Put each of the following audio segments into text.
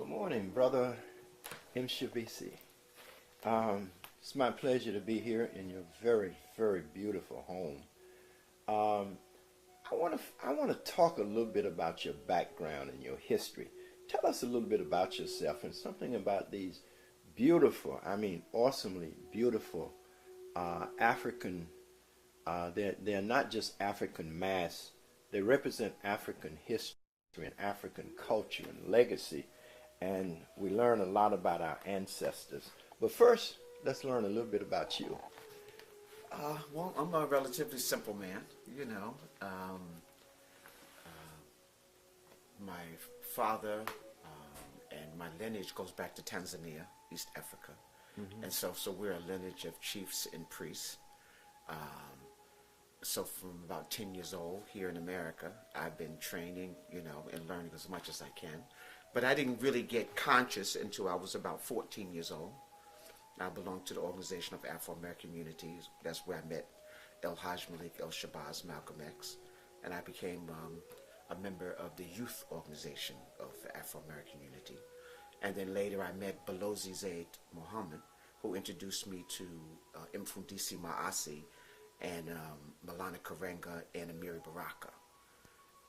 Good morning, Brother Mfundishi. It's my pleasure to be here in your very, very beautiful home. I want to talk a little bit about your background and your history. Tell us a little bit about yourself and something about these beautiful, I mean, awesomely beautiful African. They're not just African masks. They represent African history and African culture and legacy. And we learn a lot about our ancestors. But first, let's learn a little bit about you. Well, I'm a relatively simple man, you know. My father and my lineage goes back to Tanzania, East Africa. And so we're a lineage of chiefs and priests. So from about 10 years old here in America, I've been training, you know, and learning as much as I can. But I didn't really get conscious until I was about 14 years old. I belonged to the Organization of Afro-American Communities. That's where I met El Haj Malik, El Shabazz, Malcolm X. And I became a member of the youth organization of the Afro-American Unity. And then later I met Balozi Zaid Mohammed, who introduced me to Mfundishi Maasi and Malana Karenga and Amiri Baraka.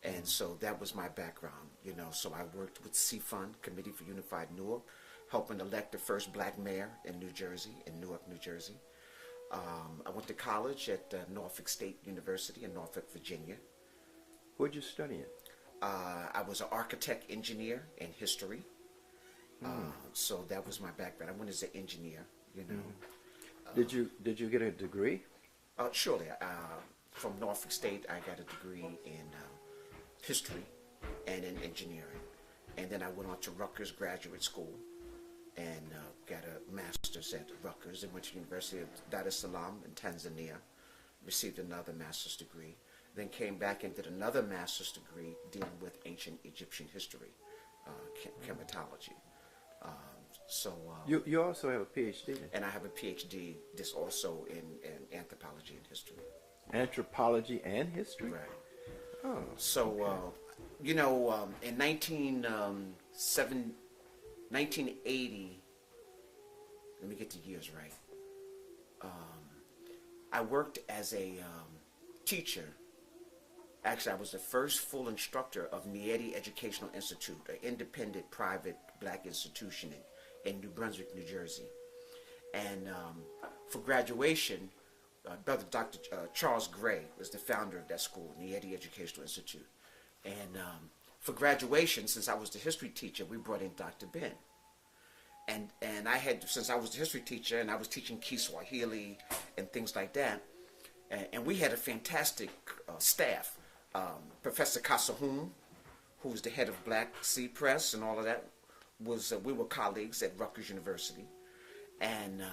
And so that was my background, you know. So I worked with CFUN, Committee for Unified Newark, helping elect the first black mayor in New Jersey, in Newark, New Jersey. I went to college at Norfolk State University in Norfolk, Virginia. What'd you study in? I was an architect engineer in history. So that was my background. I went as an engineer, you know. Did you get a degree? Surely. From Norfolk State, I got a degree in history and in engineering. And then I went on to Rutgers Graduate School and got a master's at Rutgers and went to University of Dar es Salaam in Tanzania, received another master's degree, then came back and did another master's degree dealing with ancient Egyptian history, chematology. You also have a PhD? And I have a PhD, this also in anthropology and history. Anthropology and history? Right. Oh, so, okay. You know, in 1980, let me get the years right, I worked as a teacher. Actually, I was the first full instructor of Niedi Educational Institute, an independent private black institution in New Brunswick, New Jersey. And for graduation, Brother Dr. Charles Gray was the founder of that school, Niedi Educational Institute. And for graduation, since I was the history teacher, we brought in Dr. Ben. And I had, since I was the history teacher and I was teaching Kiswahili and things like that, and we had a fantastic staff. Professor Kasahun, who's the head of Black Sea Press and all of that, was we were colleagues at Rutgers University. And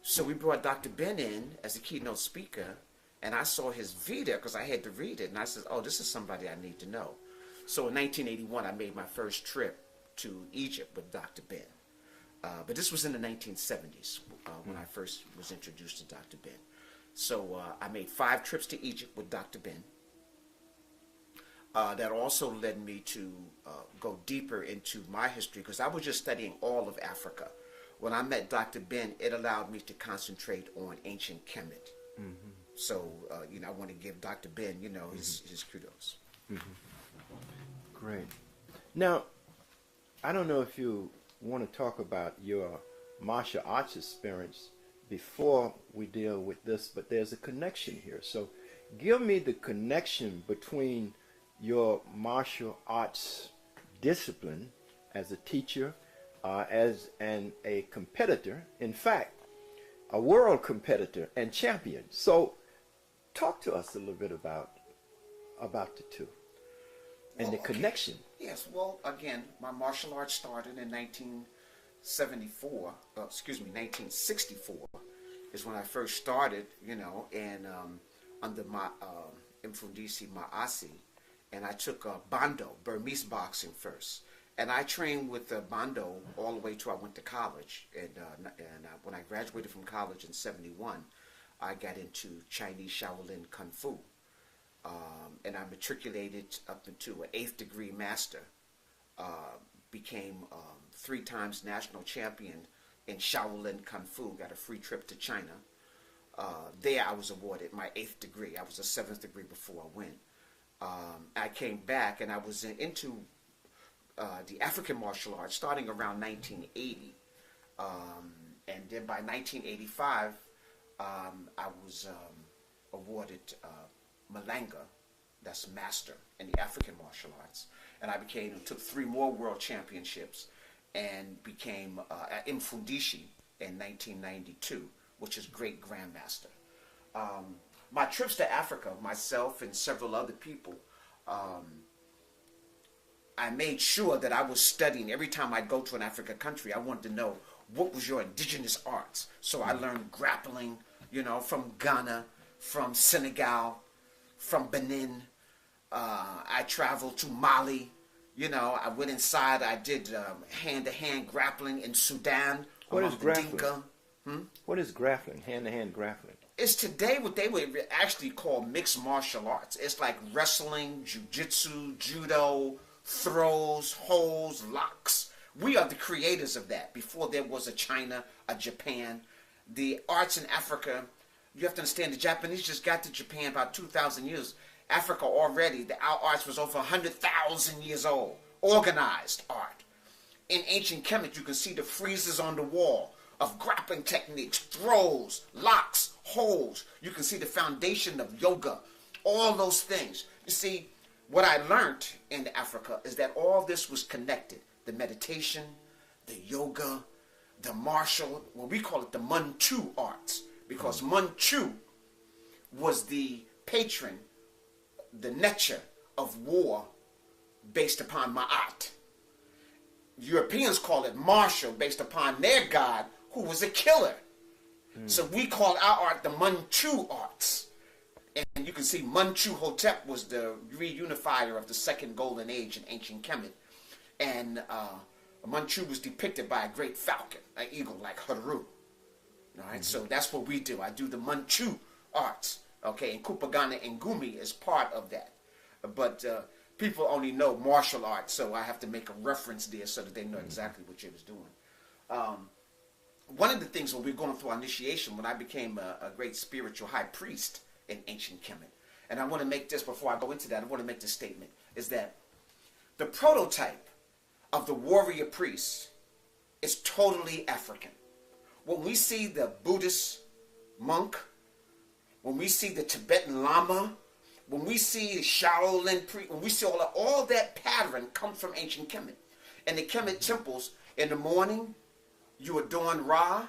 so we brought Dr. Ben in as a keynote speaker, and I saw his vita because I had to read it, and I said, oh, this is somebody I need to know. So in 1981, I made my first trip to Egypt with Dr. Ben. But this was in the 1970s when I first was introduced to Dr. Ben. So I made 5 trips to Egypt with Dr. Ben. That also led me to go deeper into my history because I was just studying all of Africa. When I met Dr. Ben, it allowed me to concentrate on ancient Kemet. So, you know, I want to give Dr. Ben, you know, his kudos. Great. Now, I don't know if you want to talk about your martial arts experience before we deal with this, but there's a connection here. So give me the connection between your martial arts discipline as a teacher, as a competitor, in fact, a world competitor and champion. So talk to us a little bit about the two and the connection. Yes, well, again, my martial arts started in 1964 is when I first started, you know, and under my Mfundishi Maasi, and I took Bando, Burmese boxing first. And I trained with Bando all the way till I went to college. And when I graduated from college in 71, I got into Chinese Shaolin Kung Fu. And I matriculated up into an 8th degree master became 3 times national champion in Shaolin Kung Fu, got a free trip to China. There I was awarded my 8th degree. I was a 7th degree before I went. I came back and I was into the African martial arts starting around 1980. And then by 1985, I was awarded Malanga, that's master in the African martial arts. And I took 3 more world championships and became Mfundishi in 1992, which is great grandmaster. My trips to Africa, myself and several other people, I made sure that I was studying. Every time I'd go to an African country, I wanted to know what was your indigenous arts. So I learned grappling, from Ghana, from Senegal, from Benin. I traveled to Mali. I went inside. I did hand-to-hand grappling in Sudan. What is grappling? What is grappling? Hand-to-hand grappling? It's today what they would actually call mixed martial arts. It's like wrestling, jiu-jitsu, judo, throws, holds, locks. We are the creators of that. Before there was a China, a Japan. The arts in Africa, you have to understand, the Japanese just got to Japan about 2,000 years. Africa already, our arts was over 100,000 years old. Organized art. In ancient Kemet, you can see the friezes on the wall of grappling techniques, throws, locks, holds. You can see the foundation of yoga, all those things. You see, what I learned in Africa is that all this was connected. The meditation, the yoga, the martial, well, we call it the Manchu arts, because Manchu was the patron, the nature of war based upon Ma'at. Europeans call it martial based upon their god, who was a killer. So we call our art the Manchu arts. And you can see Manchu Hotep was the reunifier of the second golden age in ancient Kemet. And Manchu was depicted by a great falcon, an eagle like Haru. All right, so that's what we do. I do the Manchu arts. Okay, and Kupagana and Gumi is part of that. But people only know martial arts, so I have to make a reference there so that they know exactly what you was doing. One of the things when we were going through our initiation, when I became a great spiritual high priest in ancient Kemet, and I want to make this, before I go into that, I want to make this statement, is that the prototype of the warrior priest is totally African. When we see the Buddhist monk, when we see the Tibetan Lama, when we see Shaolin priest, when we see all that pattern comes from ancient Kemet. And the Kemet temples, in the morning, you adorn Ra,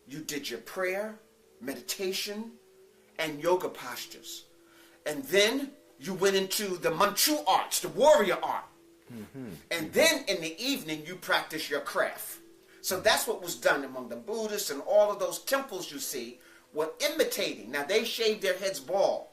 you did your prayer, meditation, and yoga postures. And then you went into the Manchu arts, the warrior art. And then in the evening, you practice your craft. So that's what was done among the Buddhists, and all of those temples you see were imitating. Now, they shaved their heads bald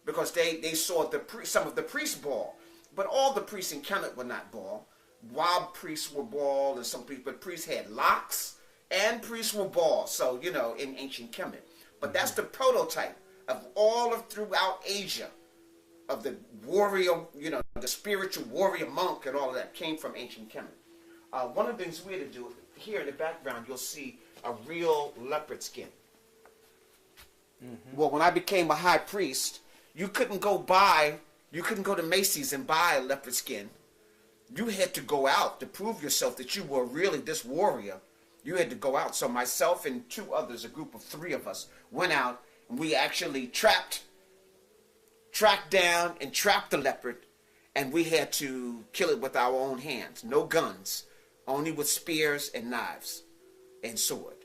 because they saw some of the priests bald. But all the priests in Kemet were not bald. Wild priests were bald, and some priests, but priests had locks, and priests were bald. So, in ancient Kemet. But that's the prototype of all of throughout Asia, of the warrior, the spiritual warrior monk and all of that came from ancient Kemet. One of the things we had to do, here in the background, you'll see a real leopard skin. Well, when I became a high priest, you couldn't go to Macy's and buy a leopard skin. You had to go out to prove yourself that you were really this warrior. You had to go out. So myself and 2 others, a group of 3 of us, went out and we actually tracked down and trapped the leopard, and we had to kill it with our own hands. No guns, only with spears and knives and sword.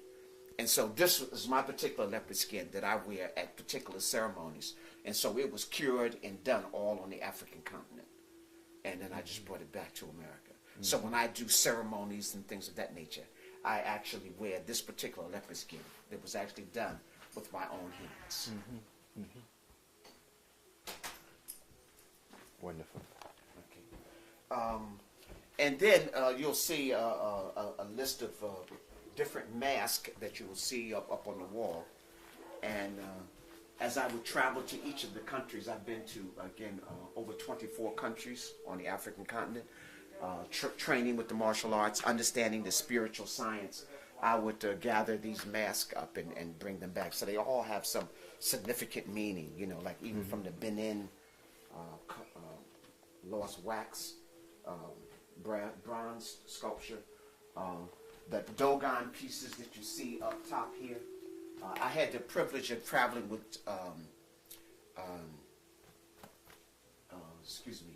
And so this is my particular leopard skin that I wear at particular ceremonies. And so it was cured and done all on the African continent. And then I just brought it back to America. So when I do ceremonies and things of that nature, I actually wear this particular leopard skin that was actually done with my own hands. Wonderful. Okay. And then you'll see a list of different masks that you will see up on the wall. And as I would travel to each of the countries, I've been to, again, over 24 countries on the African continent. training with the martial arts, understanding the spiritual science, I would gather these masks up and bring them back. So they all have some significant meaning, you know, like even from the Benin lost wax, bronze sculpture, the Dogon pieces that you see up top here. I had the privilege of traveling with, excuse me.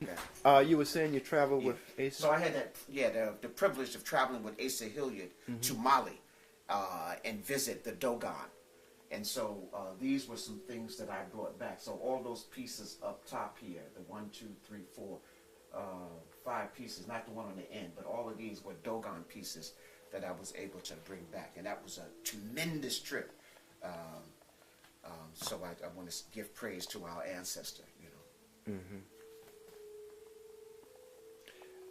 Okay. You were saying you traveled with Asa? So I had that, the privilege of traveling with Asa Hilliard to Mali and visit the Dogon. And so these were some things that I brought back. So all those pieces up top here, the 1, 2, 3, 4, 5 pieces, not the one on the end, but all of these were Dogon pieces that I was able to bring back. And that was a tremendous trip. So I want to give praise to our ancestor, you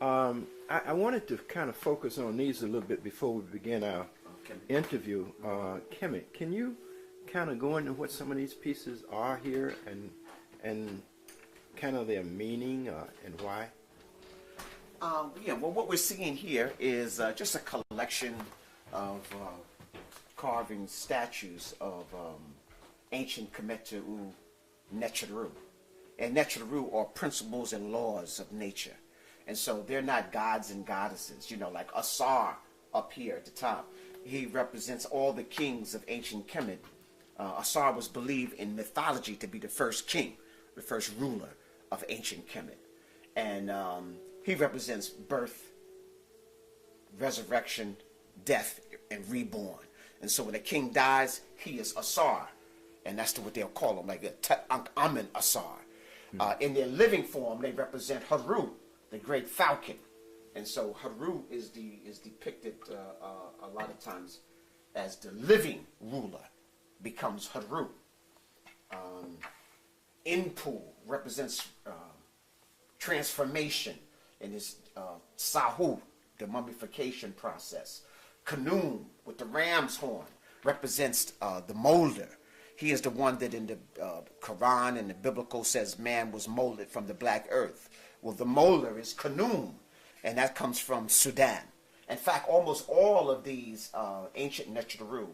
know. I wanted to kind of focus on these a little bit before we begin our interview. Kemet, can you kind of go into what some of these pieces are here and kind of their meaning and why? Yeah, well, what we're seeing here is just a collection of carving statues of ancient Kemet Necharu. And Necharu are principles and laws of nature. And so they're not gods and goddesses, you know, like Asar up here at the top. He represents all the kings of ancient Kemet. Asar was believed in mythology to be the first king, the first ruler of ancient Kemet. And he represents birth, resurrection, death, and reborn. And so when a king dies, he is Asar. And that's what they'll call him, like a Amen Asar. In their living form, they represent Haru, the great falcon. And so Haru is depicted a lot of times as the living ruler, becomes Haru. Inpu represents transformation in his Sahu, the mummification process. Khnum, with the ram's horn, represents the molder. He is the one that in the Quran and the biblical says man was molded from the black earth. Well, the molder is Khnum, and that comes from Sudan. In fact, almost all of these ancient Necharu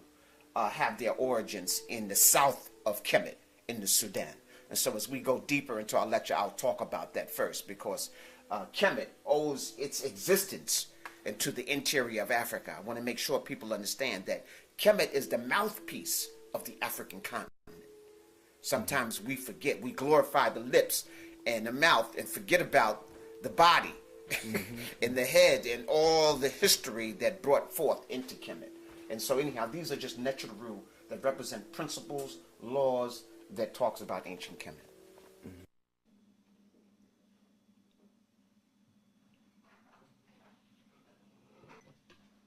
have their origins in the south of Kemet, in the Sudan. And so as we go deeper into our lecture, I'll talk about that first, because Kemet owes its existence into the interior of Africa. I want to make sure people understand that Kemet is the mouthpiece of the African continent. Sometimes we forget, we glorify the lips and the mouth and forget about the body and the head and all the history that brought forth into Kemet. And so anyhow, these are just Necharu that represent principles, laws that talks about ancient Kemet.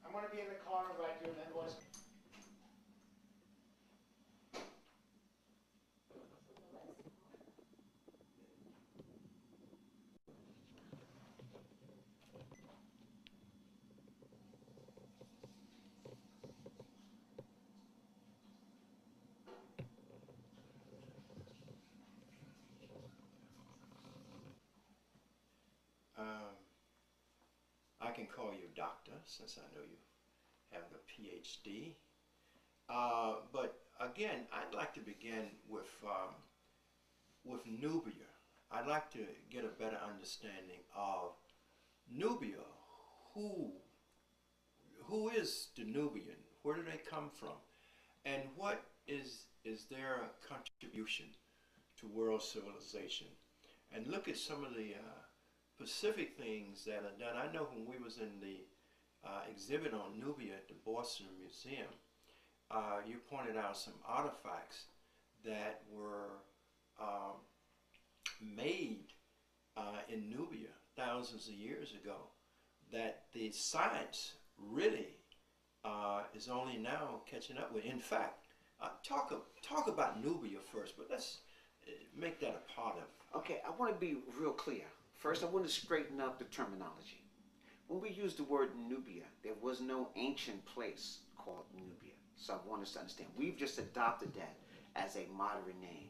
I'm going to be in the corner right here, and then was. I can call you doctor, since I know you have a PhD. But again, I'd like to begin with Nubia. I'd like to get a better understanding of Nubia. Who is the Nubian? Where do they come from? And what is their contribution to world civilization? And look at some of the specific things that are done. I know when we was in the exhibit on Nubia at the Boston Museum, you pointed out some artifacts that were made in Nubia thousands of years ago that the science really is only now catching up with. In fact, talk about Nubia first, but let's make that a part of. Okay, I want to be real clear. First, I want to straighten up the terminology. When we use the word Nubia, there was no ancient place called Nubia. So I want us to understand. We've just adopted that as a modern name.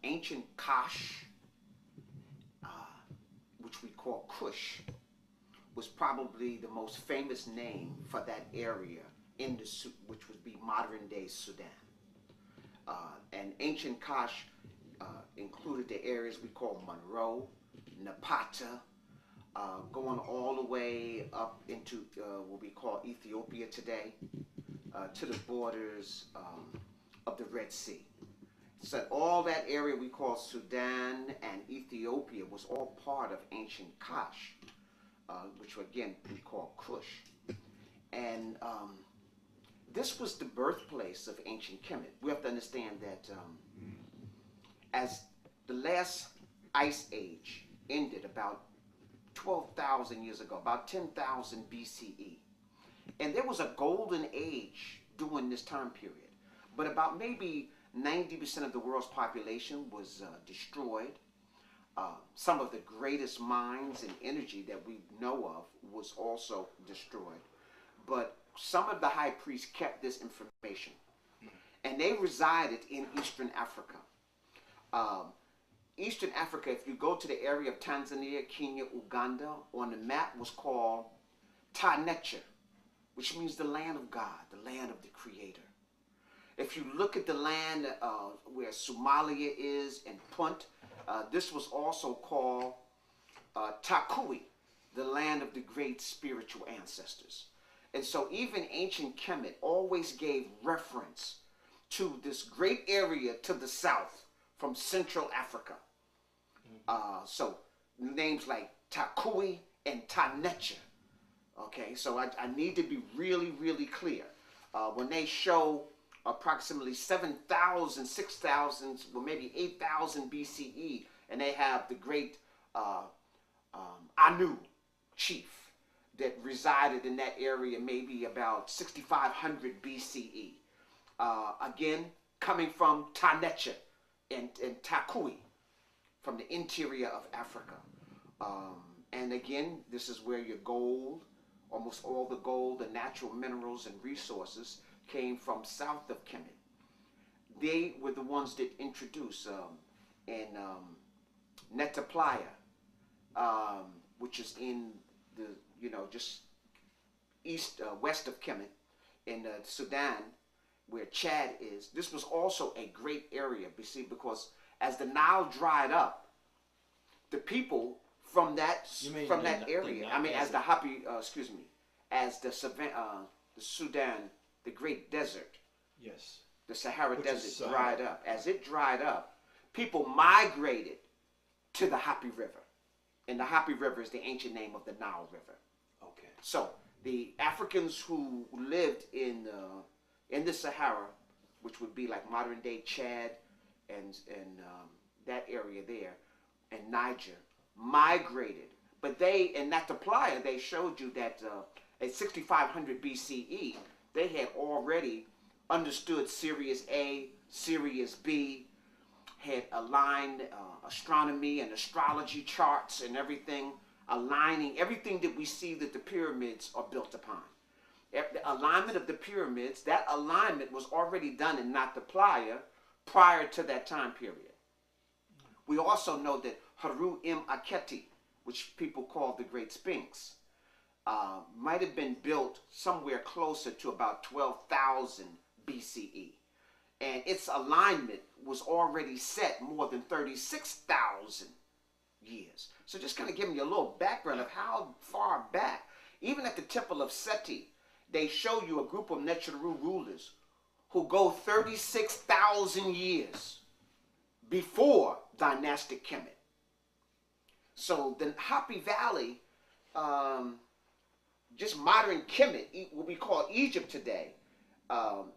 Ancient Kush, call Kush was probably the most famous name for that area in the which would be modern day Sudan. And ancient Kush included the areas we call Monroe, Napata, going all the way up into what we call Ethiopia today, to the borders of the Red Sea. So all that area we call Sudan and Ethiopia was all part of ancient Kush, which again we call Kush. And this was the birthplace of ancient Kemet. We have to understand that as the last ice age ended about 12,000 years ago, about 10,000 BCE, and there was a golden age during this time period, but about maybe 90% of the world's population was destroyed. Some of the greatest minds and energy that we know of was also destroyed. But some of the high priests kept this information, and they resided in Eastern Africa. Eastern Africa, if you go to the area of Tanzania, Kenya, Uganda, on the map was called Ta-Necher, which means the land of God, the land of the Creator. If you look at the land where Somalia is and Punt, this was also called Takui, the land of the great spiritual ancestors. And so even ancient Kemet always gave reference to this great area to the south from Central Africa. So names like Takui and Ta-Necher. Okay, so I need to be really, really clear. When they show approximately 7,000, 6,000, well maybe 8,000 BCE, and they have the great Anu chief that resided in that area maybe about 6,500 BCE. Again, coming from Ta-Necher and Takui, from the interior of Africa. And again, this is where your gold, almost all the gold, the natural minerals and resources came from south of Kemet. They were the ones that introduced in Netaplaya, which is in the, just west of Kemet in Sudan, where Chad is. This was also a great area, because as the Nile dried up, the people from that area, as the as the Sudan, the great desert, yes, the Sahara which desert dried up. As it dried up, people migrated to the Happy River, and the Happy River is the ancient name of the Nile River. Okay. So the Africans who lived in the Sahara, which would be like modern day Chad and that area there, and Niger, migrated. But they, in Netaplaya, they showed you that at 6,500 BCE, they had already understood Sirius A, Sirius B, had aligned astronomy and astrology charts and everything, aligning everything that we see that the pyramids are built upon. The alignment of the pyramids, that alignment was already done in Netaplaya prior to that time period. We also know that Haru Akheti, which people call the Great Sphinx, might have been built somewhere closer to about 12,000 BCE. And its alignment was already set more than 36,000 years. So just kind of giving you a little background of how far back. Even at the Temple of Seti, they show you a group of Neteru rulers who go 36,000 years before dynastic Kemet. So the Happy Valley, just modern Kemet, what we call Egypt today,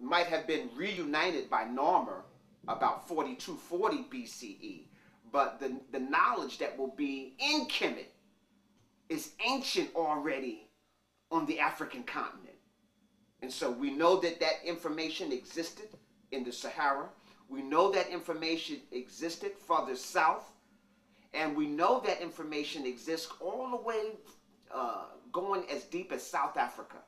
might have been reunited by Narmer about 4240 BCE. But the knowledge that will be in Kemet is ancient already on the African continent. And so we know that that information existed in the Sahara. We know that information existed further south. And we know that information exists all the way going as deep as South Africa.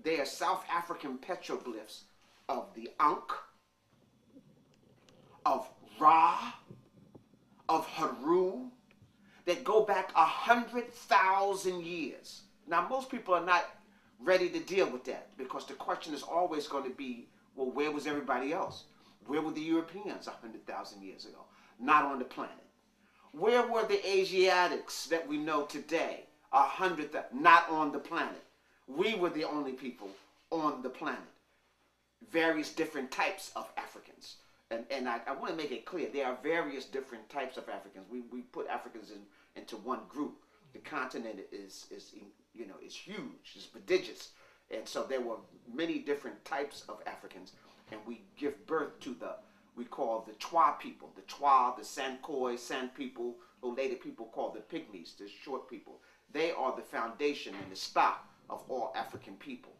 They are South African petroglyphs of the Ankh, of Ra, of Haru. that go back 100,000 years. Now, most people are not ready to deal with that because the question is always going to be, well, where was everybody else? Where were the Europeans 100,000 years ago? Not on the planet. Where were the Asiatics that we know today? 100,000, not on the planet. We were the only people on the planet. Various different types of Africans. And I want to make it clear, there are various different types of Africans. We put Africans into one group. The continent is huge, it's prodigious. And so there were many different types of Africans. And we give birth to we call the Twa people. The Twa, the Sankoi, San people, who later people call the Pygmies, the short people. They are the foundation and the stock of all African people.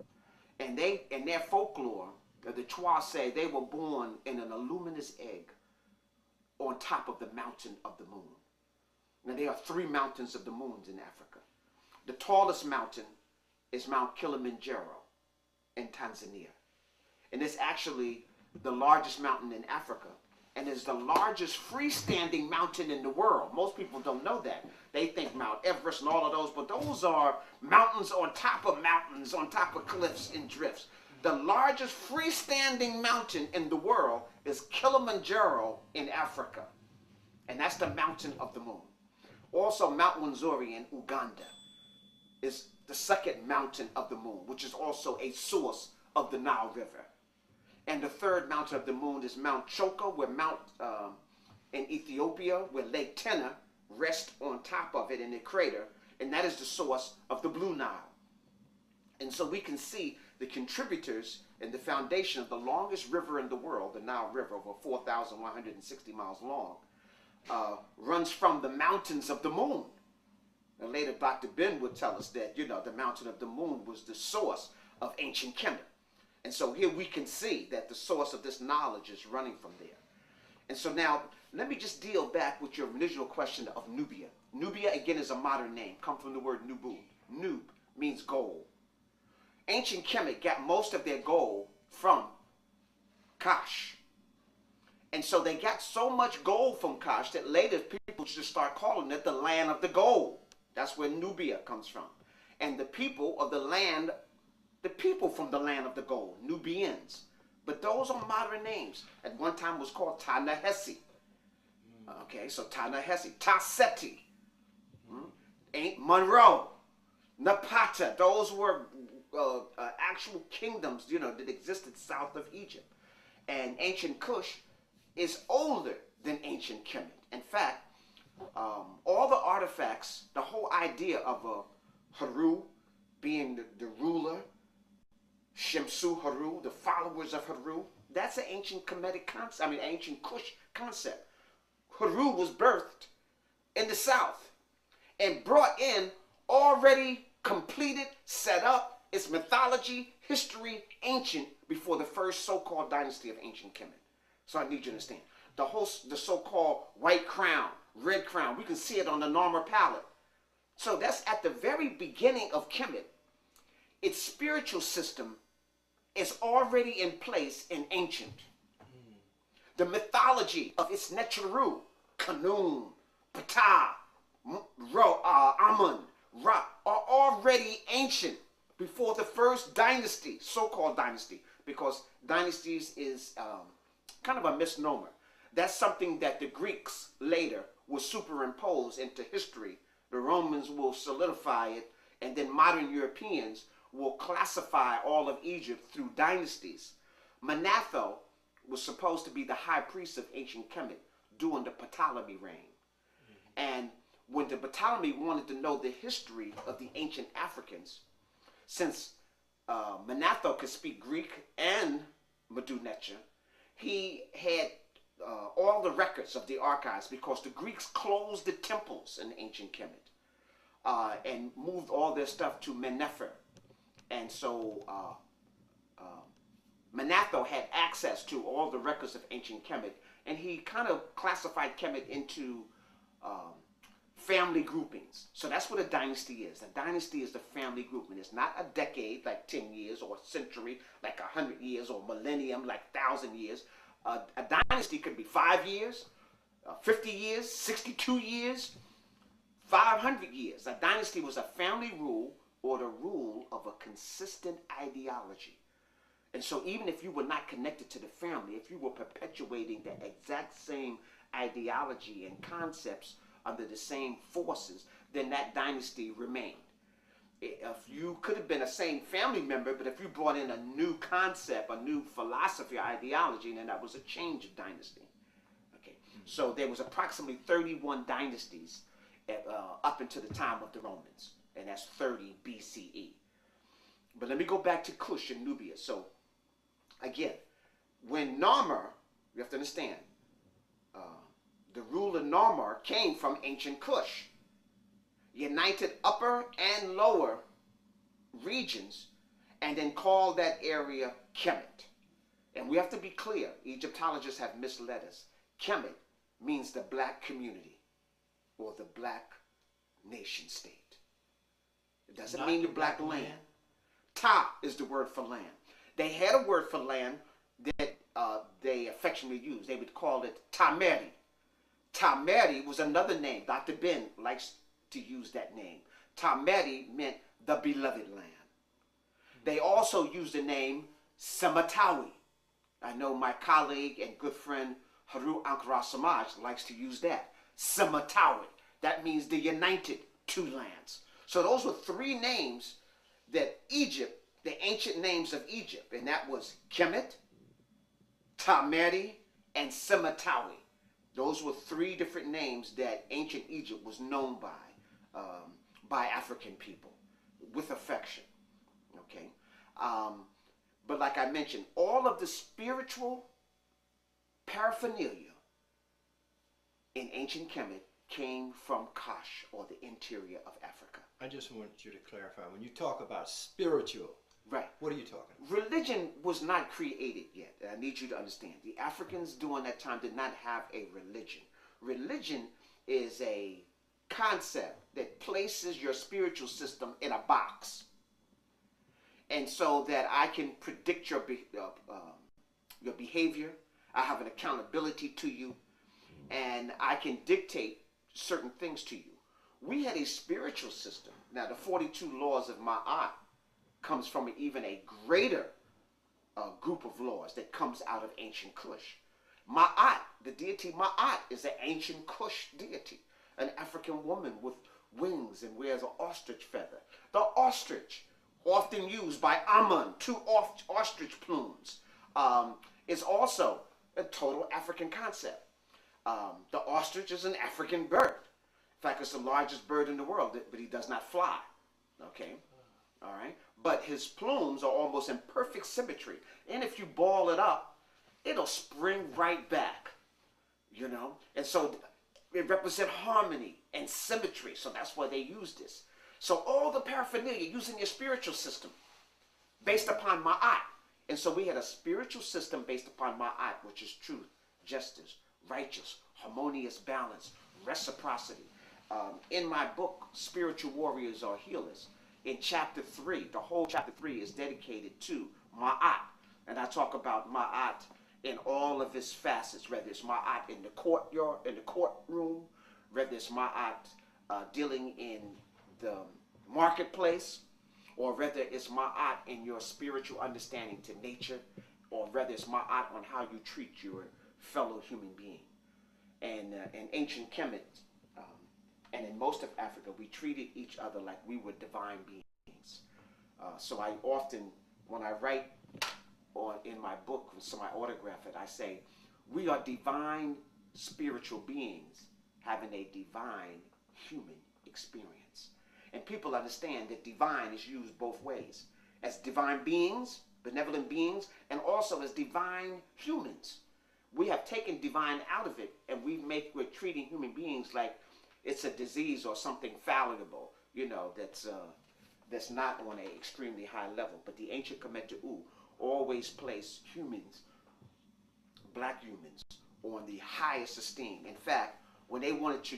And in their folklore, the Twa say they were born in an luminous egg on top of the mountain of the moon. Now, there are 3 mountains of the moons in Africa. The tallest mountain is Mount Kilimanjaro in Tanzania. And it's actually the largest mountain in Africa. And is the largest freestanding mountain in the world. Most people don't know that. They think Mount Everest and all of those, but those are mountains, on top of cliffs and drifts. The largest freestanding mountain in the world is Kilimanjaro in Africa. And that's the mountain of the moon. Also, Mount Rwenzori in Uganda is the second mountain of the moon, which is also a source of the Nile River. And the third mountain of the moon is Mount Choco, in Ethiopia, where Lake Tena rests on top of it in a crater, and that is the source of the Blue Nile. And so we can see the contributors and the foundation of the longest river in the world, the Nile River, over 4,160 miles long, runs from the mountains of the moon. And later Dr. Ben would tell us that, the mountain of the moon was the source of ancient Kemet. And so here we can see that the source of this knowledge is running from there. And so now, let me just deal back with your original question of Nubia. Nubia, again, is a modern name, come from the word Nubu. Nub means gold. Ancient Kemet got most of their gold from Kush. And so they got so much gold from Kush that later people just start calling it the land of the gold. That's where Nubia comes from. And the people of the land, the people from the land of the gold, Nubians. But those are modern names. At one time it was called Ta-Nehesi. Okay, so Ta-Nehesi, Ta-Seti, Monroe, Napata. Those were actual kingdoms, that existed south of Egypt. And ancient Kush is older than ancient Kemet. In fact, all the artifacts, the whole idea of Haru being the ruler, Shemsu Haru, the followers of Haru, that's an ancient Kemetic concept, ancient Kush concept. Haru was birthed in the south and brought in already completed, set up, its mythology, history, ancient, before the first so-called dynasty of ancient Kemet. So I need you to understand. The so-called white crown, red crown, we can see it on the Narmer palette. So that's at the very beginning of Kemet. Its spiritual system is already in place in ancient. The mythology of its Necharu, Kanun, Ptah, Amun, Ra, are already ancient before the first dynasty, so-called dynasty, because dynasties is kind of a misnomer. That's something that the Greeks later will superimpose into history. The Romans will solidify it, and then modern Europeans will classify all of Egypt through dynasties. Manetho was supposed to be the high priest of ancient Kemet during the Ptolemy reign. And when the Ptolemy wanted to know the history of the ancient Africans, since Manetho could speak Greek and Medu-Neter, he had all the records of the archives, because the Greeks closed the temples in ancient Kemet and moved all their stuff to Mennefer. And so Manetho had access to all the records of ancient Kemet, and he kind of classified Kemet into family groupings. So that's what a dynasty is. A dynasty is the family grouping. It's not a decade, like 10 years, or a century, like 100 years, or millennium, like 1,000 years. A dynasty could be 5 years, 50 years, 62 years, 500 years. A dynasty was a family rule or the rule of a consistent ideology. And so even if you were not connected to the family, if you were perpetuating the exact same ideology and concepts under the same forces, then that dynasty remained. If you could have been a same family member, but if you brought in a new concept, a new philosophy or ideology, then that was a change of dynasty. Okay, so there was approximately 31 dynasties up until the time of the Romans, and that's 30 BCE. But let me go back to Kush and Nubia. So again, when Narmer, you have to understand, the ruler Narmer came from ancient Kush, united upper and lower regions, and then called that area Kemet. And we have to be clear, Egyptologists have misled us. Kemet means the black community or the black nation state. It doesn't mean the black land. Ta is the word for land. They had a word for land that they affectionately used. They would call it Tameri. Tameri was another name. Dr. Ben likes to use that name. Tameri meant the beloved land. They also used the name Samatawi. I know my colleague and good friend Haru Samaj likes to use that. Samatawi. That means the united two lands. So those were three names that Egypt, the ancient names of Egypt, and that was Kemet, Tameri, and Samatawi. Those were three different names that ancient Egypt was known by African people with affection. Okay, but like I mentioned, all of the spiritual paraphernalia in ancient Kemet came from Kush, or the interior of Africa. I just want you to clarify, when you talk about spiritual, right, what are you talking about? Religion was not created yet. I need you to understand. The Africans during that time did not have a religion. Religion is a concept that places your spiritual system in a box. And so that I can predict your behavior, I have an accountability to you, and I can dictate certain things to you. We had a spiritual system. Now, the 42 laws of Ma'at comes from even a greater group of laws that comes out of ancient Kush. Ma'at, the deity Ma'at, is an ancient Kush deity, an African woman with wings and wears an ostrich feather. The ostrich, often used by Amun, two ostrich plumes, is also a total African concept. The ostrich is an African bird. In fact, it's the largest bird in the world, but he does not fly. Okay? All right? But his plumes are almost in perfect symmetry. And if you ball it up, it'll spring right back. You know? And so it represents harmony and symmetry. So that's why they use this. So all the paraphernalia using your spiritual system based upon Ma'at. And so we had a spiritual system based upon Ma'at, which is truth, justice, righteous, harmonious balance, reciprocity. In my book, Spiritual Warriors or Healers, in chapter 3, the whole chapter 3 is dedicated to Ma'at. And I talk about Ma'at in all of its facets, whether it's Ma'at in the courtyard, in the courtroom, whether it's Ma'at dealing in the marketplace, or whether it's Ma'at in your spiritual understanding to nature, or whether it's Ma'at on how you treat your fellow human being. And in ancient Kemet, and in most of Africa, we treated each other like we were divine beings. So I often, when I write in my book, so I autograph it, I say, we are divine spiritual beings having a divine human experience. And people understand that divine is used both ways. As divine beings, benevolent beings, and also as divine humans. We have taken divine out of it, and we're treating human beings like it's a disease or something fallible, you know, that's not on an extremely high level. But the ancient Kemetu always placed humans, black humans, on the highest esteem. In fact, when they wanted to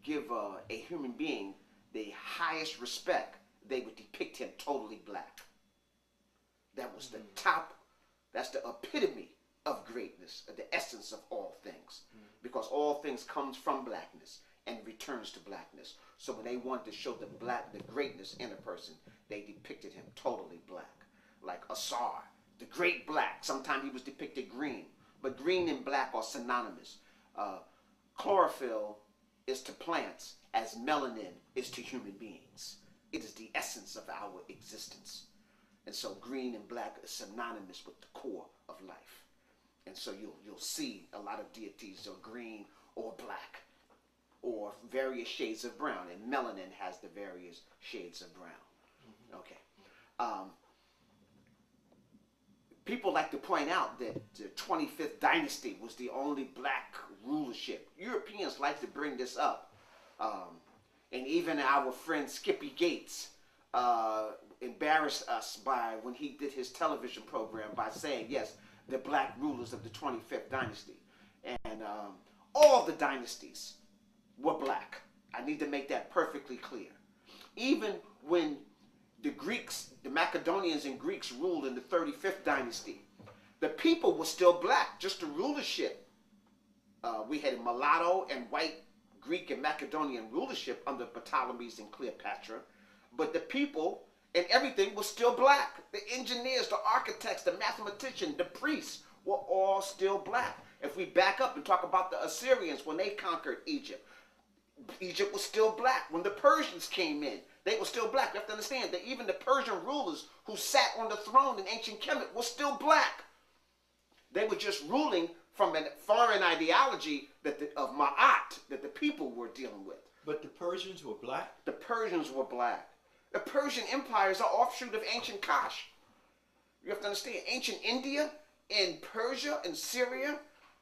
give a human being the highest respect, they would depict him totally black. That was the top, that's the epitome of greatness, the essence of all things. Because all things comes from blackness. and returns to blackness. So when they wanted to show the greatness in a person, they depicted him totally black. Like Asar, the great black. Sometimes he was depicted green, but green and black are synonymous. Chlorophyll is to plants as melanin is to human beings. It is the essence of our existence. And so green and black is synonymous with the core of life. And so you'll see a lot of deities are green or black or various shades of brown. And melanin has the various shades of brown. Okay. People like to point out that the 25th dynasty was the only black rulership. Europeans like to bring this up. And even our friend Skippy Gates embarrassed us by when he did his television program by saying, yes, the black rulers of the 25th dynasty. And all the dynasties were black. I need to make that perfectly clear. Even when the Greeks, the Macedonians and Greeks ruled in the 35th dynasty, the people were still black, just the rulership. We had mulatto and white Greek and Macedonian rulership under Ptolemies and Cleopatra, but the people and everything was still black. The engineers, the architects, the mathematicians, the priests were all still black. If we back up and talk about the Assyrians when they conquered Egypt, Egypt was still black. When the Persians came in, they were still black. You have to understand that even the Persian rulers who sat on the throne in ancient Kemet were still black. They were just ruling from a foreign ideology of Ma'at that the people were dealing with. But the Persians were black? The Persians were black. The Persian Empire is an offshoot of ancient Kush. You have to understand, ancient India and Persia and Syria,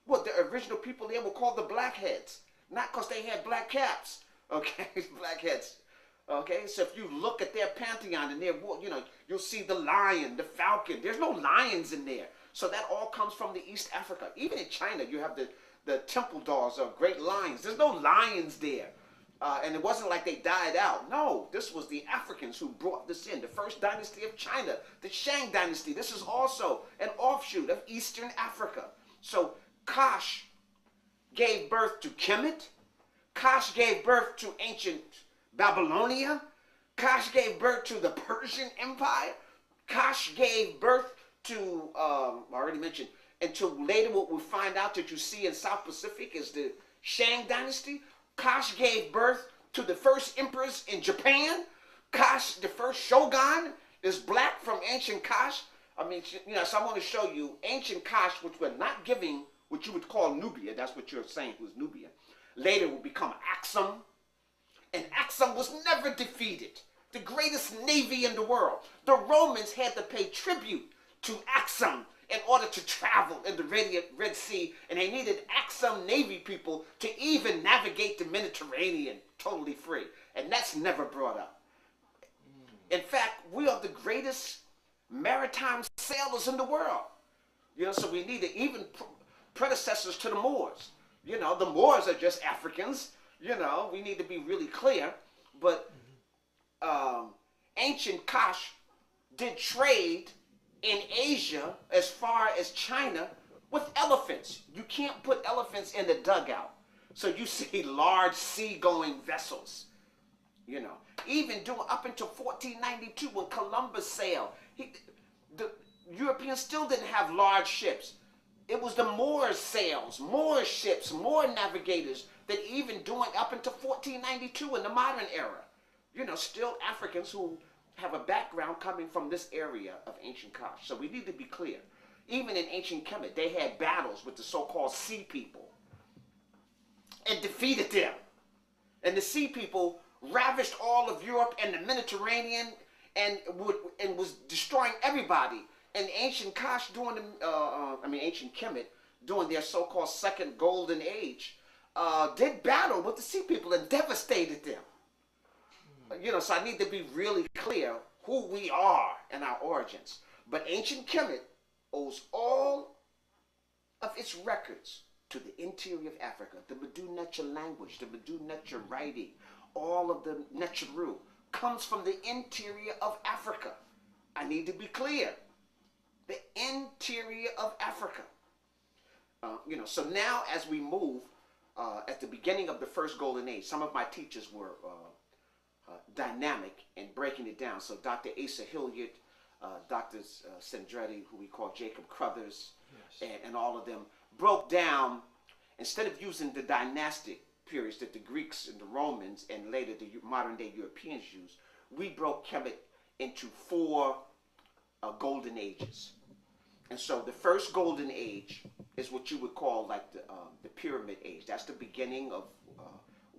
well, the original people there were called the Blackheads. Not because they had black caps, okay, blackheads. Okay, so if you look at their pantheon and their, you'll see the lion, the falcon. There's no lions in there. So that all comes from the East Africa. Even in China, you have the temple dolls or great lions. There's no lions there. And it wasn't like they died out. No, this was the Africans who brought this in. The first dynasty of China, the Shang dynasty. This is also an offshoot of Eastern Africa. So Kush gave birth to Kemet. Kush gave birth to ancient Babylonia. Kush gave birth to the Persian Empire. Kush gave birth to, I already mentioned, until later what we find out that you see in South Pacific is the Shang dynasty. Kush gave birth to the first emperors in Japan. Kush, the first shogun, is black from ancient Kush. I mean, so I want to show you ancient Kush, which we're not giving what you would call Nubia. That's what you're saying was Nubia. Later will become Axum. And Axum was never defeated. The greatest navy in the world. The Romans had to pay tribute to Axum in order to travel in the Red Sea, and they needed Axum Navy people to even navigate the Mediterranean totally free. And that's never brought up. In fact, we are the greatest maritime sailors in the world. So we needed even predecessors to the Moors. The Moors are just Africans. We need to be really clear. But ancient Kush did trade in Asia as far as China with elephants. You can't put elephants in the dugout. So you see large sea-going vessels. Even doing up until 1492 when Columbus sailed, the Europeans still didn't have large ships. It was the Moors sails, Moors ships, Moor navigators that even doing up until 1492 in the modern era. Still Africans who have a background coming from this area of ancient Kush. So we need to be clear. Even in ancient Kemet, they had battles with the so-called sea people and defeated them. And the sea people ravished all of Europe and the Mediterranean and was destroying everybody. And ancient Kush during ancient Kemet during their so-called second golden age did battle with the sea people and devastated them. So I need to be really clear who we are and our origins. But ancient Kemet owes all of its records to the interior of Africa, the Medu Neter language, the Medu Neter writing, all of the Neteru comes from the interior of Africa. I need to be clear. The interior of Africa. So now as we move, at the beginning of the first golden age, some of my teachers were dynamic in breaking it down. So Dr. Asa Hilliard, Dr. Sendretti, who we call Jacob Crothers, yes, and all of them broke down, instead of using the dynastic periods that the Greeks and the Romans and later the modern day Europeans used, we broke Kemet into 4 golden ages. And so the first golden age is what you would call like the pyramid age. That's the beginning of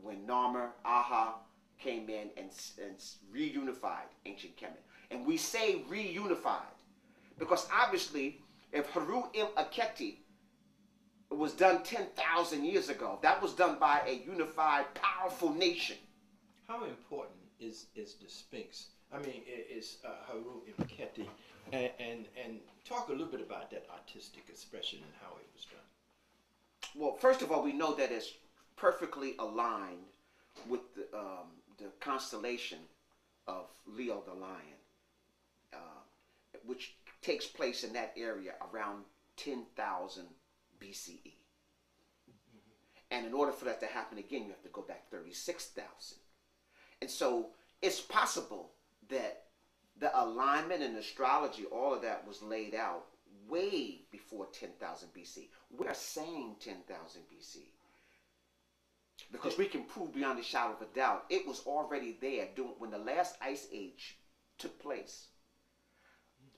when Narmer, Aha came in and reunified ancient Kemet. And we say reunified because obviously if Haru Akheti was done 10,000 years ago, that was done by a unified, powerful nation. How important is the Sphinx? I mean, is Haru Akheti, and talk a little bit about that artistic expression and how it was done. Well, first of all, we know that it's perfectly aligned with the constellation of Leo the Lion, which takes place in that area around 10,000 BCE. And in order for that to happen again, you have to go back 36,000. And so it's possible that the alignment and astrology, all of that was laid out way before 10,000 BC. We're saying 10,000 BC because we can prove beyond a shadow of a doubt it was already there when the last ice age took place.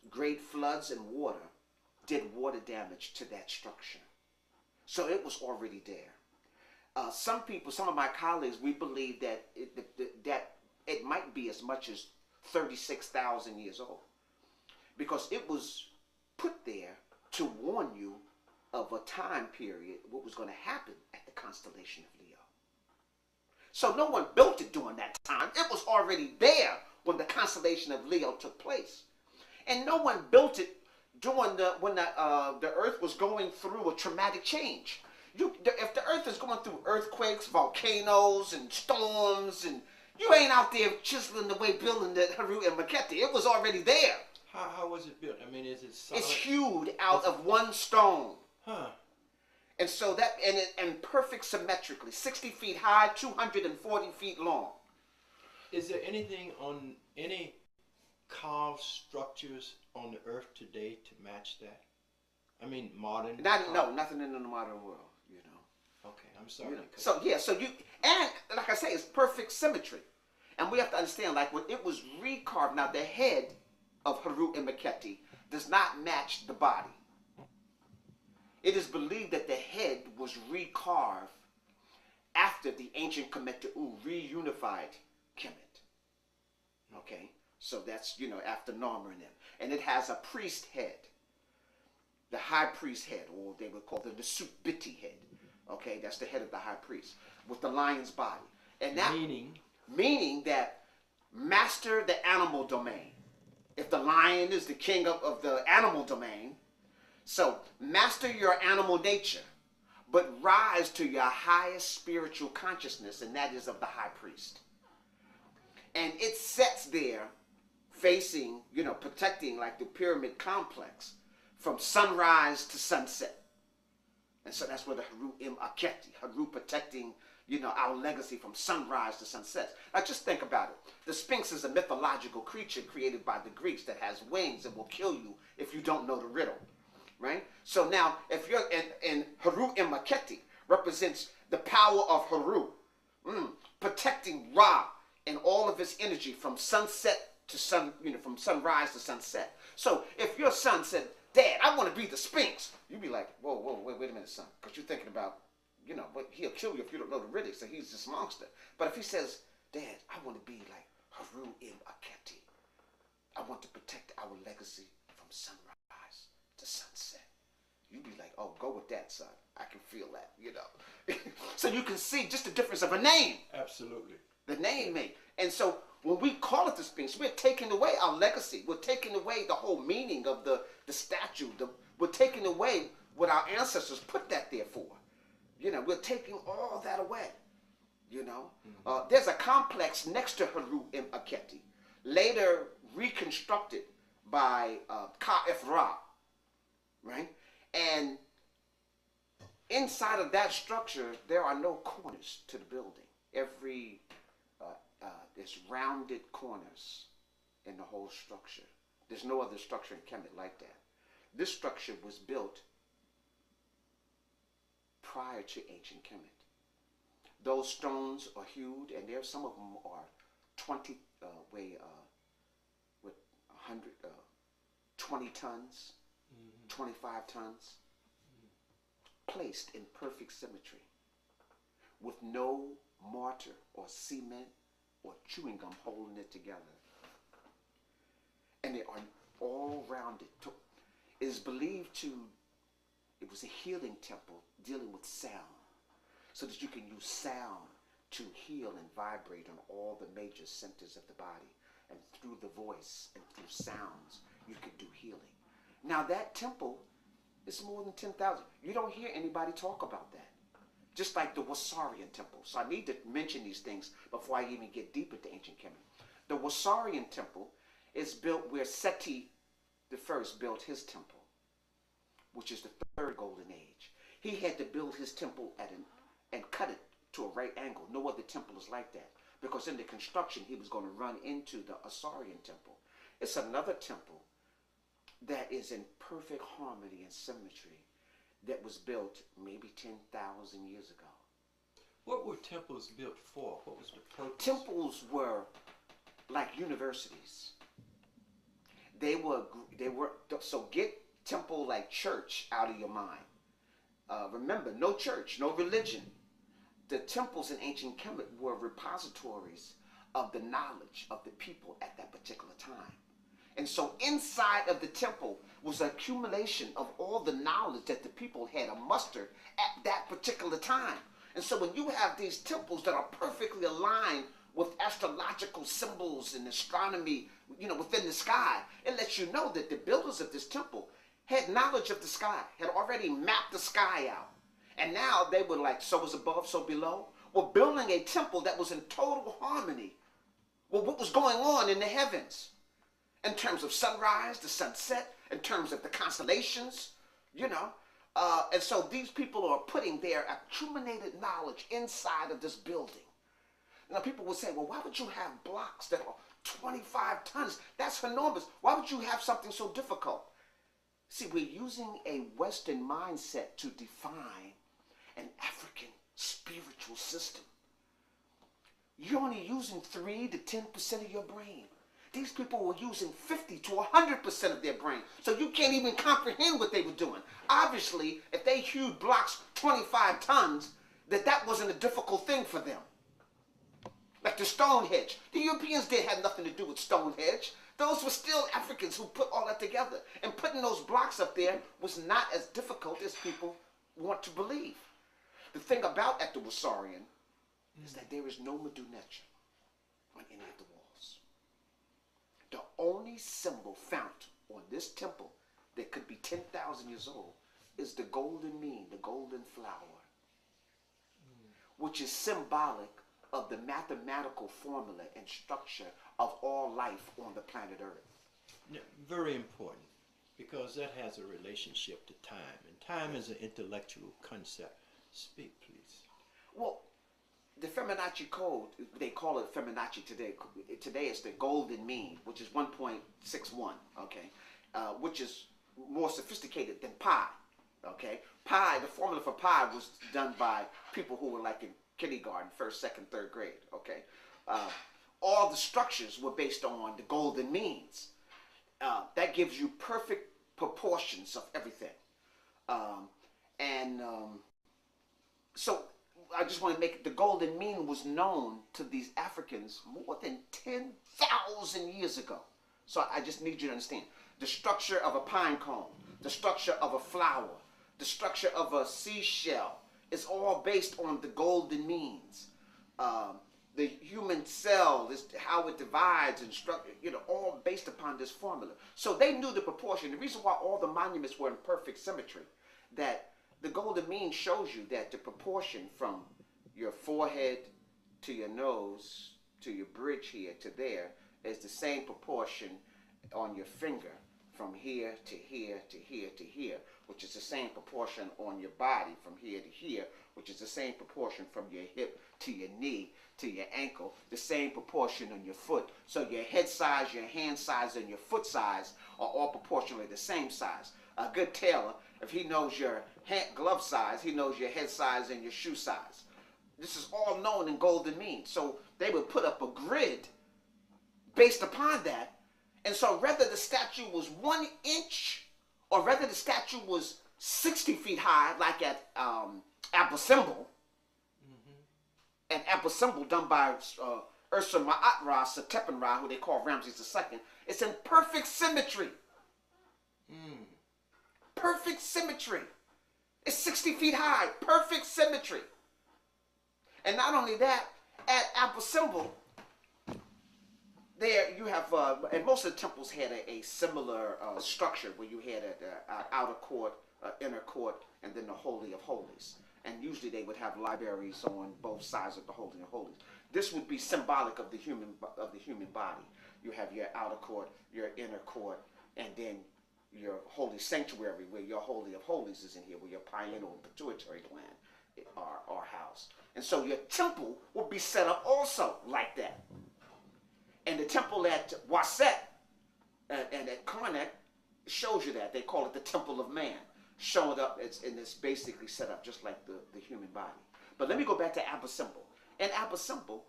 Great floods and water did water damage to that structure. So it was already there. Some people, some of my colleagues, we believe that it might be as much as 36,000 years old because it was put there to warn you of a time period, what was going to happen at the constellation of Leo. So no one built it during that time. It was already there when the constellation of Leo took place. And no one built it during when the earth was going through a traumatic change. If the earth is going through earthquakes, volcanoes, and storms, and you ain't out there chiseling the way building the Haru Akheti. It was already there. How was it built? I mean, is it solid? It's hewed out of one stone. Huh. And so that, and perfect symmetrically, 60 feet high, 240 feet long. Is there anything on any carved structures on the earth today to match that? I mean, modern? No, nothing in the modern world, you know. Okay, I'm sorry. You know. So you, and like I say, it's perfect symmetry. And we have to understand, like when it was recarved, now the head of Haru Akheti does not match the body. It is believed that the head was recarved after the ancient Kemetu reunified Kemet. Okay? So that's, you know, after Narmer and them. And it has a priest head. The high priest head, or they would call it the Subiti head. Okay? That's the head of the high priest. With the lion's body. And that meaning that master the animal domain. If the lion is the king of the animal domain, so master your animal nature, but rise to your highest spiritual consciousness, and that is of the high priest. And it sits there facing, you know, protecting like the pyramid complex from sunrise to sunset. And so that's where the Haru Akheti, Haru protecting, you know, our legacy from sunrise to sunset. Now just think about it. The Sphinx is a mythological creature created by the Greeks that has wings and will kill you if you don't know the riddle. Right? So now, if you're in Haru Akheti represents the power of Haru, protecting Ra and all of his energy from sunset to from sunrise to sunset. So if your son said, "Dad, I want to be the Sphinx," you'd be like, "Whoa, wait a minute, son," because you're thinking about, you know, but he'll kill you if you don't know the riddle. So he's this monster. But if he says, "Dad, I want to be like Haru Akheti. I want to protect our legacy from sunrise to sunset," you'd be like, "Oh, go with that, son. I can feel that," you know. So you can see just the difference of a name. Absolutely. The name made. And so when we call it the Sphinx, we're taking away our legacy. We're taking away the whole meaning of the statue. We're taking away what our ancestors put that there for. You know, we're taking all that away. You know. There's a complex next to Haru Akheti, later reconstructed by Ka-Ifra. Right? And Inside of that structure, there are no corners to the building. There's rounded corners in the whole structure. There's no other structure in Kemet like that. This structure was built prior to ancient Kemet. Those stones are hewed, and there some of them are 20 tons, 25 tons, placed in perfect symmetry, with no mortar or cement or chewing gum holding it together. And they are all rounded. It is believed it was a healing temple dealing with sound, so that you can use sound to heal and vibrate on all the major centers of the body. And through the voice and through sounds, you can do healing. Now that temple is more than 10,000. You don't hear anybody talk about that. Just like the Wasarian temple. So I need to mention these things before I even get deep into ancient Kemet. The Wasarian temple is built where Seti the first built his temple, which is the third golden age. He had to build his temple and cut it to a right angle. No other temple is like that, because in the construction he was going to run into the Asarian temple. It's another temple that is in perfect harmony and symmetry that was built maybe 10,000 years ago. What were temples built for? What was the purpose? Temples were like universities. They were so get temple like church out of your mind. Remember, no church, no religion. The temples in ancient Kemet were repositories of the knowledge of the people at that particular time. And so inside of the temple was an accumulation of all the knowledge that the people had mustered at that particular time. And so when you have these temples that are perfectly aligned with astrological symbols and astronomy, within the sky, it lets you know that the builders of this temple had knowledge of the sky, had already mapped the sky out. And now they were like, so is above, so below. We're building a temple that was in total harmony with what was going on in the heavens, in terms of sunrise, the sunset, in terms of the constellations, and so these people are putting their accumulated knowledge inside of this building. Now people will say, well, why would you have blocks that are 25 tons? That's enormous. Why would you have something so difficult? See, we're using a Western mindset to define an African spiritual system. You're only using 3 to 10% of your brain. These people were using 50 to 100% of their brain. So you can't even comprehend what they were doing. Obviously, if they hewed blocks 25 tons, that wasn't a difficult thing for them. Like the Stonehenge. The Europeans didn't have nothing to do with Stonehenge. Those were still Africans who put all that together. And putting those blocks up there was not as difficult as people want to believe. The thing about at the Wasarian is that there is no Medunecha on any of the walls. The only symbol found on this temple that could be 10,000 years old is the golden mean, the golden flower, which is symbolic of the mathematical formula and structure of all life on the planet Earth. Yeah, very important, because that has a relationship to time, and time is an intellectual concept. Speak, please. Well, the Fibonacci code, they call it Fibonacci today. Today it's the golden mean, which is 1.61, okay, which is more sophisticated than pi, okay. Pi, the formula for pi was done by people who were like in kindergarten, first, second, third grade, okay. All the structures were based on the golden means. That gives you perfect proportions of everything. So I just want to make it, the golden mean was known to these Africans more than 10,000 years ago. So I just need you to understand. The structure of a pine cone, the structure of a flower, the structure of a seashell is all based on the golden means. The human cell is how it divides and all based upon this formula. So they knew the proportion. The reason why all the monuments were in perfect symmetry, that the golden mean shows you that the proportion from your forehead to your nose to your bridge here to there is the same proportion on your finger from here to here to here to here, which is the same proportion on your body from here to here, which is the same proportion from your hip to your knee to your ankle, the same proportion on your foot. So your head size, your hand size, and your foot size are all proportionally the same size. A good tailor, if he knows your glove size, he knows your head size and your shoe size. This is all known in golden mean. So they would put up a grid based upon that. And so whether the statue was 1 inch or whether the statue was 60 feet high, like at Apple Symbol, an Apple Symbol done by Ursa Ma'at-Ra Satepan-Ra, who they call Ramses II, it's in perfect symmetry. Perfect symmetry. It's 60 feet high. Perfect symmetry. And not only that, at Apple Symbol, there you have, and most of the temples had a similar structure where you had an outer court, inner court, and then the Holy of Holies. And usually they would have libraries on both sides of the Holy of Holies. This would be symbolic of the human body. You have your outer court, your inner court, and then your holy sanctuary, where your Holy of Holies is in here, where your pineal and pituitary gland are housed. And so your temple will be set up also like that. And the temple at Waset and at Karnak shows you that. They call it the Temple of Man. Showing up, and it's basically set up just like the human body. But let me go back to Apple Symbol. In Apple Symbol,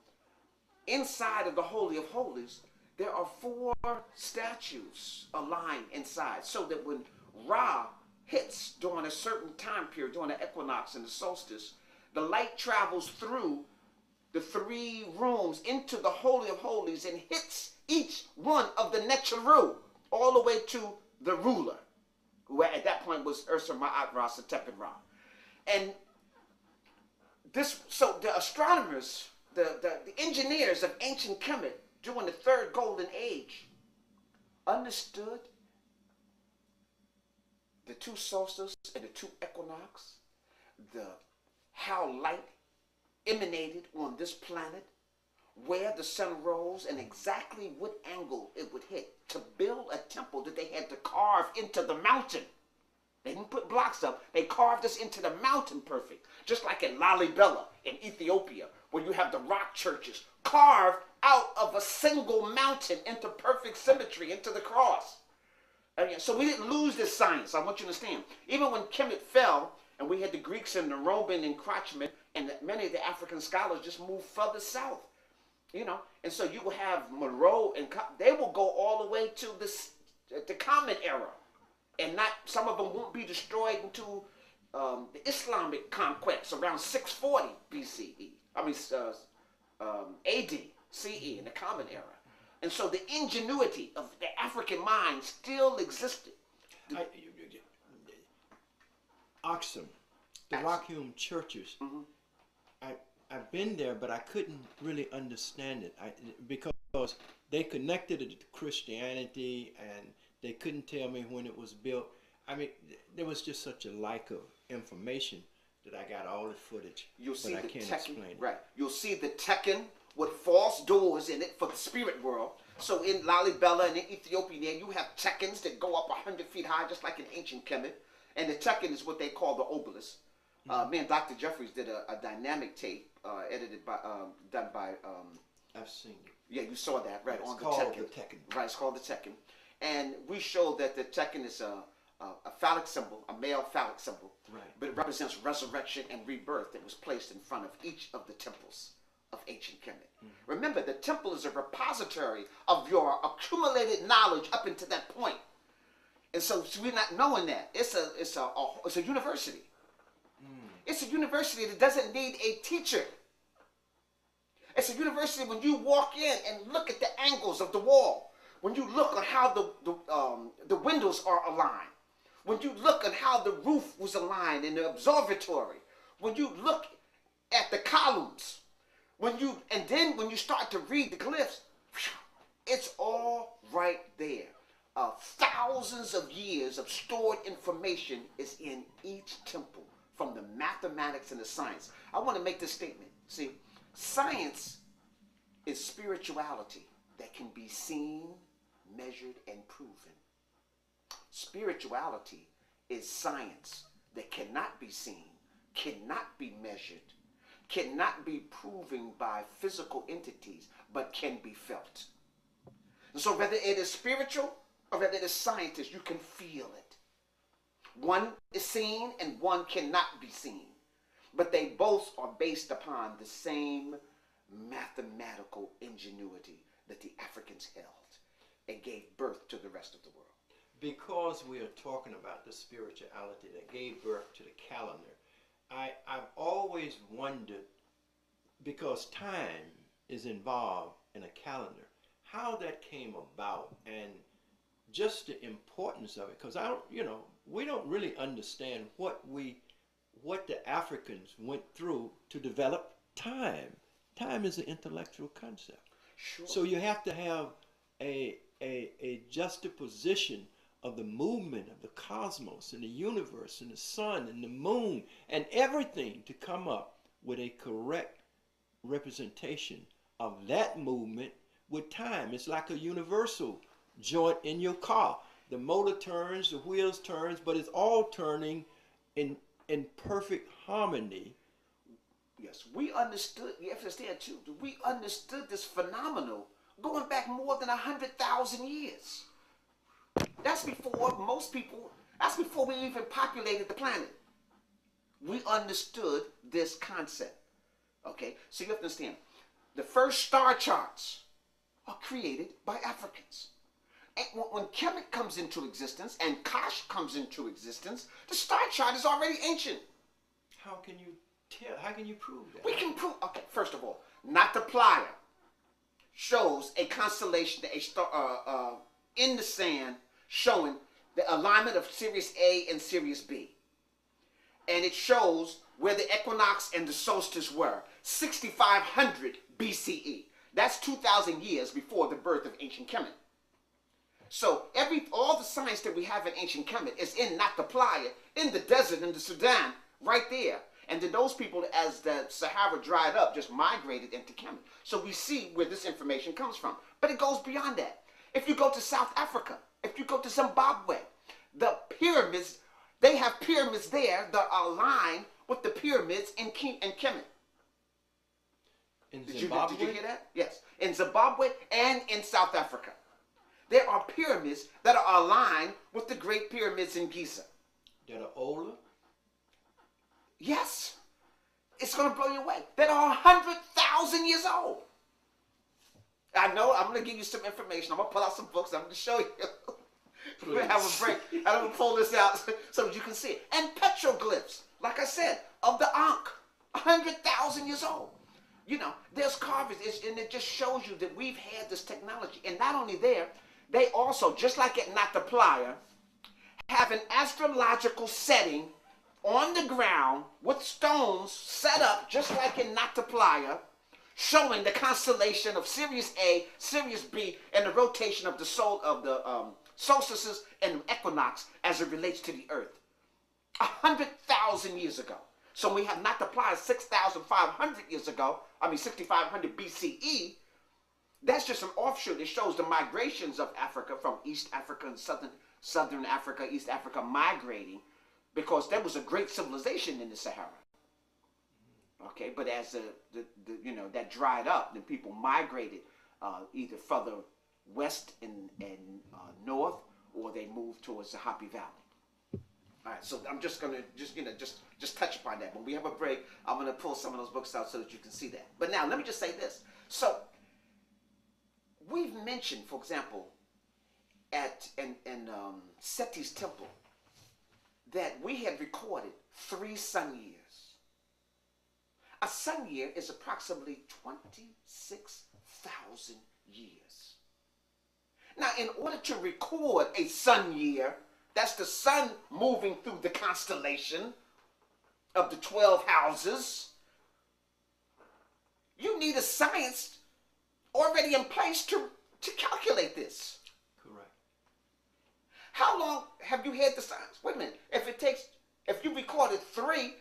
inside of the Holy of Holies, there are 4 statues aligned inside, so that when Ra hits during a certain time period, during the equinox and the solstice, the light travels through the 3 rooms into the Holy of Holies and hits each one of the Necharu all the way to the ruler, who at that point was Ursa Ma'at-Ra Satepan-Ra. And this, so the astronomers, the engineers of ancient Kemet during the 3rd Golden Age understood the 2 solstices and the 2 equinox, how light emanated on this planet, where the sun rose, and exactly what angle it would hit to build a temple that they had to carve into the mountain. They didn't put blocks up. They carved this into the mountain perfect. Just like in Lalibela in Ethiopia, where you have the rock churches carved out of a single mountain into perfect symmetry, into the cross. So we didn't lose this science. I want you to understand. Even when Kemet fell, and we had the Greeks and the Roman encroachment, and many of the African scholars just moved further south. You know, and so you will have Monroe, and they will go all the way to the Common Era, and not, some of them won't be destroyed until the Islamic conquest around 640 BCE. I mean, AD, CE, in the Common Era. And so the ingenuity of the African mind still existed. Aksum, the rock-hewn churches. I've been there, but I couldn't really understand it because they connected it to Christianity, and they couldn't tell me when it was built. I mean, there was just such a lack of information that I got all the footage, but I can't explain it. Right. You'll see the Tekken with false doors in it for the spirit world. So in Lalibela and in Ethiopia, you have Tekkens that go up 100 feet high, just like in ancient Kemet. And the Tekken is what they call the obelisk. Me and Dr. Jeffries did a dynamic tape, edited by, done by. I've seen it. Yeah, you saw that, right? It's on called the Tekken. the Tekken. Right, it's called the Tekken. And we showed that the Tekken is a phallic symbol, a male phallic symbol. Right. But it represents resurrection and rebirth that was placed in front of each of the temples of ancient Kemet. Remember, the temple is a repository of your accumulated knowledge up until that point. And so we're not knowing that. It's a university. It's a university that doesn't need a teacher. It's a university when you walk in and look at the angles of the wall, when you look at how the windows are aligned, when you look at how the roof was aligned in the observatory, when you look at the columns, and then when you start to read the glyphs, it's all right there. Thousands of years of stored information is in each temple, from the mathematics and the science. I want to make this statement. See, science is spirituality that can be seen, measured, and proven. Spirituality is science that cannot be seen, cannot be measured, cannot be proven by physical entities, but can be felt. And so whether it is spiritual or whether it is scientist, you can feel it. One is seen and one cannot be seen. But they both are based upon the same mathematical ingenuity that the Africans held and gave birth to the rest of the world. Because we are talking about the spirituality that gave birth to the calendar, I've always wondered, because time is involved in a calendar, how that came about and just the importance of it. Because we don't really understand what the Africans went through to develop time. Time is an intellectual concept. Sure. So you have to have a juxtaposition of the movement of the cosmos and the universe and the sun and the moon and everything to come up with a correct representation of that movement with time. It's like a universal joint in your car. The motor turns, the wheels turns, but it's all turning in perfect harmony. Yes, we understood, you have to understand too, we understood this phenomenon going back more than 100,000 years. That's before most people, that's before we even populated the planet. We understood this concept. Okay, so you have to understand, the first star charts are created by Africans. And when Kemet comes into existence and Kush comes into existence, the star chart is already ancient. How can you tell? How can you prove that? We can prove. Okay, first of all, not the plier shows a constellation, a star in the sand, showing the alignment of Sirius A and Sirius B, and it shows where the equinox and the solstice were, 6,500 BCE. That's 2,000 years before the birth of ancient Kemet. So all the science that we have in ancient Kemet is in not the plier, in the desert, in the Sudan, right there. And then those people, as the Sahara dried up, just migrated into Kemet. So we see where this information comes from. But it goes beyond that. If you go to South Africa, if you go to Zimbabwe, the pyramids, they have pyramids there that are aligned with the pyramids in Kemet. In Did Zimbabwe? you hear that? Yes. In Zimbabwe and in South Africa. There are pyramids that are aligned with the great pyramids in Giza. That are older? Yes. It's going to blow you away. That are 100,000 years old. I know. I'm going to give you some information. I'm going to pull out some books. I'm going to show you. We're going to have a break. I'm going to pull this out so you can see it. And petroglyphs, like I said, of the Ankh. 100,000 years old. You know, there's carvings, and it just shows you that we've had this technology. And not only there, they also, just like at Not the Plier, have an astrological setting on the ground with stones set up just like in Not the Plier, showing the constellation of Sirius A, Sirius B, and the rotation of the solstices and equinox as it relates to the Earth. 100,000 years ago. So we have Not the Plier 6,500 years ago, 6,500 BCE. That's just an offshoot. It shows the migrations of Africa from East Africa and Southern Africa, East Africa migrating, because there was a great civilization in the Sahara. Okay, but as that dried up, then people migrated either further west and north, or they moved towards the Happy Valley. All right, so I'm just gonna just touch upon that. When we have a break, I'm gonna pull some of those books out so that you can see that. But now let me just say this. So we've mentioned, for example, in Seti's temple, that we had recorded 3 sun years. A sun year is approximately 26,000 years. Now, in order to record a sun year, that's the sun moving through the constellation of the 12 houses, you need a science already in place to calculate this. Correct. How long have you had the science? Wait a minute. If you recorded 3,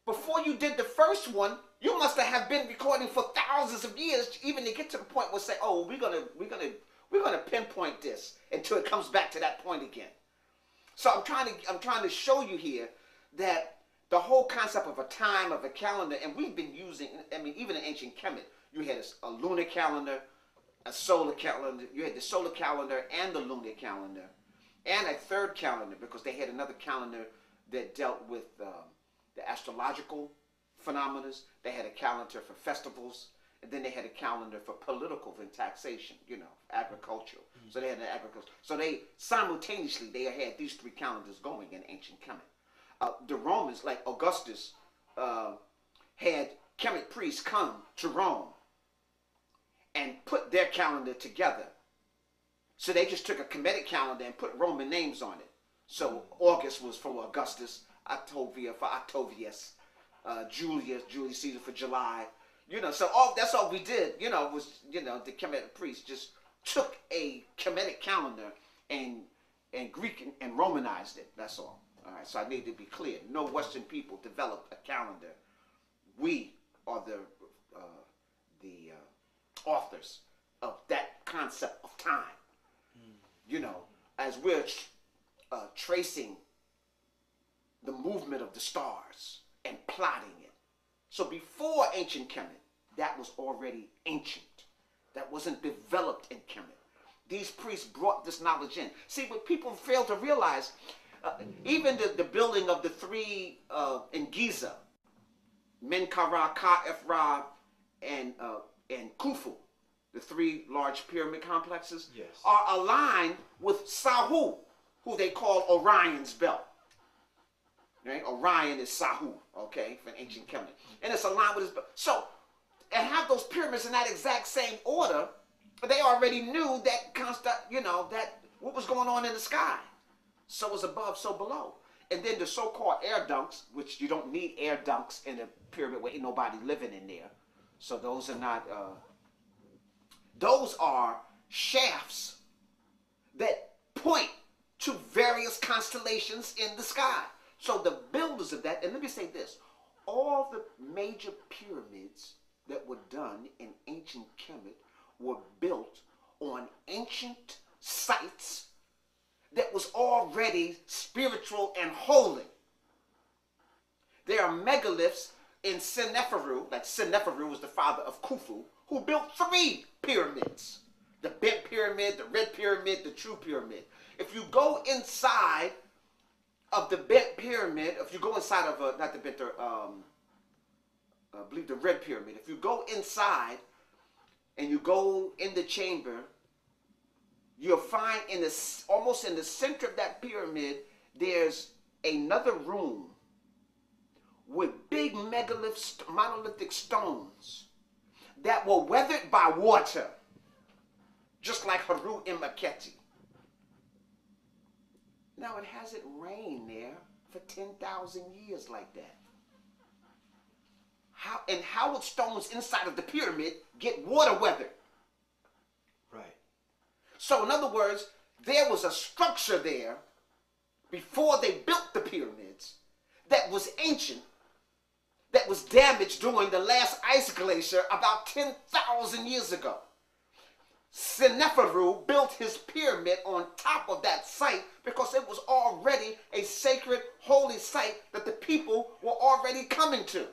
before you did the first one, you must have been recording for thousands of years, even to get to the point where say, oh, we're gonna We're going to pinpoint this until it comes back to that point again. So I'm trying to show you here that the whole concept of a time, of a calendar, and we've been using, I mean, even in ancient Kemet, you had a lunar calendar, a solar calendar. You had the solar calendar and the lunar calendar, and a third calendar, because they had another calendar that dealt with the astrological phenomena. They had a calendar for festivals, and then they had a calendar for political and taxation, you know, agricultural. Mm-hmm. So they had an agriculture. So they simultaneously, they had these three calendars going in ancient Kemet. The Romans, like Augustus, had Kemet priests come to Rome and put their calendar together. So they just took a Kemetic calendar and put Roman names on it. So August was for Augustus, Octavia for Octavius, Julius Caesar for July. You know, so that's all we did, you know, was, you know, the Kemetic priests just took a Kemetic calendar and Greek and Romanized it. That's all. All right, so I need to be clear. No Western people developed a calendar. We are the authors of that concept of time. You know, as we're tracing the movement of the stars and plotting it. So before ancient Kemet, that was already ancient. That wasn't developed in Kemet. These priests brought this knowledge in. See, what people fail to realize, even the building of the three in Giza, Menkaure, Ka-Efra, and Khufu, the three large pyramid complexes, yes, are aligned with Sahu, who they call Orion's belt. Right? Orion is Sahu, okay, from ancient Kemet. And it's aligned with his belt. So, and have those pyramids in that exact same order, they already knew that constant, you know, that what was going on in the sky. So was above, so below. And then the so-called air dunks, which you don't need air dunks in a pyramid where ain't nobody living in there. So those are not, those are shafts that point to various constellations in the sky. So the builders of that, and let me say this, all the major pyramids that were done in ancient Kemet were built on ancient sites that was already spiritual and holy. There are megaliths in Seneferu, like Seneferu was the father of Khufu, who built 3 pyramids. The bent pyramid, the red pyramid, the true pyramid. If you go inside of the bent pyramid, if you go inside of, not the bent, I believe the red pyramid, if you go inside and you go in the chamber, you'll find almost in the center of that pyramid, there's another room with big monolithic stones that were weathered by water, just like Haru and Akhet. Now, it hasn't rained there for 10,000 years like that. How would stones inside of the pyramid get water weathered? Right. So, in other words, there was a structure there before they built the pyramids that was ancient, that was damaged during the last ice glacier about 10,000 years ago. Seneferu built his pyramid on top of that site because it was already a sacred, holy site that the people were already coming to. Right.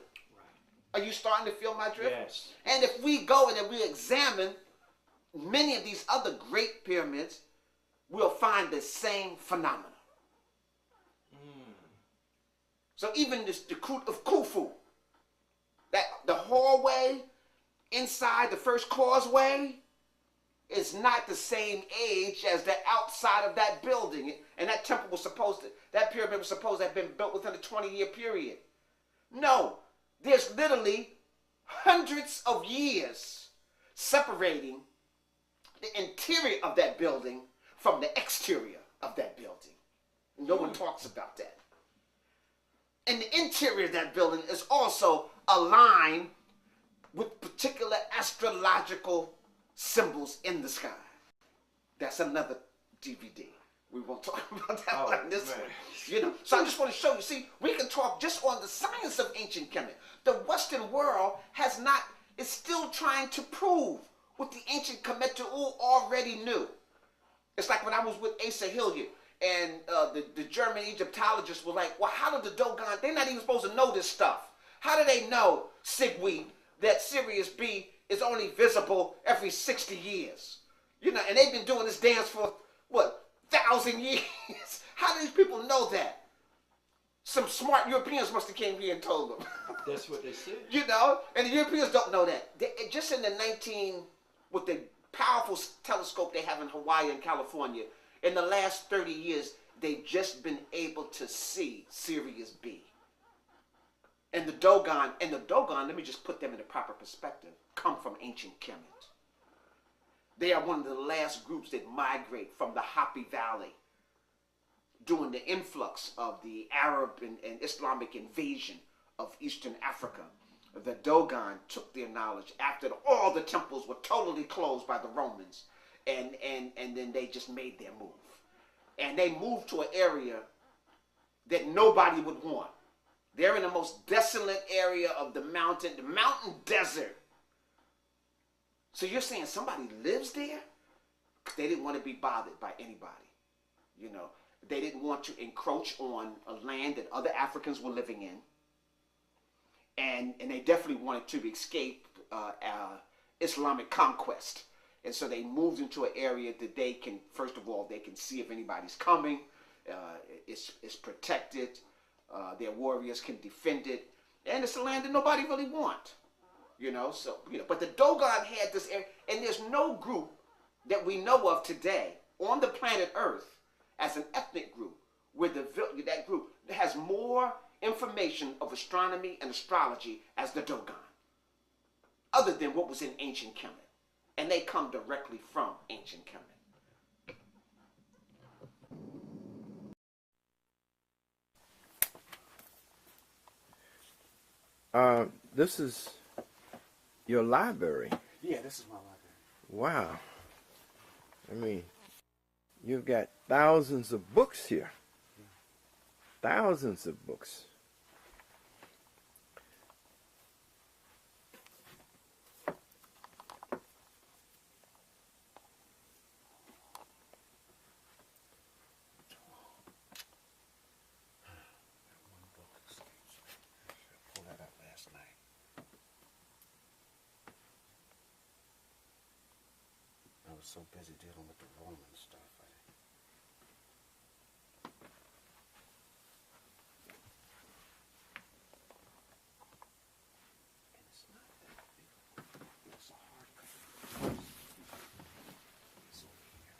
Are you starting to feel my drift? Yes. And if we go and if we examine many of these other great pyramids, we'll find the same phenomena. So even the Kut of Khufu, that the hallway inside the first causeway is not the same age as the outside of that building. And that temple was that pyramid was supposed to have been built within a 20-year period. No, there's literally hundreds of years separating the interior of that building from the exterior of that building. No one talks about that. And the interior of that building is also aligned with particular astrological symbols in the sky. That's another DVD. We won't talk about that on this one. You know, so I just want to show you. See, we can talk just on the science of ancient Kemet. The Western world is still trying to prove what the ancient Kemet already knew. It's like when I was with Asa Hilliard, and the German Egyptologists were like, well, how did the Dogon, they're not even supposed to know this stuff. How do they know, Sigweed, that Sirius B is only visible every 60 years? You know, and they've been doing this dance for, what, 1,000 years? How do these people know that? Some smart Europeans must have came here and told them. That's what they said. You know, and the Europeans don't know that. Just in the with the powerful telescope they have in Hawaii and California, in the last 30 years, they've just been able to see Sirius B. And the Dogon, let me just put them in the proper perspective, come from ancient Kemet. They are one of the last groups that migrate from the Happy Valley during the influx of the Arab and Islamic invasion of Eastern Africa. The Dogon took their knowledge after all the temples were totally closed by the Romans, and then they just made their move. And they moved to an area that nobody would want. They're in the most desolate area of the mountain desert. So you're saying somebody lives there? They didn't want to be bothered by anybody. You know, they didn't want to encroach on a land that other Africans were living in. And they definitely wanted to escape Islamic conquest. And so they moved into an area that they can, first of all, they can see if anybody's coming. It's protected. Their warriors can defend it. And it's a land that nobody really wants. You know, so, you know, but the Dogon had this area, and there's no group that we know of today on the planet Earth as an ethnic group where that group has more information of astronomy and astrology as the Dogon, other than what was in ancient Kemet. And they come directly from ancient Kemet. This is your library. Yeah, this is my library. Wow. I mean, you've got thousands of books here. Thousands of books. So busy dealing with the Roman stuff. And it's not that big. It's a hard cover. It's over here.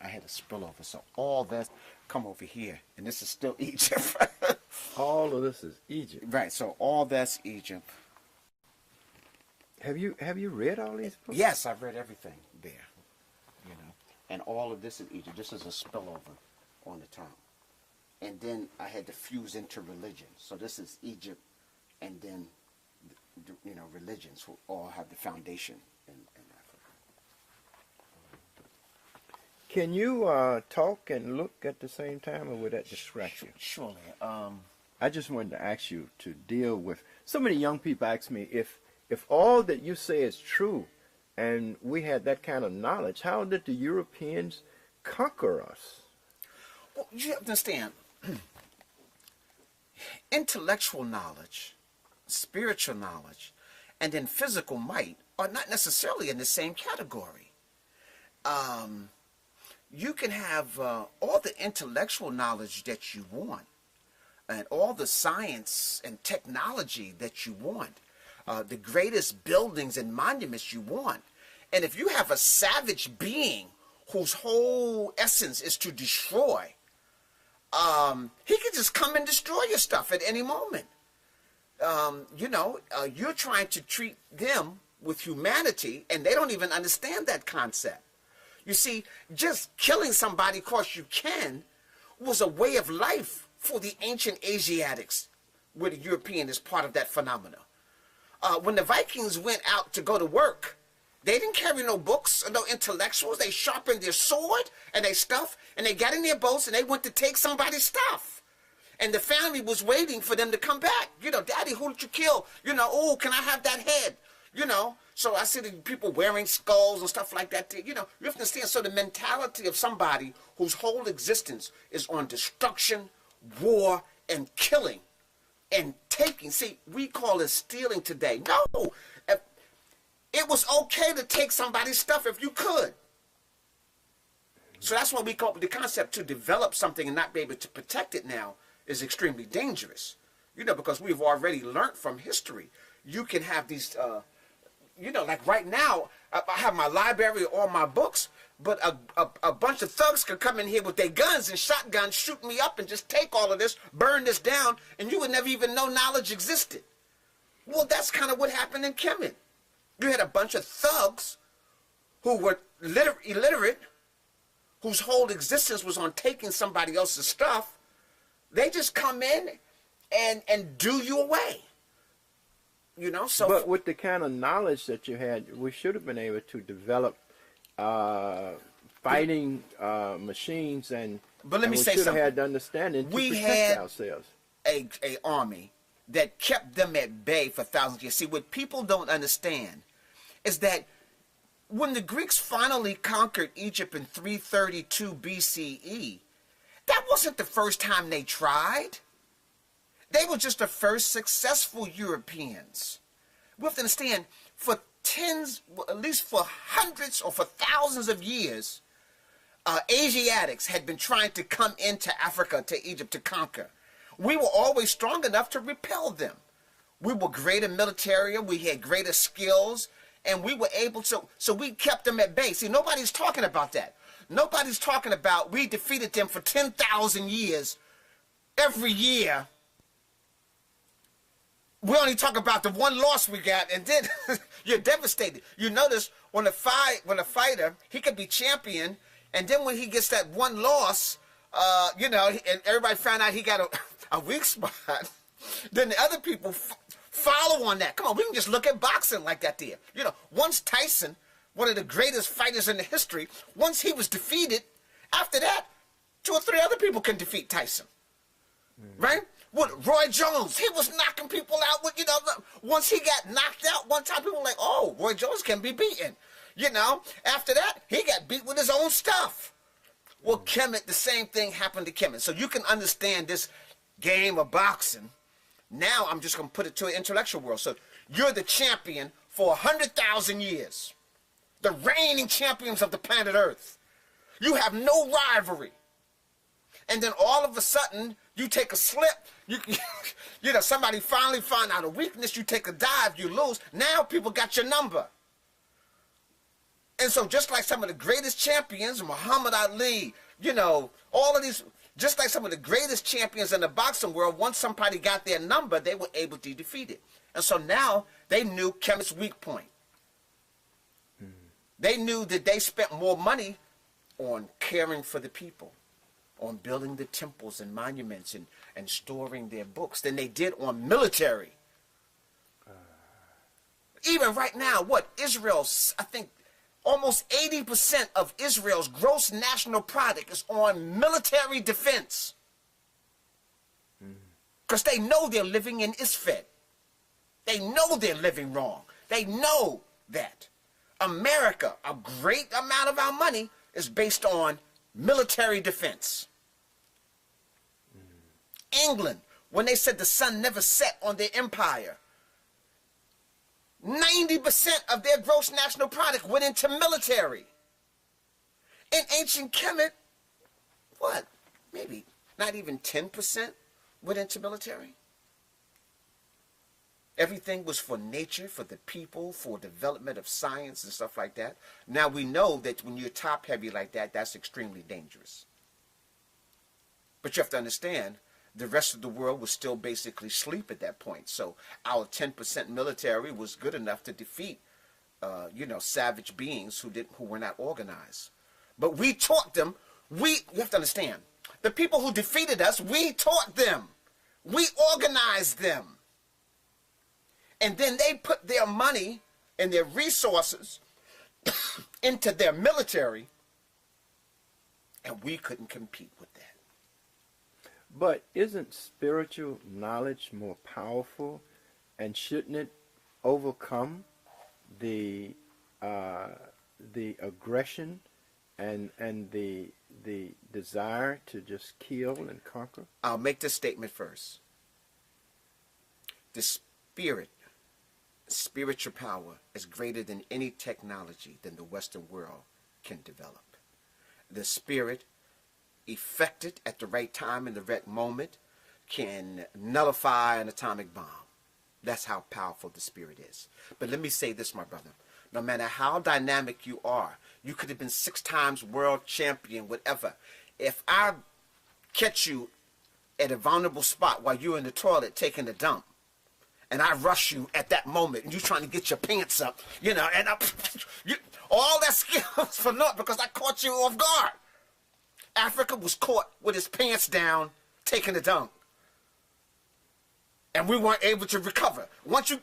I had a spillover, so all that come over here, and this is still Egypt. All of this is Egypt. Right, so all that's Egypt. Have you read all these books? Yes, I've read everything there. You know, and all of this is Egypt. This is a spillover on the top, and then I had to fuse into religion. So this is Egypt, and then you know, religions will all have the foundation in Africa. Can you talk and look at the same time, or would that distract you? Surely. I just wanted to ask you to deal with. So many young people ask me if all that you say is true, and we had that kind of knowledge, how did the Europeans conquer us? Well, you have to understand, intellectual knowledge, spiritual knowledge, and then physical might are not necessarily in the same category. you can have all the intellectual knowledge that you want and all the science and technology that you want, the greatest buildings and monuments you want. And if you have a savage being whose whole essence is to destroy, he can just come and destroy your stuff at any moment. You're trying to treat them with humanity, and they don't even understand that concept. You see, just killing somebody because you can was a way of life for the ancient Asiatics, where the European is part of that phenomena. When the Vikings went out to go to work, they didn't carry no books or no intellectuals. They sharpened their sword and their stuff, and they got in their boats and they went to take somebody's stuff. And the family was waiting for them to come back. Daddy, who did you kill? Oh, can I have that head? So I see the people wearing skulls and stuff like that. You have to understand. So the mentality of somebody whose whole existence is on destruction, war, and killing and taking. See, we call it stealing today. No, it was okay to take somebody's stuff if you could. So that's why we come up with the concept to develop something and not be able to protect it now is extremely dangerous. Because we've already learned from history. You can have these, like right now, I have my library, all my books, but a bunch of thugs could come in here with their guns and shotguns, shoot me up and just take all of this, burn this down, and you would never even know knowledge existed. Well, that's kind of what happened in Kemet. You had a bunch of thugs who were illiterate, whose whole existence was on taking somebody else's stuff. They just come in and do you away. So. But with the kind of knowledge that you had, we should have been able to develop fighting machines, but let me say something. We should have something. had the understanding to protect ourselves. A army that kept them at bay for thousands of years. See, what people don't understand is that when the Greeks finally conquered Egypt in 332 BCE, that wasn't the first time they tried. They were just the first successful Europeans. We have to understand, for at least for hundreds or for thousands of years, Asiatics had been trying to come into Africa, to Egypt, to conquer. We were always strong enough to repel them. We were greater military, we had greater skills, and we were able to, so we kept them at bay. See, nobody's talking about that. Nobody's talking about we defeated them for 10,000 years. Every year, we only talk about the one loss we got, and then you're devastated. You notice when a fighter, he could be champion, and then when he gets that one loss, and everybody found out he got a weak spot, then the other people follow on that. Come on, we can just look at boxing like that there. Once Tyson, one of the greatest fighters in the history, once he was defeated, after that, 2 or 3 other people can defeat Tyson. Right? What, Roy Jones, he was knocking people out with, once he got knocked out one time, people were like, oh, Roy Jones can be beaten. After that, he got beat with his own stuff. Well, Kemet, the same thing happened to Kemet. So you can understand this game of boxing. Now I'm just going to put it to an intellectual world. So you're the champion for 100,000 years. The reigning champions of the planet Earth. You have no rivalry. And then all of a sudden, you take a slip, somebody finally found out a weakness, you take a dive, you lose. Now people got your number. And so just like some of the greatest champions, Muhammad Ali, all of these, just like some of the greatest champions in the boxing world, once somebody got their number, they were able to defeat it. And so now they knew Kemet's weak point. They knew that they spent more money on caring for the people, on building the temples and monuments and storing their books than they did on military. Even right now, Israel's, I think, almost 80% of Israel's gross national product is on military defense. Because they know they're living in Isfet. They know they're living wrong. They know that. America, a great amount of our money is based on military defense. England, when they said the sun never set on their empire, 90% of their gross national product went into military. In ancient Kemet, what? Maybe not even 10% went into military. Everything was for nature, for the people, for development of science and stuff like that. Now we know that when you're top heavy like that, that's extremely dangerous. But you have to understand, the rest of the world was still basically asleep at that point. So our 10% military was good enough to defeat, savage beings who were not organized. But we taught them. You have to understand, the people who defeated us, we taught them. We organized them. And then they put their money and their resources into their military, and we couldn't compete with that. But isn't spiritual knowledge more powerful, and shouldn't it overcome the aggression and the desire to just kill and conquer? I'll make this statement first. The spiritual power is greater than any technology than the Western world can develop. The spirit, effected at the right time in the right moment, can nullify an atomic bomb. That's how powerful the spirit is. But let me say this, my brother. No matter how dynamic you are, you could have been 6 times world champion, whatever. If I catch you at a vulnerable spot while you're in the toilet taking a dump, and I rush you at that moment, and you're trying to get your pants up, and all that skills for naught because I caught you off guard. Africa was caught with his pants down, taking a dump. And we weren't able to recover. Once you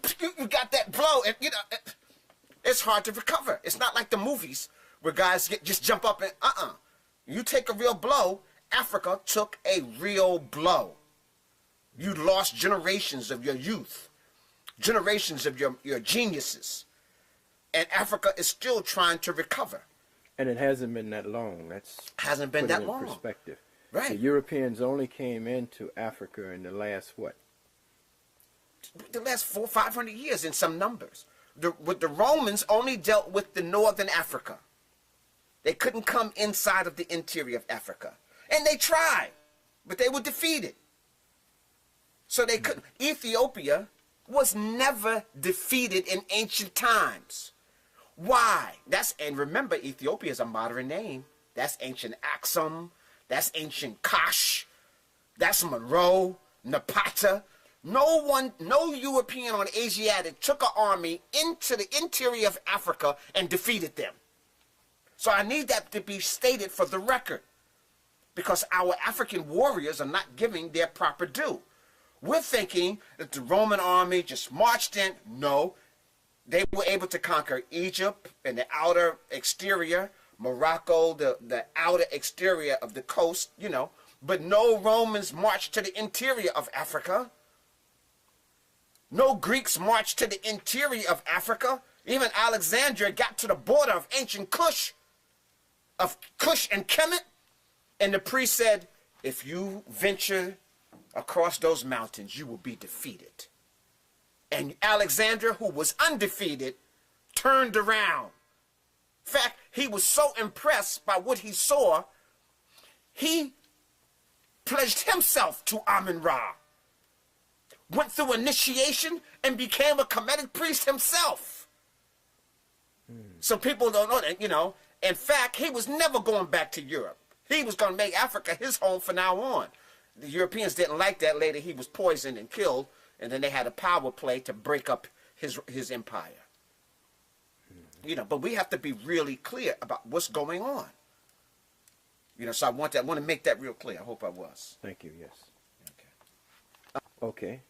got that blow, and it's hard to recover. It's not like the movies where guys just jump up and, You take a real blow. Africa took a real blow. You lost generations of your youth. Generations of your geniuses. And Africa is still trying to recover. And it hasn't been that long. Hasn't been that long. Perspective. Right. The Europeans only came into Africa in the last, what? The last 400-500 years in some numbers. The Romans only dealt with the northern Africa. They couldn't come inside of the interior of Africa. And they tried, but they were defeated. So they couldn't. Ethiopia was never defeated in ancient times. Why? And remember, Ethiopia is a modern name. That's ancient Aksum. That's ancient Kush. That's Monroe, Napata. No European or Asiatic took an army into the interior of Africa and defeated them. So I need that to be stated for the record, because our African warriors are not giving their proper due. We're thinking that the Roman army just marched in. No, they were able to conquer Egypt and the outer exterior, Morocco, the outer exterior of the coast, but no Romans marched to the interior of Africa. No Greeks marched to the interior of Africa. Even Alexandria got to the border of ancient Kush and Kemet, and the priest said, if you venture across those mountains, you will be defeated. And Alexander, who was undefeated, turned around. In fact, he was so impressed by what he saw, he pledged himself to Amun-Ra, went through initiation, and became a Kemetic priest himself. So people don't know that, In fact, he was never going back to Europe. He was going to make Africa his home from now on. The Europeans didn't like that. Later, he was poisoned and killed, and then they had a power play to break up his empire. But we have to be really clear about what's going on. So I want to make that real clear. I hope I was. Thank you. Yes. Okay.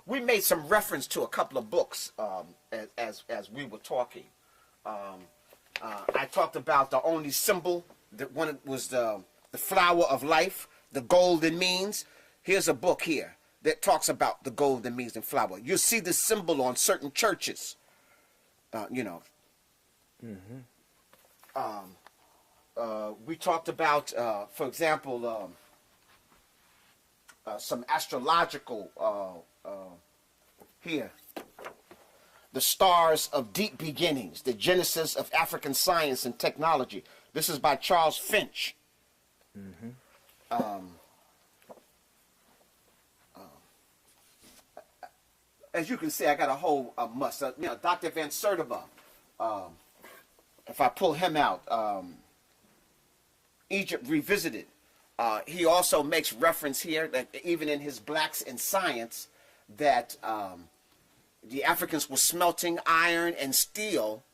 We made some reference to a couple of books as we were talking. I talked about the only symbol. That one was the flower of life, the golden means. Here's a book here that talks about the golden means and flower. You'll see the symbol on certain churches. We talked about, for example, some astrological here. The Stars of Deep Beginnings, The Genesis of African Science and Technology. This is by Charles Finch. As you can see, I got a whole must. Dr. Van Sertima, if I pull him out, Egypt Revisited. He also makes reference here that even in his Blacks in Science, that the Africans were smelting iron and steel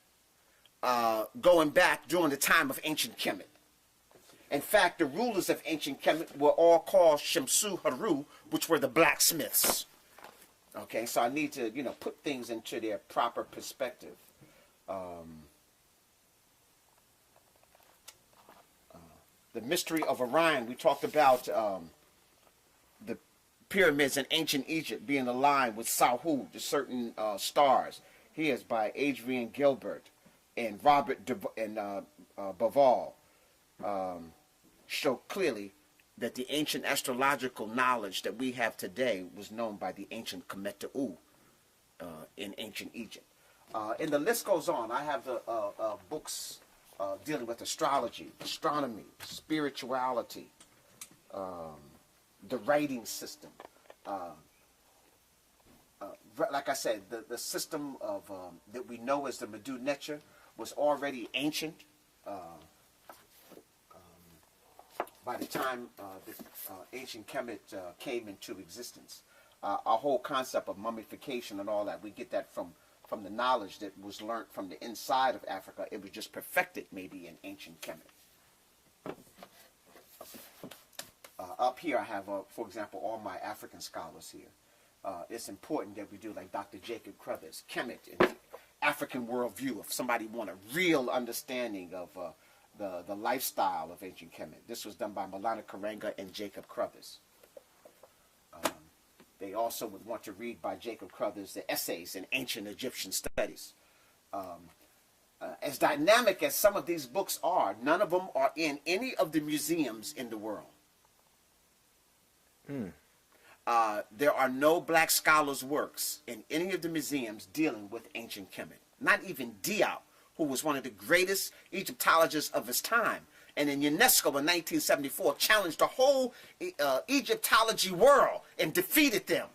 going back during the time of ancient Kemet. In fact, the rulers of ancient Kemet were all called Shamsu Haru, which were the blacksmiths. Okay, so I need to, put things into their proper perspective. The mystery of Orion, we talked about the pyramids in ancient Egypt being aligned with Sahu, the certain stars. Here is by Adrian Gilbert and Robert Bauval. Show clearly that the ancient astrological knowledge that we have today was known by the ancient Kemet in ancient Egypt. And the list goes on. I have the books dealing with astrology, astronomy, spirituality, the writing system. Like I said, the system of that we know as the Medu Neter was already ancient. By the time the ancient Kemet came into existence. Our whole concept of mummification and all that, we get that from the knowledge that was learned from the inside of Africa. It was just perfected maybe in ancient Kemet. Up here I have, for example, all my African scholars here. It's important that we do like Dr. Jacob Crothers, Kemet, and African worldview, if somebody want a real understanding of the lifestyle of ancient Kemet. This was done by Malana Karenga and Jacob Crothers. They also would want to read by Jacob Crothers the essays in ancient Egyptian studies. As dynamic as some of these books are, none of them are in any of the museums in the world. There are no black scholars' works in any of the museums dealing with ancient Kemet. Not even Diop, who was one of the greatest Egyptologists of his time, and in UNESCO in 1974 challenged the whole Egyptology world and defeated them.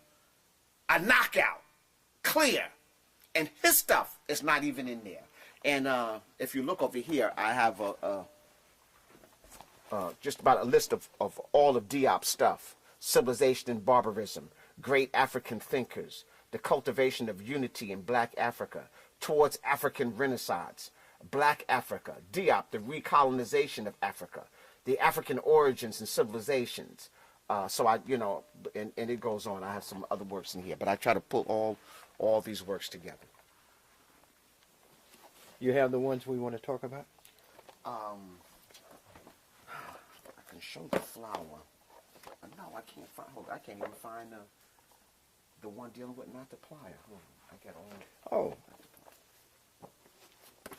A knockout, clear, and his stuff is not even in there. And if you look over here, I have just about a list of all of Diop's stuff. Civilization and Barbarism, Great African Thinkers, The Cultivation of Unity in Black Africa, Towards African Renaissance, Black Africa, Diop, The Recolonization of Africa, The African Origins and Civilizations. So I, and it goes on. I have some other works in here, but I try to pull all these works together. You have the ones we want to talk about? I can show the flower. No, I can't find. Hold on, I can't even find the one dealing with not the plier. I got all. Oh.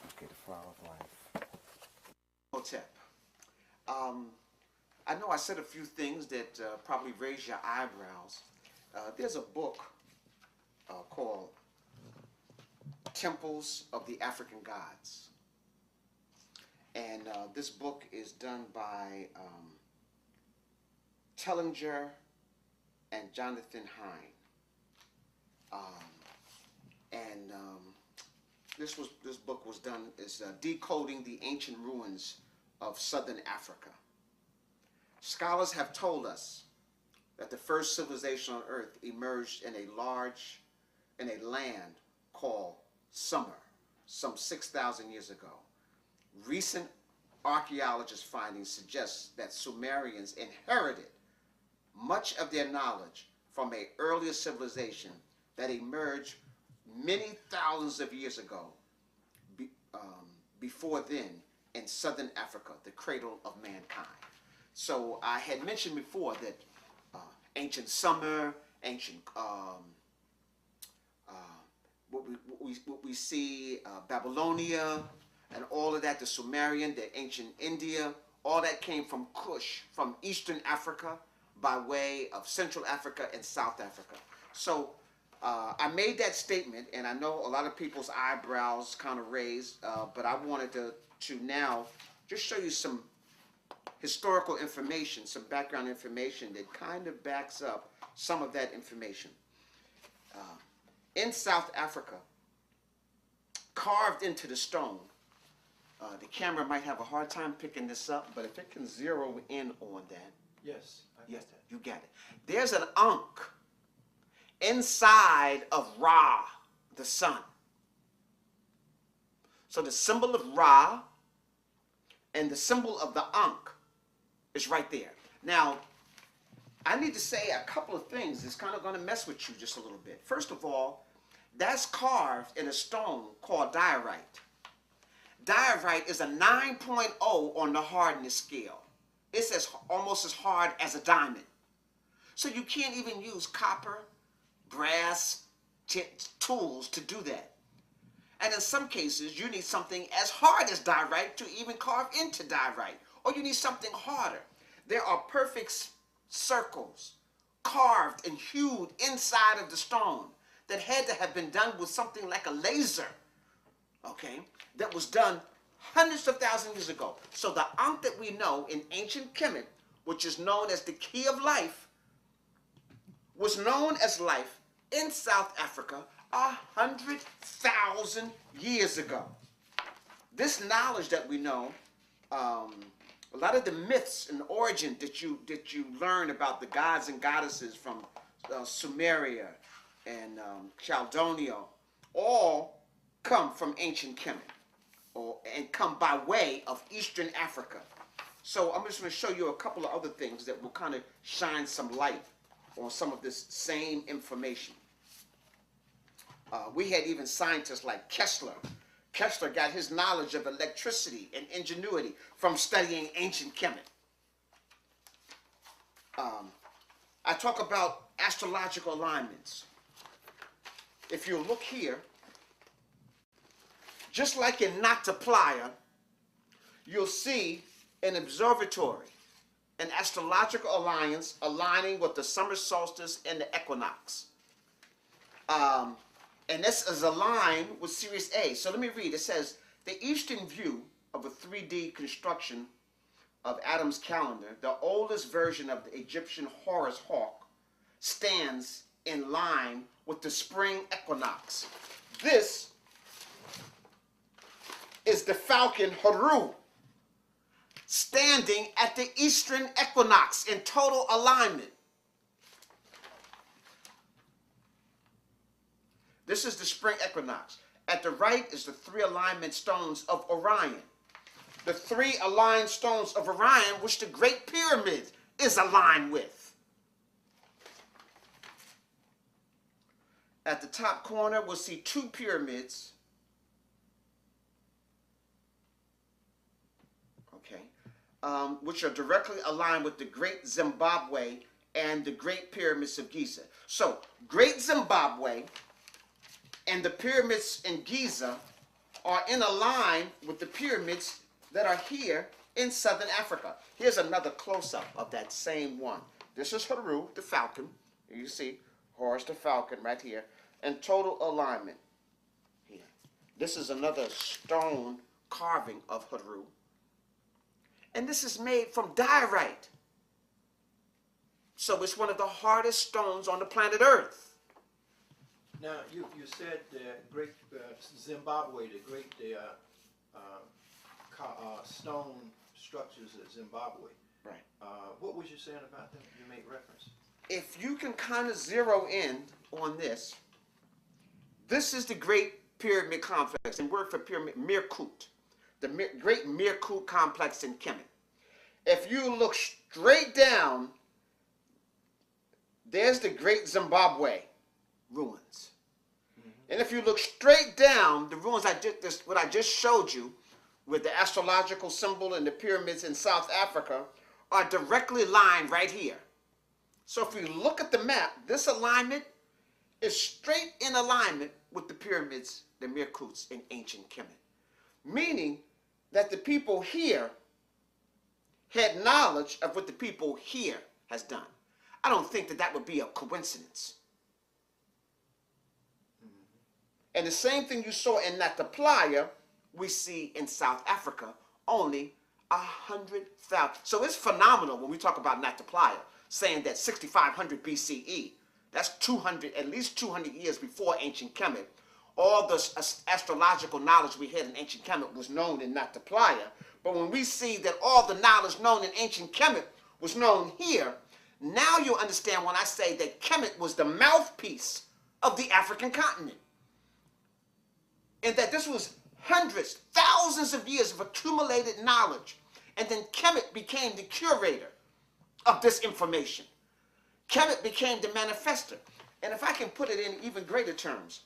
Okay, the flower of life. Hotep. I know I said a few things that probably raise your eyebrows. There's a book called Temples of the African Gods. And this book is done by Tellinger and Jonathan Hine. This book was done is decoding the ancient ruins of southern Africa. Scholars have told us that the first civilization on earth emerged in a land called Sumer, some 6,000 years ago. Recent archaeologist findings suggest that Sumerians inherited much of their knowledge from an earlier civilization that emerged many thousands of years ago, before then, in southern Africa, the cradle of mankind. So I had mentioned before that ancient Sumer, ancient what we see Babylonia, and all of that, the Sumerian, the ancient India, all that came from Kush, from Eastern Africa, by way of Central Africa and South Africa. So I made that statement, and I know a lot of people's eyebrows kind of raised, but I wanted to now just show you some historical information, some background information that kind of backs up some of that information. In South Africa, carved into the stone, the camera might have a hard time picking this up, but if it can zero in on that. Yes, I Yes, got that. you got it. There's an Ankh inside of Ra, the sun. So the symbol of Ra and the symbol of the Ankh is right there. Now, I need to say a couple of things that's kind of going to mess with you just a little bit. First of all, that's carved in a stone called diorite. Diorite is a 9.0 on the hardness scale. It's almost as hard as a diamond. So you can't even use copper, brass, tools to do that. And in some cases, you need something as hard as diorite to even carve into diorite. Or you need something harder. There are perfect circles carved and hewed inside of the stone that had to have been done with something like a laser, okay, that was done hundreds of thousands of years ago. So the Ankh that we know in ancient Kemet, which is known as the key of life, was known as life in South Africa 100,000 years ago. This knowledge that we know, a lot of the myths and origin that you learn about the gods and goddesses from Sumeria and Chaldonia, all come from ancient Kemet, and come by way of Eastern Africa. So I'm just going to show you a couple of other things that will kind of shine some light on some of this same information. We had even scientists like Kessler. Kessler got his knowledge of electricity and ingenuity from studying ancient Kemet. I talk about astrological alignments. If you look here, just like in Nata Playa, you'll see an observatory, an astrological alliance aligning with the summer solstice and the equinox. And this is aligned with Sirius A. So let me read. It says, the eastern view of a 3D construction of Adam's calendar, the oldest version of the Egyptian Horus hawk, stands in line with the spring equinox. This is the falcon Haru, standing at the eastern equinox in total alignment. This is the spring equinox. At the right is the three alignment stones of Orion. The three aligned stones of Orion, which the Great Pyramid is aligned with. At the top corner, we'll see two pyramids. Okay. Which are directly aligned with the Great Zimbabwe and the Great Pyramids of Giza. So, Great Zimbabwe and the pyramids in Giza are in a line with the pyramids that are here in southern Africa. Here's another close-up of that same one. This is Haru, the falcon. You see Horus the falcon right here. And total alignment here. This is another stone carving of Haru. And this is made from diorite. So it's one of the hardest stones on the planet Earth. Now, you said great Zimbabwe, the great stone structures of Zimbabwe. Right. What was you saying about them? You made reference. If you can kind of zero in on this, this is the Great Pyramid Complex, and word for pyramid, Mirkut, the Great Mirkut Complex in Kemet. If you look straight down, there's the Great Zimbabwe ruins. Mm-hmm. And if you look straight down, the ruins what I just showed you, with the astrological symbol and the pyramids in South Africa, are directly lined right here. So if we look at the map, this alignment is straight in alignment with the pyramids, the Mirkuts in ancient Kemet. Meaning that the people here had knowledge of what the people here has done. I don't think that would be a coincidence. And the same thing you saw in Nataplaya, we see in South Africa, only 100,000. So it's phenomenal when we talk about Nataplaya, saying that 6500 BCE, that's 200, at least 200 years before ancient Kemet, all the astrological knowledge we had in ancient Kemet was known in Nataplaya. But when we see that all the knowledge known in ancient Kemet was known here, now you understand when I say that Kemet was the mouthpiece of the African continent. And that this was hundreds, thousands of years of accumulated knowledge. And then Kemet became the curator of this information. Kemet became the manifester. And if I can put it in even greater terms,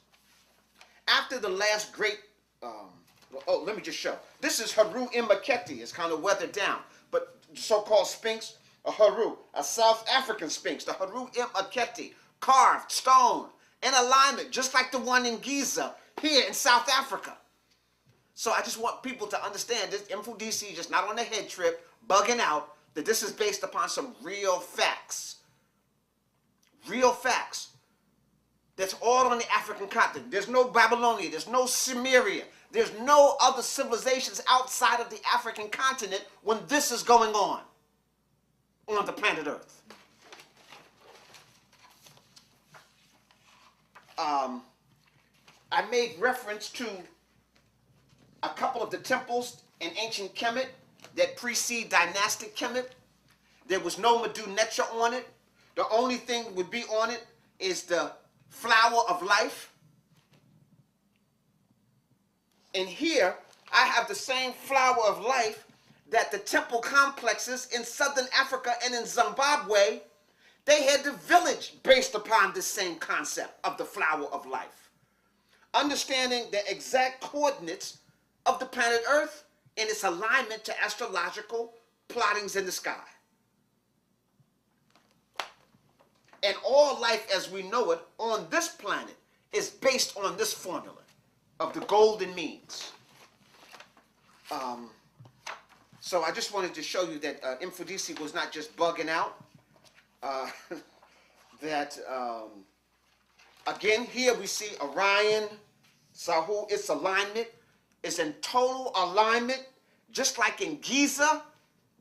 after the last great, let me just show. This is Haru Imaketi. It's kind of weathered down. But so-called Sphinx, a Haru, a South African Sphinx, the Haru Imaketi, carved stone in alignment, just like the one in Giza here in South Africa. So I just want people to understand this Mfundishi is just not on a head trip, bugging out, that this is based upon some real facts. Real facts. That's all on the African continent. There's no Babylonia. There's no Sumeria. There's no other civilizations outside of the African continent when this is going on the planet Earth. I made reference to a couple of the temples in ancient Kemet that precede dynastic Kemet. There was no Medu Neter on it. The only thing would be on it is the flower of life. And here, I have the same flower of life that the temple complexes in southern Africa and in Zimbabwe, they had the village based upon this same concept of the flower of life. Understanding the exact coordinates of the planet Earth and its alignment to astrological plottings in the sky. And all life as we know it on this planet is based on this formula of the golden means. So I just wanted to show you that Mfundishi was not just bugging out. Again, here we see Orion, Sahu, its alignment is in total alignment, just like in Giza.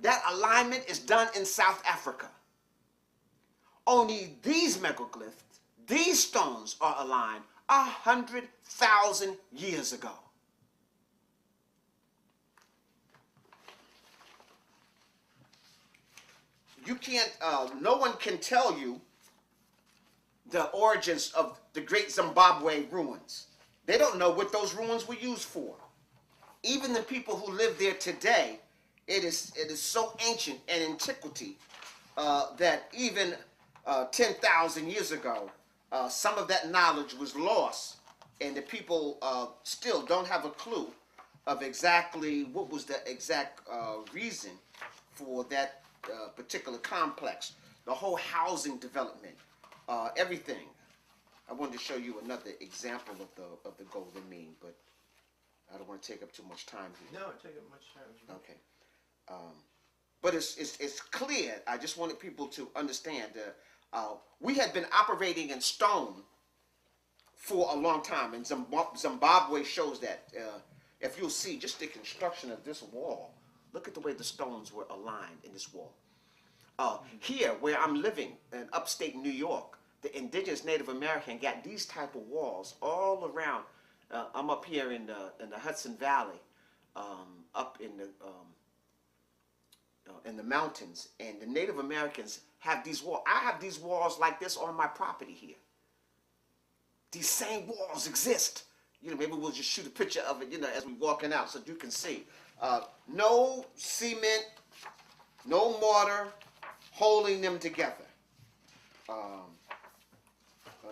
That alignment is done in South Africa. Only these megaglyphs, these stones are aligned 100,000 years ago. You can't, no one can tell you the origins of the great Zimbabwe ruins. They don't know what those ruins were used for. Even the people who live there today, it is so ancient and antiquity that even 10,000 years ago, some of that knowledge was lost, and the people still don't have a clue of exactly what was the exact reason for that particular complex, the whole housing development, everything. I wanted to show you another example of the golden mean, but I don't want to take up too much time here. No, take up much time. Okay. But it's clear. I just wanted people to understand we had been operating in stone for a long time, and Zimbabwe shows that. If you'll see just the construction of this wall, look at the way the stones were aligned in this wall. Here, where I'm living in upstate New York, the indigenous Native American got these type of walls all around. I'm up here in the Hudson Valley, up in the mountains, and the Native Americans have these walls. I have these walls like this on my property here. These same walls exist. You know, maybe we'll just shoot a picture of it, you know, as we're walking out so you can see. No cement, no mortar holding them together.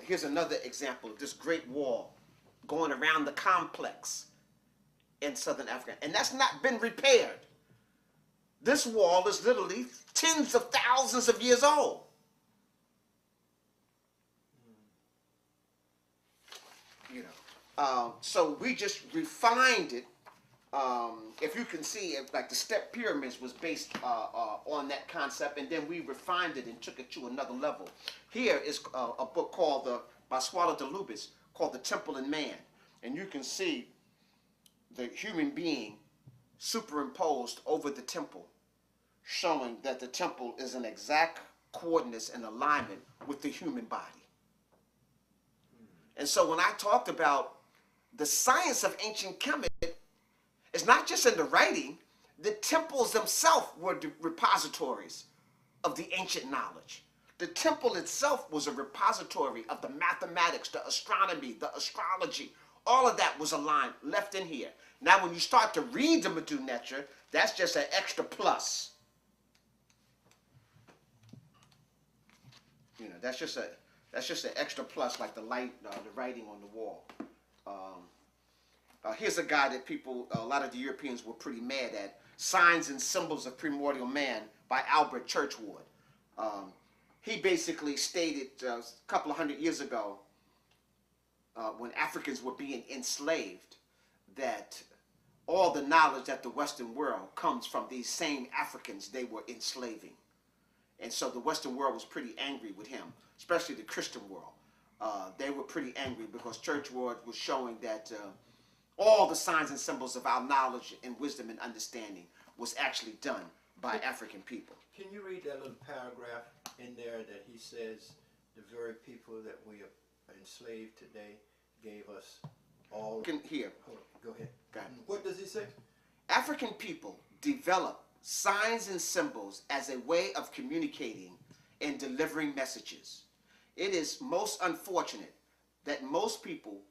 Here's another example of this great wall going around the complex in southern Africa. And that's not been repaired. This wall is literally tens of thousands of years old. You know, so we just refined it. If you can see, like the step pyramids was based on that concept, and then we refined it and took it to another level. Here is a book called by Swallow de Lubis called The Temple in Man. And you can see the human being superimposed over the temple, showing that the temple is in exact coordinates and alignment with the human body. And so when I talked about the science of ancient Kemet, it's not just in the writing. The temples themselves were the repositories of the ancient knowledge. The temple itself was a repository of the mathematics, the astronomy, the astrology. All of that was aligned, left in here. Now when you start to read the Medu Neter, that's just an extra plus. You know, that's just an extra plus, like the light, the writing on the wall. Here's a guy that a lot of the Europeans were pretty mad at. Signs and Symbols of Primordial Man by Albert Churchward. He basically stated a couple of hundred years ago, when Africans were being enslaved, that all the knowledge that the Western world comes from these same Africans they were enslaving. And so the Western world was pretty angry with him, especially the Christian world. They were pretty angry because Churchward was showing that all the signs and symbols of our knowledge and wisdom and understanding was actually done by African people. Can you read that little paragraph in there that he says the very people that we are enslaved today gave us all... Here. Hold on, go ahead. Got it. What does he say? African people developed signs and symbols as a way of communicating and delivering messages. It is most unfortunate that most people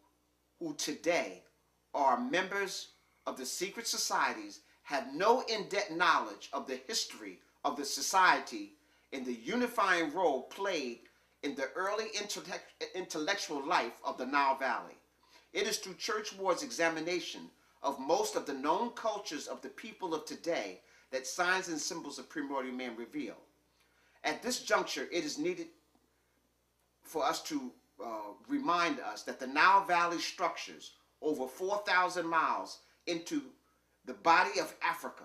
who today are members of the secret societies have no in-depth knowledge of the history of the society and the unifying role played in the early intellectual life of the Nile Valley. It is through Churchward's examination of most of the known cultures of the people of today that signs and symbols of primordial man reveal. At this juncture, it is needed for us to remind us that the Nile Valley structures over 4,000 miles into the body of Africa,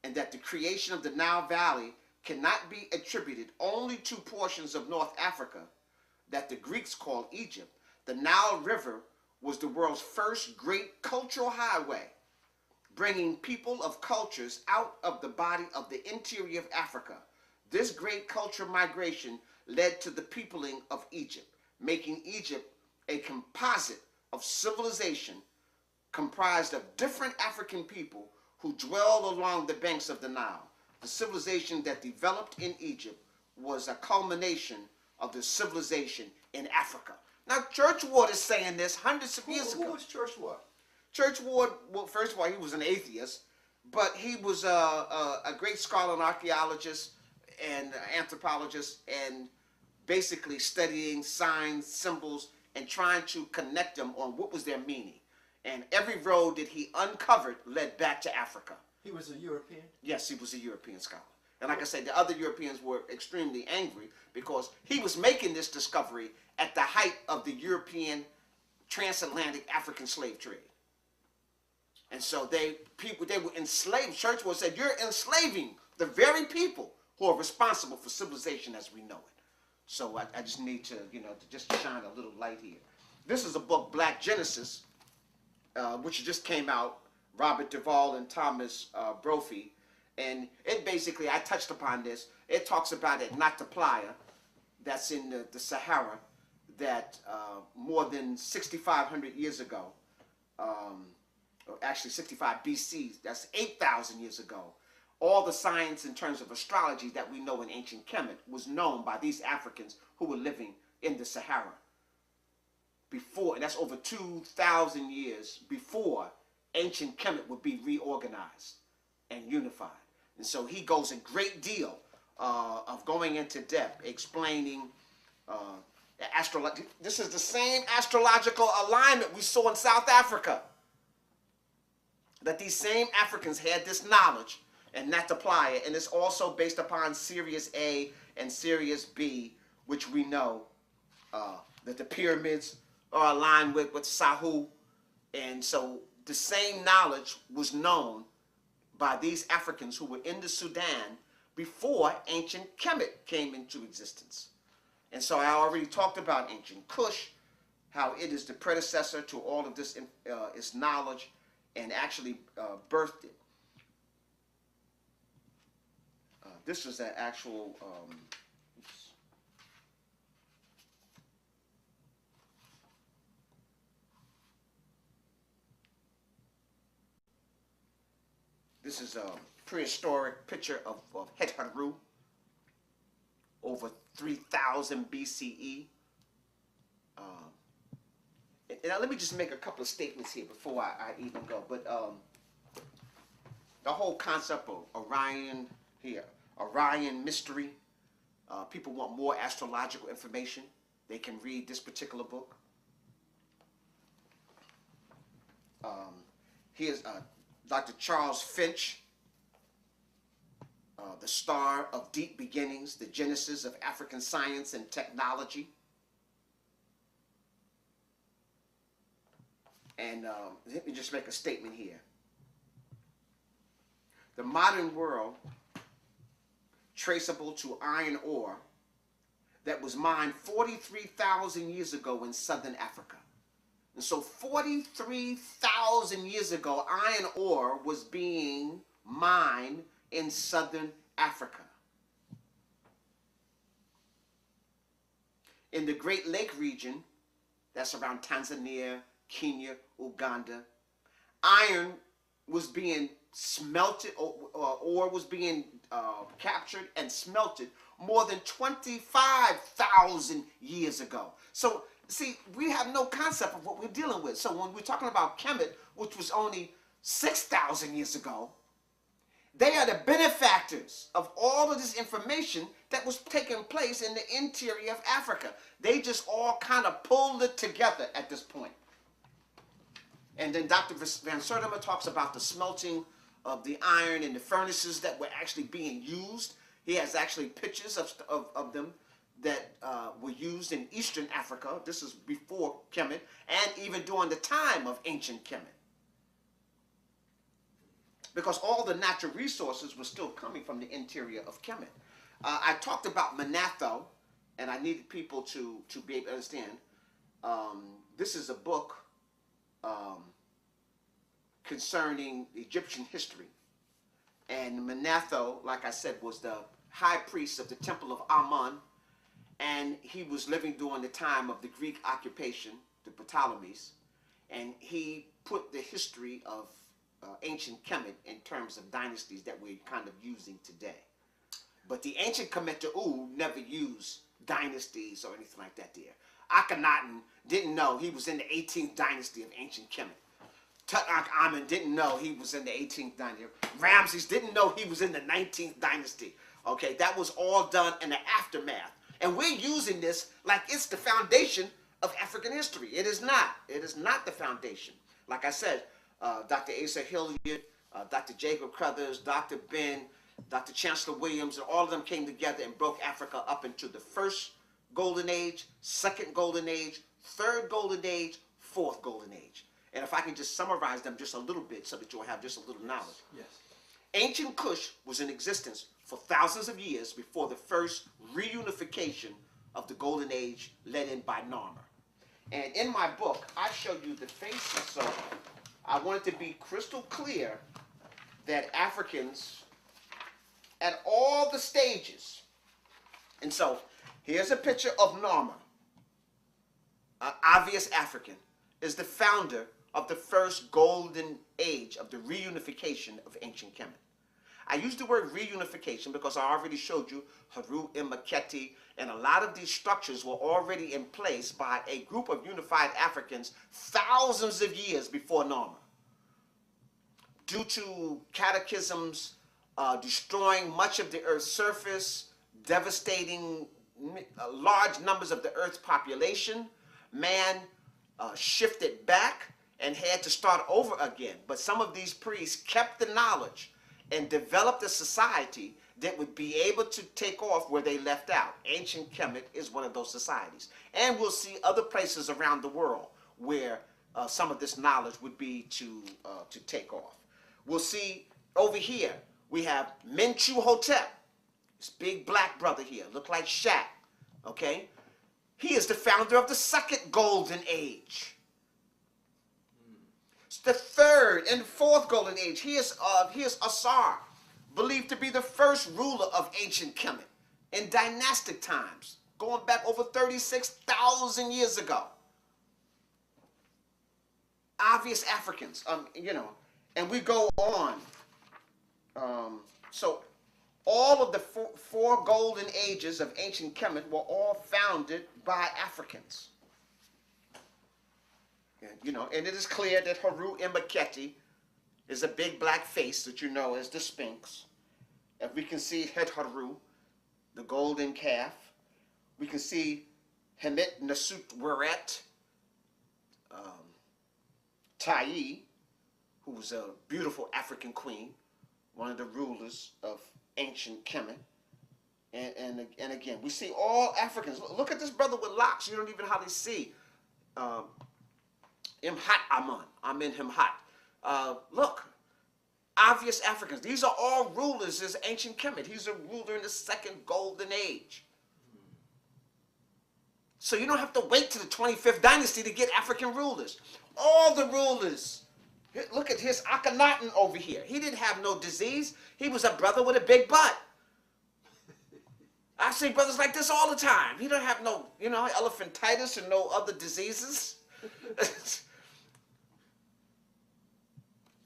and that the creation of the Nile Valley cannot be attributed only to portions of North Africa that the Greeks called Egypt. The Nile River was the world's first great cultural highway, bringing people of cultures out of the body of the interior of Africa. This great cultural migration led to the peopling of Egypt, making Egypt a composite of civilization comprised of different African people who dwelled along the banks of the Nile. The civilization that developed in Egypt was a culmination of the civilization in Africa. Now, Churchward is saying this hundreds of years ago. Who was Churchward? Churchward, well, first of all, he was an atheist, but he was a great scholar and archaeologist and anthropologist, and basically studying signs, symbols, and trying to connect them on what was their meaning. And every road that he uncovered led back to Africa. He was a European? Yes, he was a European scholar. And like I said, the other Europeans were extremely angry because he was making this discovery at the height of the European transatlantic African slave trade. And so they were enslaved. Churchward said, you're enslaving the very people who are responsible for civilization as we know it. So I just need to, to just shine a little light here. This is a book, Black Genesis, which just came out, Robert Duvall and Thomas Brophy. And it basically, I touched upon this, it talks about it, not the playa, that's in the Sahara, that more than 6,500 years ago, or actually 65 BC, that's 8,000 years ago, all the science in terms of astrology that we know in ancient Kemet was known by these Africans who were living in the Sahara. Before, and that's over 2,000 years before ancient Kemet would be reorganized and unified. And so he goes a great deal of going into depth, explaining this is the same astrological alignment we saw in South Africa. That these same Africans had this knowledge and not to apply it. And it's also based upon Sirius A and Sirius B, which we know that the pyramids are aligned with Sahu. And so the same knowledge was known by these Africans who were in the Sudan before ancient Kemet came into existence. And so I already talked about ancient Kush, how it is the predecessor to all of this its knowledge, and actually birthed it. This is an actual. This is a prehistoric picture of Haru over 3000 BCE. Now let me just make a couple of statements here before I even go. But the whole concept of Orion here, Orion mystery, people want more astrological information. They can read this particular book. Here's Dr. Charles Finch, The Star of Deep Beginnings, The Genesis of African Science and Technology. And let me just make a statement here. The modern world, traceable to iron ore that was mined 43,000 years ago in southern Africa. And so 43,000 years ago, iron ore was being mined in southern Africa. In the Great Lake region, that's around Tanzania, Kenya, Uganda, iron was being smelted, or was being captured and smelted more than 25,000 years ago. So, see, we have no concept of what we're dealing with. So when we're talking about Kemet, which was only 6,000 years ago, they are the benefactors of all of this information that was taking place in the interior of Africa. They just all kind of pulled it together at this point. And then Dr. Van Sertima talks about the smelting of the iron in the furnaces that were actually being used. He has actually pictures of them that were used in Eastern Africa. This is before Kemet, and even during the time of ancient Kemet. Because all the natural resources were still coming from the interior of Kemet. I talked about Manetho, and I needed people to be able to understand. This is a book concerning Egyptian history. And Manetho, like I said, was the high priest of the Temple of Amun, and he was living during the time of the Greek occupation, the Ptolemies, and he put the history of ancient Kemet in terms of dynasties that we're kind of using today. But the ancient Kemetu never used dynasties or anything like that there. Akhenaten didn't know he was in the 18th dynasty of ancient Kemet. Tutankhamun didn't know he was in the 18th dynasty. Ramses didn't know he was in the 19th dynasty. Okay, that was all done in the aftermath. And we're using this like it's the foundation of African history. It is not. It is not the foundation. Like I said, Dr. Asa Hilliard, Dr. Jacob Crothers, Dr. Ben, Dr. Chancellor Williams, and all of them came together and broke Africa up into the first golden age, second golden age, third golden age, fourth golden age. And if I can just summarize them just a little bit so that you'll have just a little knowledge. Yes. Ancient Kush was in existence for thousands of years before the first reunification of the golden age led in by Narmer. And in my book, I show you the faces. So I wanted to be crystal clear that Africans at all the stages. And so here's a picture of Narmer, an obvious African, is the founder of the first golden age of the reunification of ancient Kemet. I use the word reunification because I already showed you Haru and Akhet, and a lot of these structures were already in place by a group of unified Africans thousands of years before Narmer. Due to cataclysms destroying much of the Earth's surface, devastating large numbers of the Earth's population, man shifted back and had to start over again. But some of these priests kept the knowledge and developed a society that would be able to take off where they left out. Ancient Kemet is one of those societies. And we'll see other places around the world where some of this knowledge would be to take off. We'll see over here, we have Menchu Hotep, this big black brother here, look like Shaq, okay? He is the founder of the second golden age. The third and fourth golden age. He is Asar, believed to be the first ruler of ancient Kemet in dynastic times, going back over 36,000 years ago. Obvious Africans, and we go on. So all of the four golden ages of ancient Kemet were all founded by Africans. And it is clear that Haru and Akhet is a big black face that you know as the Sphinx. If we can see Het Haru, the golden calf, we can see Hemet Nasut Weret, Tai, who was a beautiful African queen, one of the rulers of ancient Kemet. And again, we see all Africans. Look at this brother with locks. You don't even hardly see. Imhat Amun. Amin Himhat. Look, obvious Africans. These are all rulers as ancient Kemet. He's a ruler in the second golden age. So you don't have to wait to the 25th dynasty to get African rulers. All the rulers. Look at his Akhenaten over here. He didn't have no disease. He was a brother with a big butt. I see brothers like this all the time. He don't have no, elephantitis and no other diseases.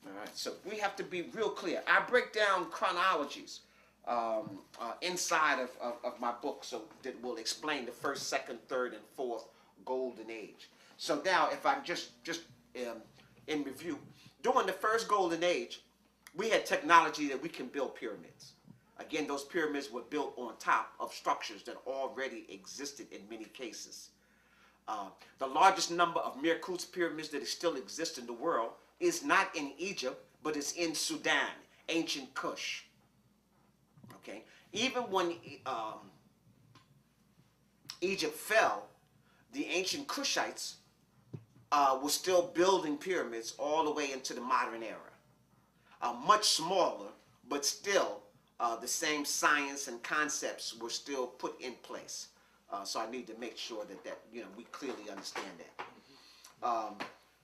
All right, so we have to be real clear. I break down chronologies inside of my book, so that will explain the first, second, third, and fourth golden age. So now, if I'm just in review, during the first golden age, we had technology that we can build pyramids. Again, those pyramids were built on top of structures that already existed in many cases. The largest number of Merkut's pyramids that still exist in the world is not in Egypt, but it's in Sudan, ancient Kush. Okay, even when Egypt fell, the ancient Kushites were still building pyramids all the way into the modern era. Much smaller, but still the same science and concepts were still put in place. So I need to make sure that we clearly understand that.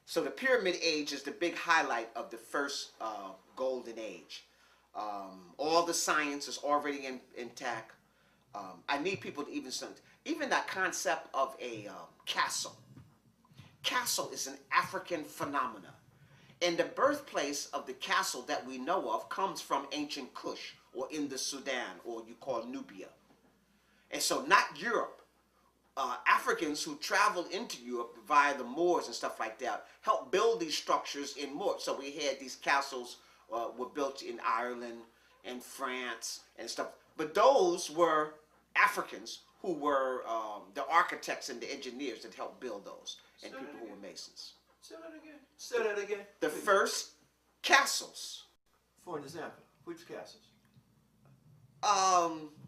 So the pyramid age is the big highlight of the first golden age. All the science is already intact. I need people to even that concept of a castle. Castle is an African phenomena. And the birthplace of the castle that we know of comes from ancient Kush, or in the Sudan, or you call Nubia. And so not Europe. Africans who traveled into Europe via the Moors and stuff like that helped build these structures in Moors. So we had these castles were built in Ireland and France and stuff. But those were Africans who were the architects and the engineers that helped build those, and people who were masons. Say that again. Say that again. The first castles. For an example, which castles?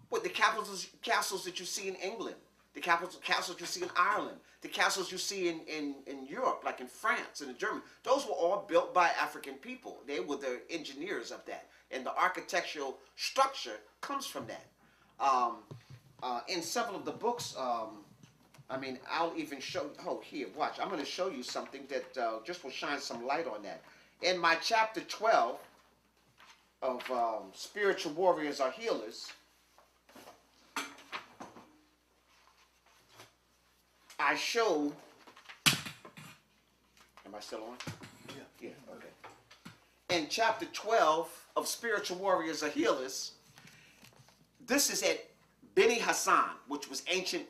What the castles that you see in England, the castles you see in Ireland, the castles you see in Europe, like in France and in Germany. Those were all built by African people. They were the engineers of that, and the architectural structure comes from that. In several of the books, I'll even show. Oh, here, watch. I'm going to show you something that just will shine some light on that. In my chapter 12 of Spiritual Warriors Are Healers, I show. Am I still on? Yeah. Okay. In chapter 12 of Spiritual Warriors Are Healers, this is at Beni Hassan, which was ancient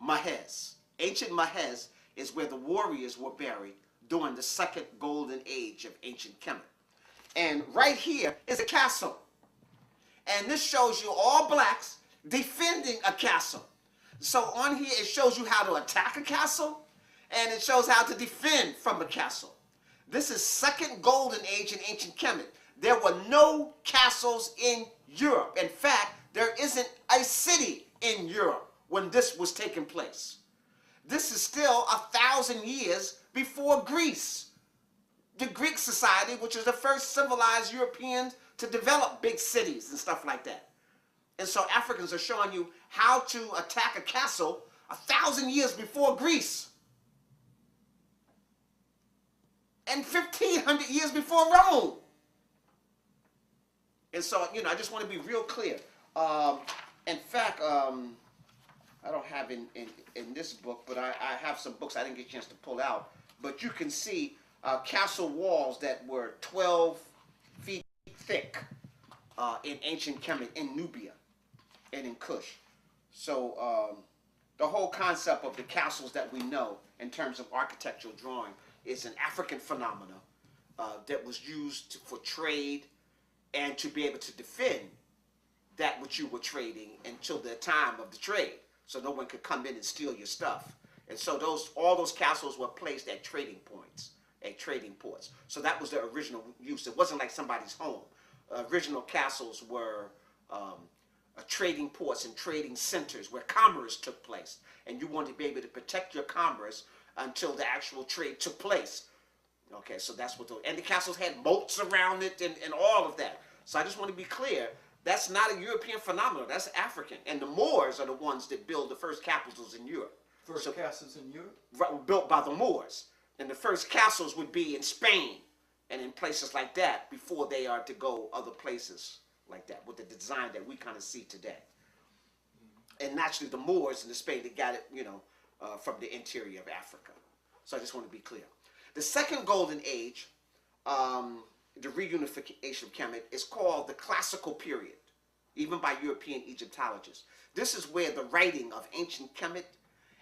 Mahez. Ancient Mahez is where the warriors were buried during the second golden age of ancient Kemet. And right here is a castle. And this shows you all blacks defending a castle. So on here it shows you how to attack a castle, and it shows how to defend from a castle. This is second golden age in ancient Kemet. There were no castles in Europe. In fact, there isn't a city in Europe when this was taking place. This is still 1,000 years before Greece. The Greek society, which was the first civilized Europeans to develop big cities and stuff like that. And so Africans are showing you how to attack a castle 1,000 years before Greece, and 1,500 years before Rome. And so, I just want to be real clear. In fact, I don't have in this book, but I have some books I didn't get a chance to pull out. But you can see castle walls that were 12 feet thick in ancient Kemet, in Nubia, and in Kush. So the whole concept of the castles that we know in terms of architectural drawing is an African phenomenon that was used for trade and to be able to defend that which you were trading until the time of the trade, so no one could come in and steal your stuff. And so all those castles were placed at trading points, at trading ports. So that was the original use. It wasn't like somebody's home. Original castles were trading ports and trading centers where commerce took place. And you wanted to be able to protect your commerce until the actual trade took place. Okay, so that's what and the castles had moats around it and all of that. So I just want to be clear, that's not a European phenomenon, that's African. And the Moors are the ones that build the first capitals in Europe. First castles in Europe? Right, built by the Moors. And the first castles would be in Spain and in places like that before they are to go other places like that with the design that we kind of see today. And naturally the Moors in Spain, they got it, from the interior of Africa. So I just want to be clear. The second golden age, the reunification of Kemet, is called the classical period, even by European Egyptologists. This is where the writing of ancient Kemet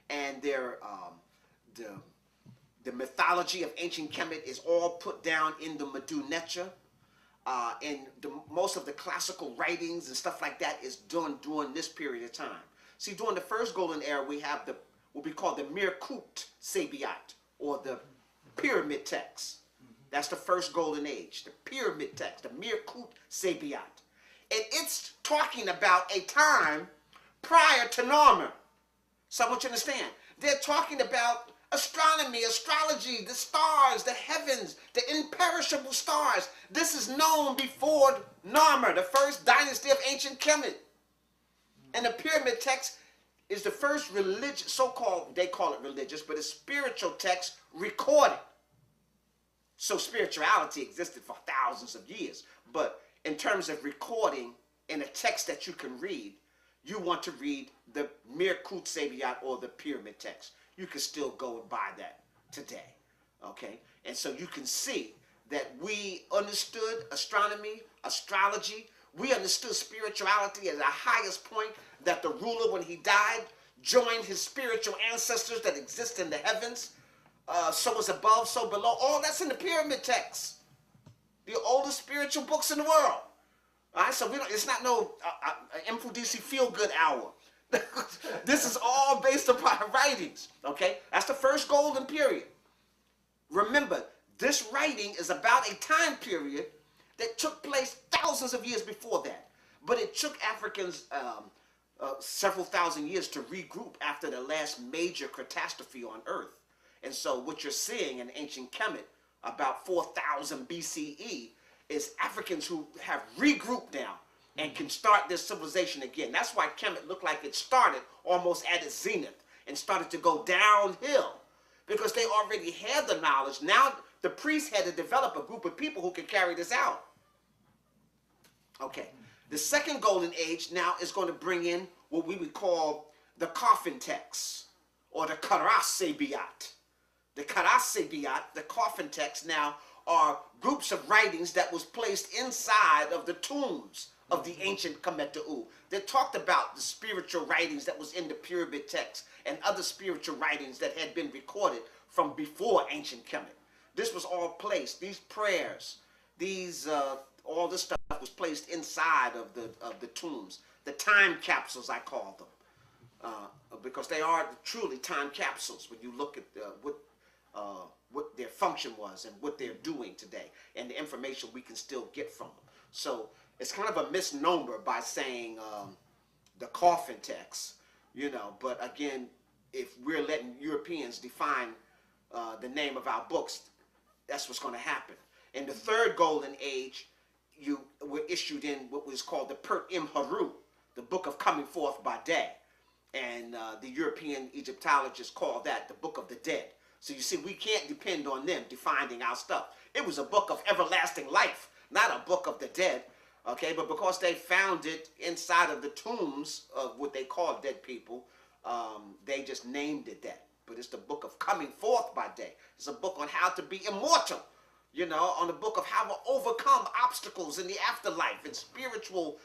and their the mythology of ancient Kemet is all put down in the Medu Neter. And most of the classical writings and stuff like that is done during this period of time. See, during the first golden era, we have what we call the Mirkut Sabiat, or the pyramid text. That's the first golden age, the pyramid text, the Mirkut Sabiat. And it's talking about a time prior to Norma. So I want you to understand, they're talking about astronomy, astrology, the stars, the heavens, the imperishable stars. This is known before Norma, the first dynasty of ancient Kemet. And the pyramid text is the first religious, so-called, they call it religious, but it's spiritual text recorded. So spirituality existed for thousands of years. But in terms of recording in a text that you can read, you want to read the Mirkut Sabiat, or the pyramid text. You can still go and buy that today. Okay? And so you can see that we understood astronomy, astrology. We understood spirituality at the highest point, that the ruler, when he died, joined his spiritual ancestors that exist in the heavens. So is above, so below. All that's in the pyramid text. The oldest spiritual books in the world. All right, so it's not no Mfundishi feel-good hour. This is all based upon writings, okay? That's the first golden period. Remember, this writing is about a time period that took place thousands of years before that. But it took Africans several thousand years to regroup after the last major catastrophe on Earth. And so what you're seeing in ancient Kemet, about 4000 BCE, is Africans who have regrouped now and can start their civilization again. That's why Kemet looked like it started almost at its zenith and started to go downhill, because they already had the knowledge. Now the priests had to develop a group of people who could carry this out. Okay, the second golden age now is going to bring in what we would call the coffin texts, or the Karas Sabiat. The Karas Sabiat, the coffin texts, now are groups of writings that was placed inside of the tombs of the ancient Kemetu. They talked about the spiritual writings that was in the pyramid text and other spiritual writings that had been recorded from before ancient Kemet. This was all placed, these prayers, these all this stuff was placed inside of the tombs, the time capsules, I call them, because they are truly time capsules when you look at what their function was and what they're doing today, and the information we can still get from them. So it's kind of a misnomer by saying the coffin text, but again, if we're letting Europeans define the name of our books, that's what's going to happen. In the third golden age, you were issued in what was called the Pert Im Haru, the book of coming forth by day. And the European Egyptologists call that the Book of the Dead. So you see, we can't depend on them defining our stuff. It was a book of everlasting life, not a book of the dead. Okay, but because they found it inside of the tombs of what they call dead people, they just named it that. But it's the book of coming forth by day. It's a book on how to be immortal, you know, on the book of how to overcome obstacles in the afterlife and spiritual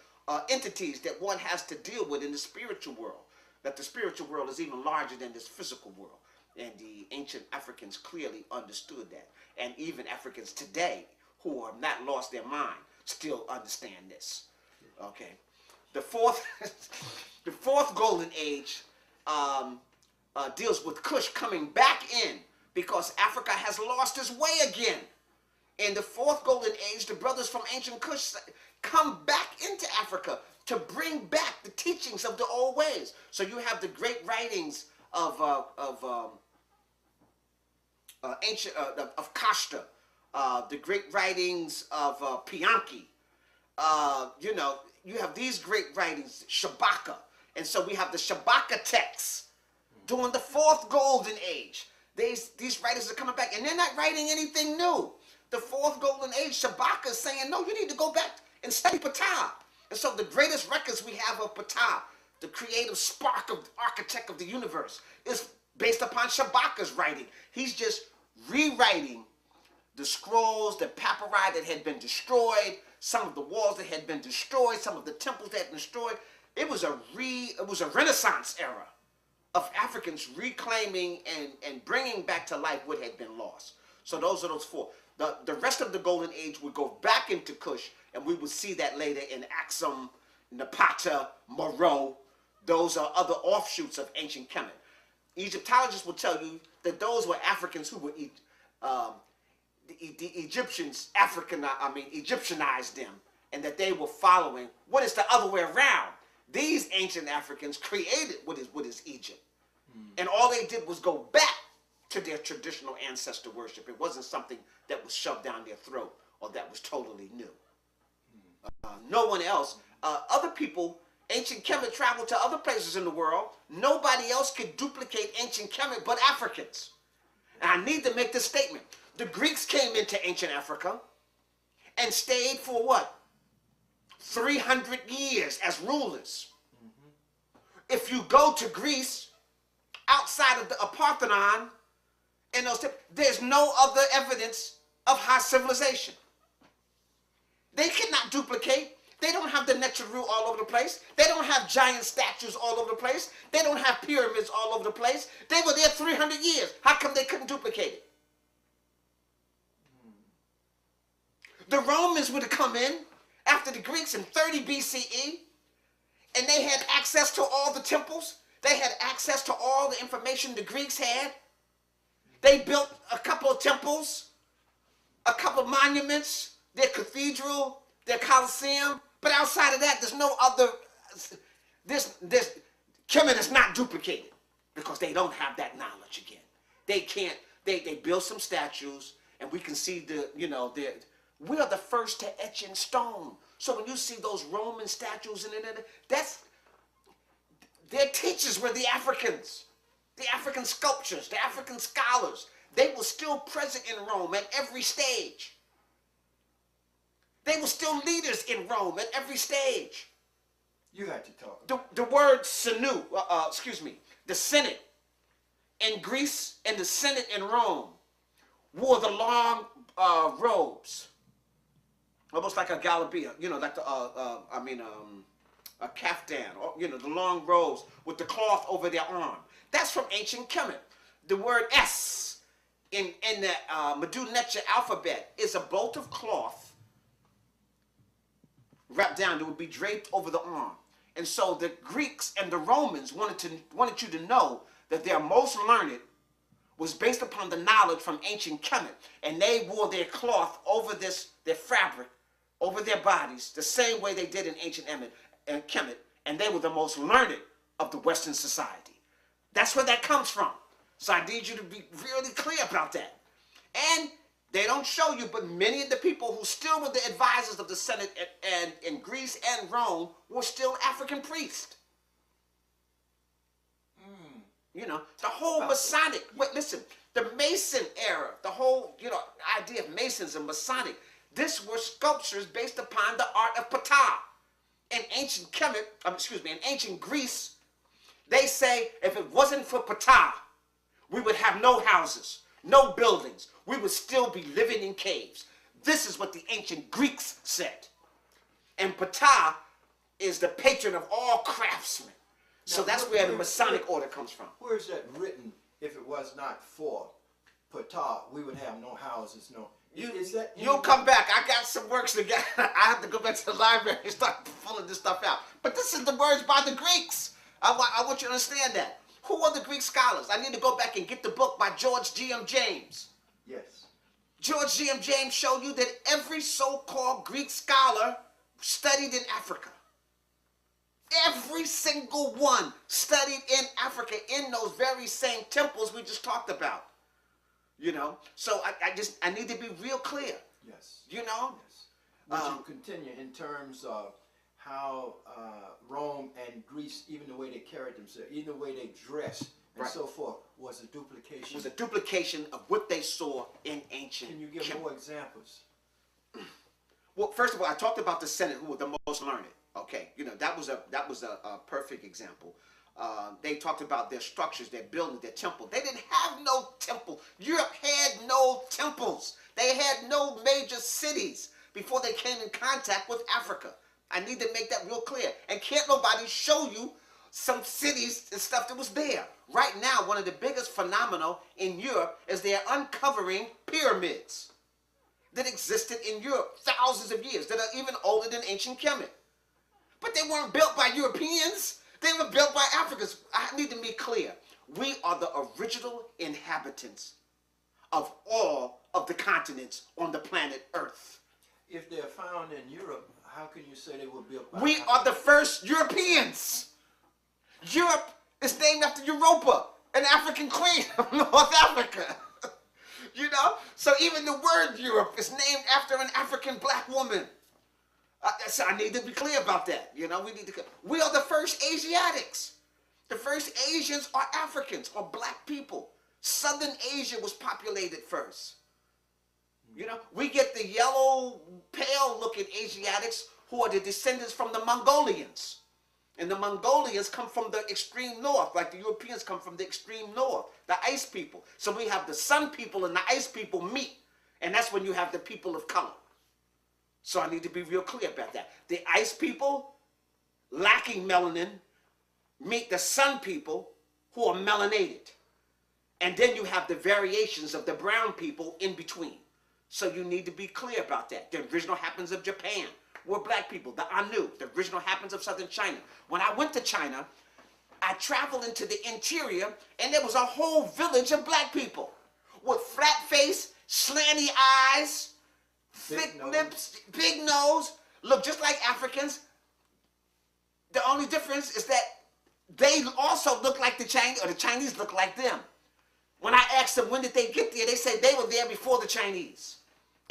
entities that one has to deal with in the spiritual world. That the spiritual world is even larger than this physical world. And the ancient Africans clearly understood that. And even Africans today who have not lost their mind still understand this. Okay. The fourth the fourth golden age deals with Kush coming back in because Africa has lost its way again. In the fourth golden age, the brothers from ancient Kush come back into Africa to bring back the teachings of the old ways. So you have the great writings of Kashta, the great writings of Pianki. You know, you have these great writings, Shabaka. And so we have the Shabaka texts during the fourth golden age. These writers are coming back, and they're not writing anything new. The fourth golden age, Shabaka is saying, no, you need to go back and study Ptah. And so the greatest records we have of Ptah, the creative spark of the architect of the universe, is based upon Shabaka's writing. He's just rewriting the scrolls, the papyri that had been destroyed, some of the walls that had been destroyed, some of the temples that had been destroyed. It was a Renaissance era of Africans reclaiming and bringing back to life what had been lost. So those are those four. The rest of the golden age would go back into Kush, and we would see that later in Axum, Napata, Moreau. Those are other offshoots of ancient Kemet. Egyptologists will tell you that those were Africans who were the Egyptians Egyptianized them, and that they were following what is the other way around. These ancient Africans created what is Egypt, and all they did was go back to their traditional ancestor worship. It wasn't something that was shoved down their throat or that was totally new. No one else, other people, ancient Kemet traveled to other places in the world. Nobody else could duplicate ancient Kemet but Africans. And I need to make this statement. The Greeks came into ancient Africa and stayed for what? 300 years as rulers. If you go to Greece, outside of the Parthenon, and there's no other evidence of high civilization. They cannot duplicate. They don't have the Neteru all over the place. They don't have giant statues all over the place. They don't have pyramids all over the place. They were there 300 years. How come they couldn't duplicate it? The Romans would have come in after the Greeks in 30 BCE, and they had access to all the temples. They had access to all the information the Greeks had. They built a couple of temples, a couple of monuments, their cathedral, their Colosseum. But outside of that, there's no other. Kemet is not duplicated because they don't have that knowledge again. They can't. They build some statues, and we can see we are the first to etch in stone. So when you see those Roman statues and their teachers were the Africans. The African sculptures, the African scholars, they were still present in Rome at every stage. They were still leaders in Rome at every stage. You got to talk. The word the Senate in Greece and the Senate in Rome wore the long robes, almost like a galabia, like a kaftan, or, the long robes with the cloth over their arm. That's from ancient Kemet. The word S in the Medu-Neter alphabet is a bolt of cloth wrapped down that would be draped over the arm. And so the Greeks and the Romans wanted you to know that their most learned was based upon the knowledge from ancient Kemet. And they wore their cloth over their fabric, over their bodies, the same way they did in ancient Kemet. And they were the most learned of the Western society. That's where that comes from. So I need you to be really clear about that. And they don't show you, but many of the people who still were the advisors of the Senate and in Greece and Rome were still African priests. You know, the whole Masonic, wait, listen, the Mason era, the whole, you know, idea of Masons and Masonic, this were sculptures based upon the art of Ptah. In ancient Kemet, in ancient Greece, they say if it wasn't for Ptah, we would have no houses, no buildings. We would still be living in caves. This is what the ancient Greeks said. And Ptah is the patron of all craftsmen. So that's where the Masonic order comes from. Where is that written? If it was not for Ptah, we would have no houses, no. You'll come back. I got some works to get. I have to go back to the library and start pulling this stuff out. But this is the words by the Greeks. I want you to understand that. Who are the Greek scholars? I need to go back and get the book by George G.M. James. Yes. George G.M. James showed you that every so-called Greek scholar studied in Africa. Every single one studied in Africa in those very same temples we just talked about. You know, so I need to be real clear. Yes. You know. Yes. Would you continue in terms of how Rome and Greece, even the way they carried themselves, even the way they dressed, and so forth, was a duplication? It was a duplication of what they saw in ancient. Can you give more examples? Well, first of all, I talked about the Senate, who were the most learned. Okay, you know, that was a perfect example. They talked about their structures, their buildings, their temple. They didn't have no temple. Europe had no temples. They had no major cities before they came in contact with Africa. I need to make that real clear. And can't nobody show you some cities and stuff that was there. Right now, one of the biggest phenomena in Europe is they're uncovering pyramids that existed in Europe thousands of years, that are even older than ancient Kemet. But they weren't built by Europeans. They were built by Africans. I need to be clear. We are the original inhabitants of all of the continents on the planet Earth. If they're found in Europe, how can you say they were built by We are the first Europeans. Europe is named after Europa, an African queen of North Africa. You know? So even the word Europe is named after an African black woman. So I need to be clear about that. You know, we are the first Asiatics. The first Asians are Africans or black people. Southern Asia was populated first. You know, we get the yellow, pale-looking Asiatics who are the descendants from the Mongolians. And the Mongolians come from the extreme north, like the Europeans come from the extreme north, the ice people. So we have the sun people and the ice people meet. And that's when you have the people of color. So I need to be real clear about that. The ice people, lacking melanin, meet the sun people who are melanated. And then you have the variations of the brown people in between. So you need to be clear about that. The original happens of Japan were black people. The Anu, the original happens of southern China. When I went to China, I traveled into the interior, and there was a whole village of black people with flat face, slanty eyes, thick lips, big nose, look just like Africans. The only difference is that they also look like the Chinese, or the Chinese look like them. When I asked them when did they get there, they said they were there before the Chinese.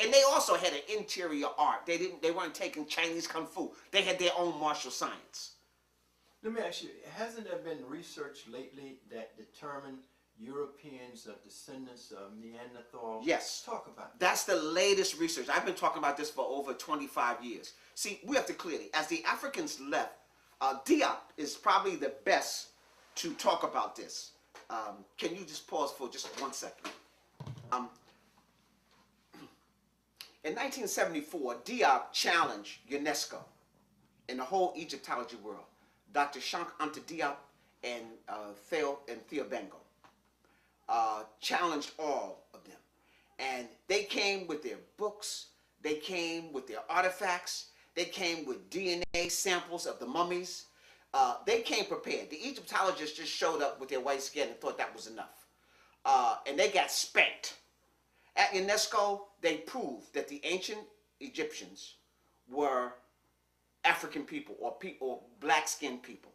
And they also had an interior art. They weren't taking Chinese Kung Fu. They had their own martial science. Let me ask you, hasn't there been research lately that determined Europeans are descendants of Neanderthal? Yes. Talk about that. That's the latest research. I've been talking about this for over 25 years. See, we have to clearly, as the Africans left, Diop is probably the best to talk about this. Can you just pause for just 1 second? In 1974, Diop challenged UNESCO and the whole Egyptology world. Dr. Shank Anta Diop and Theo Bengo challenged all of them. And they came with their books, they came with their artifacts, they came with DNA samples of the mummies. They came prepared. The Egyptologists just showed up with their white skin and thought that was enough. And they got spanked. At UNESCO, they proved that the ancient Egyptians were African people or black-skinned people.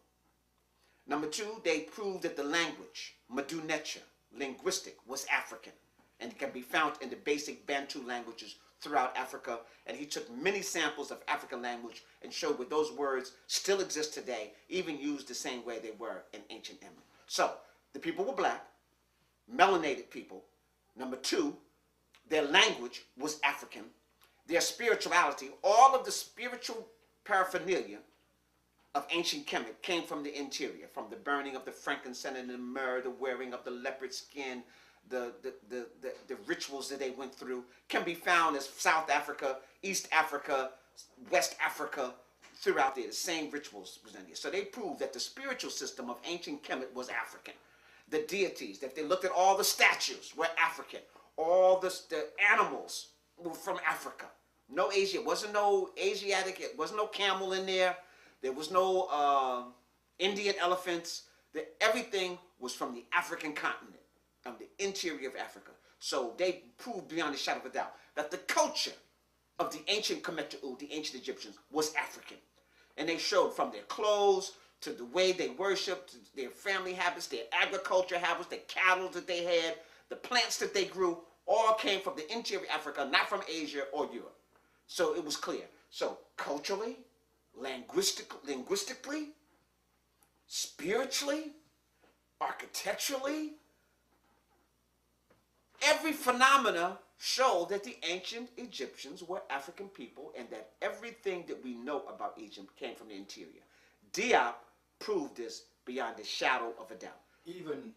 Number two, they proved that the language, Madunecha, linguistic, was African and can be found in the basic Bantu languages throughout Africa. And he took many samples of African language and showed where those words still exist today, even used the same way they were in ancient Emerald. So the people were black, melanated people. Number two, their language was African. Their spirituality, all of the spiritual paraphernalia of ancient Kemet came from the interior, from the burning of the frankincense and the myrrh, the wearing of the leopard skin, the rituals that they went through can be found as South Africa, East Africa, West Africa, throughout there. The same rituals presented here. So they proved that the spiritual system of ancient Kemet was African. The deities, if they looked at all the statues, were African. All the animals were from Africa. No Asia. It wasn't no Asiatic. It wasn't no camel in there. There was no Indian elephants. Everything was from the African continent, from the interior of Africa. So they proved beyond a shadow of a doubt that the culture of the ancient Kemetu, the ancient Egyptians, was African. And they showed from their clothes to the way they worshipped, to their family habits, their agriculture habits, the cattle that they had, the plants that they grew, all came from the interior of Africa, not from Asia or Europe. So it was clear. So culturally, linguistically, spiritually, architecturally, every phenomena showed that the ancient Egyptians were African people and that everything that we know about Egypt came from the interior. Diop proved this beyond a shadow of a doubt. Even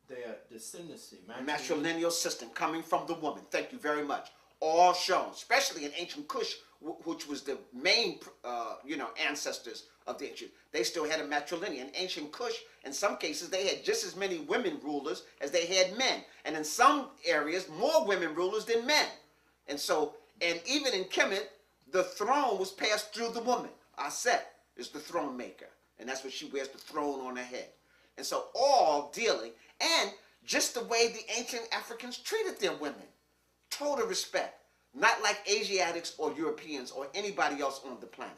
their descendancy, matrilineal system coming from the woman. Thank you very much. All shown, especially in ancient Kush, which was the main, ancestors of the ancient. They still had a matrilineal. In ancient Kush, in some cases, they had just as many women rulers as they had men, and in some areas, more women rulers than men. And so, and even in Kemet, the throne was passed through the woman. Akhet is the throne maker, and that's what she wears, the throne on her head. And so, all dealing, and just the way the ancient Africans treated their women. Total respect. Not like Asiatics or Europeans or anybody else on the planet.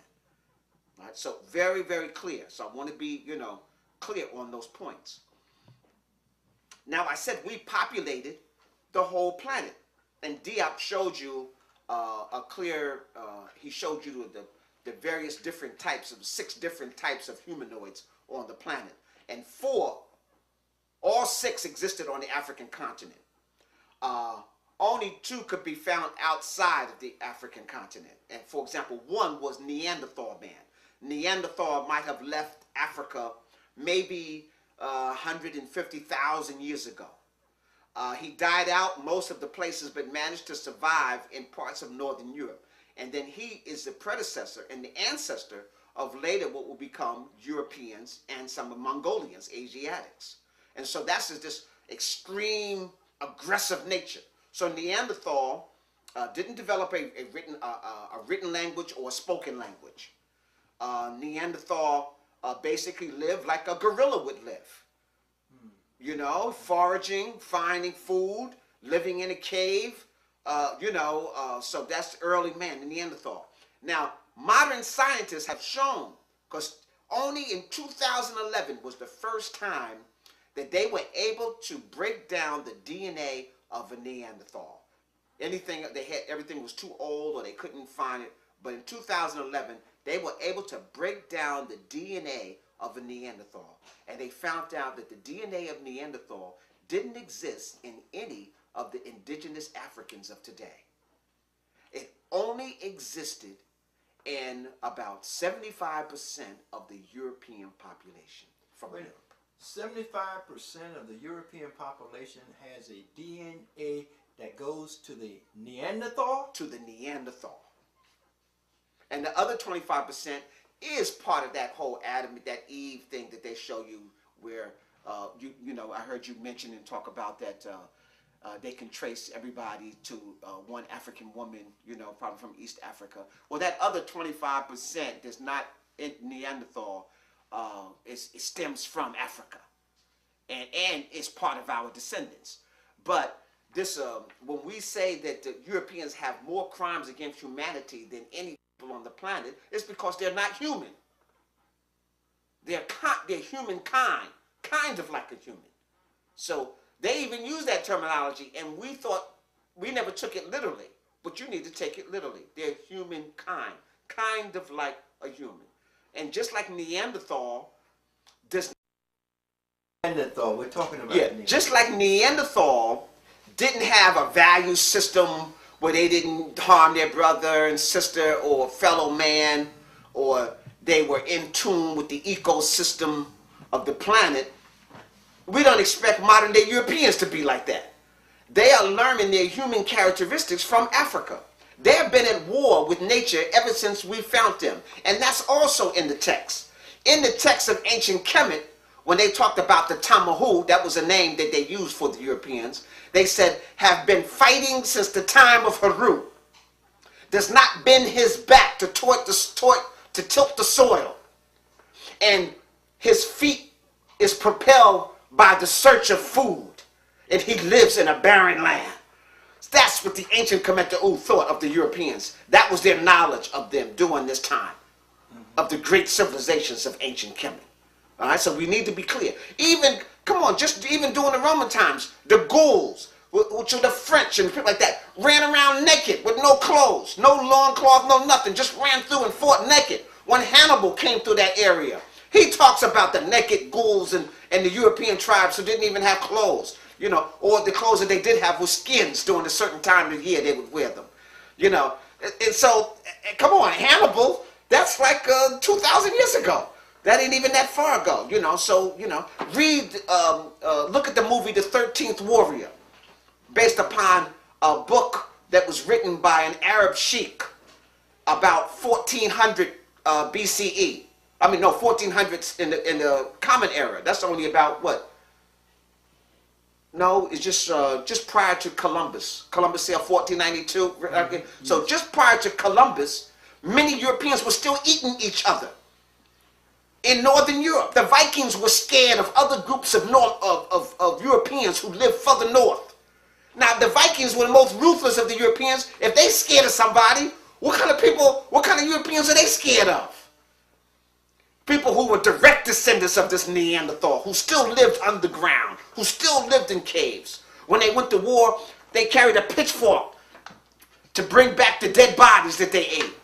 All right, so very, very clear. So I want to be, clear on those points. Now, I said we populated the whole planet. And Diop showed you a clear, he showed you the various different types of 6 different types of humanoids on the planet. And all 6 existed on the African continent. Only 2 could be found outside of the African continent. And for example, 1 was Neanderthal man. Neanderthal might have left Africa maybe 150,000 years ago. He died out most of the places but managed to survive in parts of Northern Europe. And then he is the predecessor and the ancestor of later what will become Europeans and some of Mongolians, Asiatics. And so that's this extreme aggressive nature. So Neanderthal didn't develop a written language or a spoken language. Neanderthal basically lived like a gorilla would live. Foraging, finding food, living in a cave, so that's early man, the Neanderthal. Now, modern scientists have shown, because only in 2011 was the first time that they were able to break down the DNA of a Neanderthal. Everything was too old or they couldn't find it. But in 2011, they were able to break down the DNA of a Neanderthal. And they found out that the DNA of Neanderthal didn't exist in any of the indigenous Africans of today. It only existed in about 75% of the European population from Europe. 75% of the European population has a DNA that goes to the Neanderthal? To the Neanderthal. And the other 25% is part of that whole Adam, that Eve thing that they show you where, I heard you mention and talk about that they can trace everybody to one African woman, probably from East Africa. Well, that other 25% that's not in Neanderthal, it stems from Africa, and it's part of our descendants. But this, when we say that the Europeans have more crimes against humanity than any people on the planet, it's because they're not human. They're humankind, kind of like a human. So they even use that terminology, and we never took it literally. But you need to take it literally. They're humankind, kind of like a human. And just like Neanderthal does Neanderthal, we're talking about Yeah, Neanderthal. just like Neanderthal didn't have a value system where they didn't harm their brother and sister or fellow man, or they were in tune with the ecosystem of the planet, we don't expect modern day Europeans to be like that. They are learning their human characteristics from Africa. They have been at war with nature ever since we found them. And that's also in the text. In the text of ancient Kemet, when they talked about the Tamahu, that was a name that they used for the Europeans, they said, have been fighting since the time of Haru. Does not bend his back to tilt the soil. And his feet is propelled by the search of food. And he lives in a barren land. That's what the ancient Kemet thought of the Europeans. That was their knowledge of them during this time, of the great civilizations of ancient Kemet. All right, so we need to be clear. Even, come on, just even during the Roman times, the Gauls, which are the French and people like that, ran around naked with no clothes, no loincloth, no nothing, just ran through and fought naked. When Hannibal came through that area, he talks about the naked Gauls and the European tribes who didn't even have clothes, you know, or the clothes that they did have were skins during a certain time of the year they would wear them, you know. And so, come on, Hannibal, that's like 2,000 years ago. That ain't even that far ago, you know. So, you know, look at the movie The 13th Warrior, based upon a book that was written by an Arab sheikh about 1400 BCE. I mean, no, 1400s in the Common Era. That's only about what? No, it's just prior to Columbus. Columbus sailed 1492. So just prior to Columbus, many Europeans were still eating each other. In Northern Europe, the Vikings were scared of other groups of Europeans who lived further north. Now, the Vikings were the most ruthless of the Europeans. If they scared of somebody, what kind of Europeans are they scared of? People who were direct descendants of this Neanderthal, who still lived underground, who still lived in caves. When they went to war, they carried a pitchfork to bring back the dead bodies that they ate.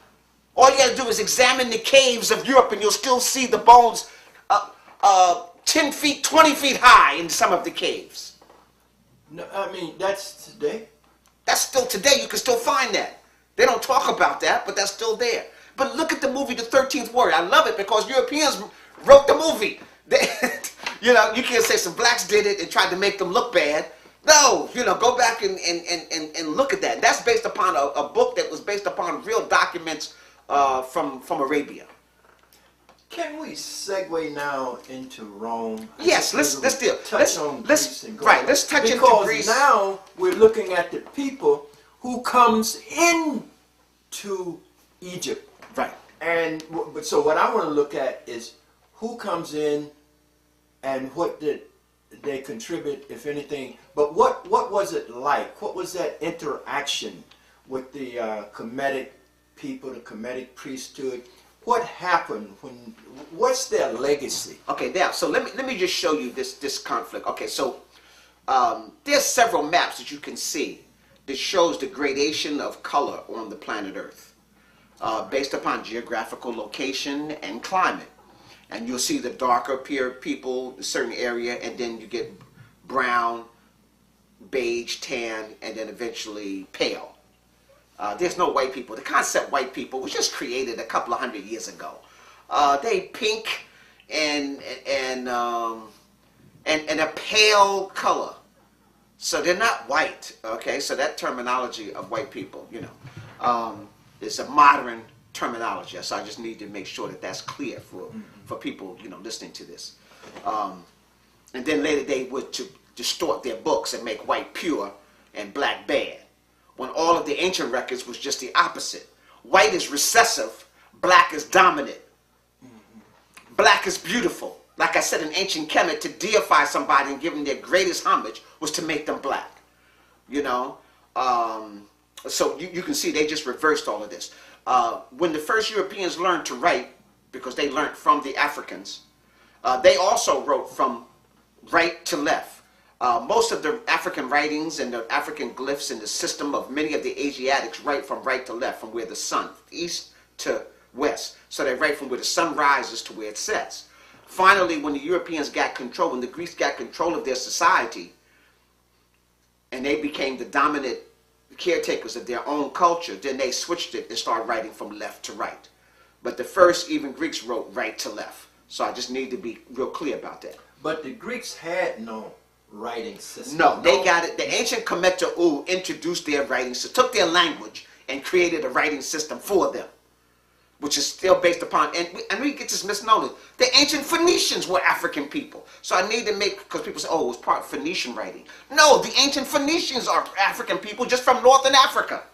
All you gotta do is examine the caves of Europe and you'll still see the bones 10 feet, 20 feet high in some of the caves. No, I mean, that's today. That's still today. You can still find that. They don't talk about that, but that's still there. But look at the movie The 13th Warrior. I love it because Europeans wrote the movie. You know, you can't say some blacks did it and tried to make them look bad. No, you know, go back and look at that. That's based upon a book that was based upon real documents from Arabia. Can we segue now into Rome? Yes, let's deal. Touch on Greece and go right. Let's touch into Greece. Because now we're looking at the people who comes into Egypt. Right. And so what I want to look at is who comes in and what did they contribute, if anything. But what was it like? What was that interaction with the Kemetic people, the Kemetic priesthood? What happened? What's their legacy? Okay, now, so let me just show you this conflict. Okay, so there's several maps that you can see that shows the gradation of color on the planet Earth based upon geographical location and climate. And you'll see the darker people, a certain area, and then you get brown, beige, tan, and then eventually pale. There's no white people. The concept white people was just created a couple of 100 years ago. They pink and a pale color, so they're not white. Okay, so that terminology of white people, you know, is a modern terminology. So I just need to make sure that that's clear for people, you know, listening to this. And then later they would to distort their books and make white pure and black bad, when all of the ancient records was just the opposite. White is recessive, black is dominant. Black is beautiful. Like I said in ancient Kemet, to deify somebody and give them their greatest homage was to make them black. You know? So you can see they just reversed all of this. When the first Europeans learned to write, because they learned from the Africans, they also wrote from right to left. Most of the African writings and the African glyphs in the system of many of the Asiatics write from right to left, from where the sun, east to west. So they write from where the sun rises to where it sets. Finally, when the Europeans got control, when the Greeks got control of their society, and they became the dominant caretakers of their own culture, then they switched it and started writing from left to right. But the first, even Greeks wrote right to left. So I just need to be real clear about that. But the Greeks had no writing system. No, they got it. The ancient Kemet introduced their writing system, took their language and created a writing system for them, which is still based upon, and we get this misnomer, the ancient Phoenicians were African people. So I need to make, because people say, oh, it was part of Phoenician writing. No, the ancient Phoenicians are African people just from northern Africa.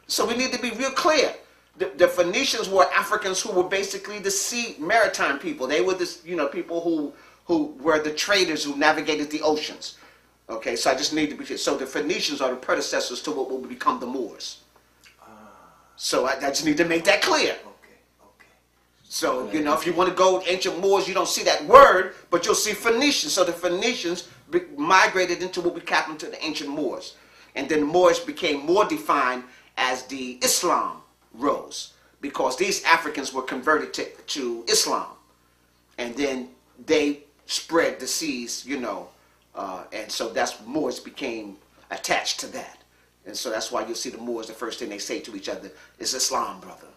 So we need to be real clear. The Phoenicians were Africans who were basically the sea maritime people. They were the, people who were the traders who navigated the oceans. Okay, so I just need to be clear. So the Phoenicians are the predecessors to what will become the Moors. So I just need to make that clear. So, if you want to go ancient Moors, you don't see that word, but you'll see Phoenicians. So the Phoenicians migrated into what we call into the ancient Moors. And then the Moors became more defined as the Islam rose, because these Africans were converted to Islam. And then they spread the seas, and so that's Moors became attached to that. And so that's why you'll see the Moors, the first thing they say to each other is Islam, brother,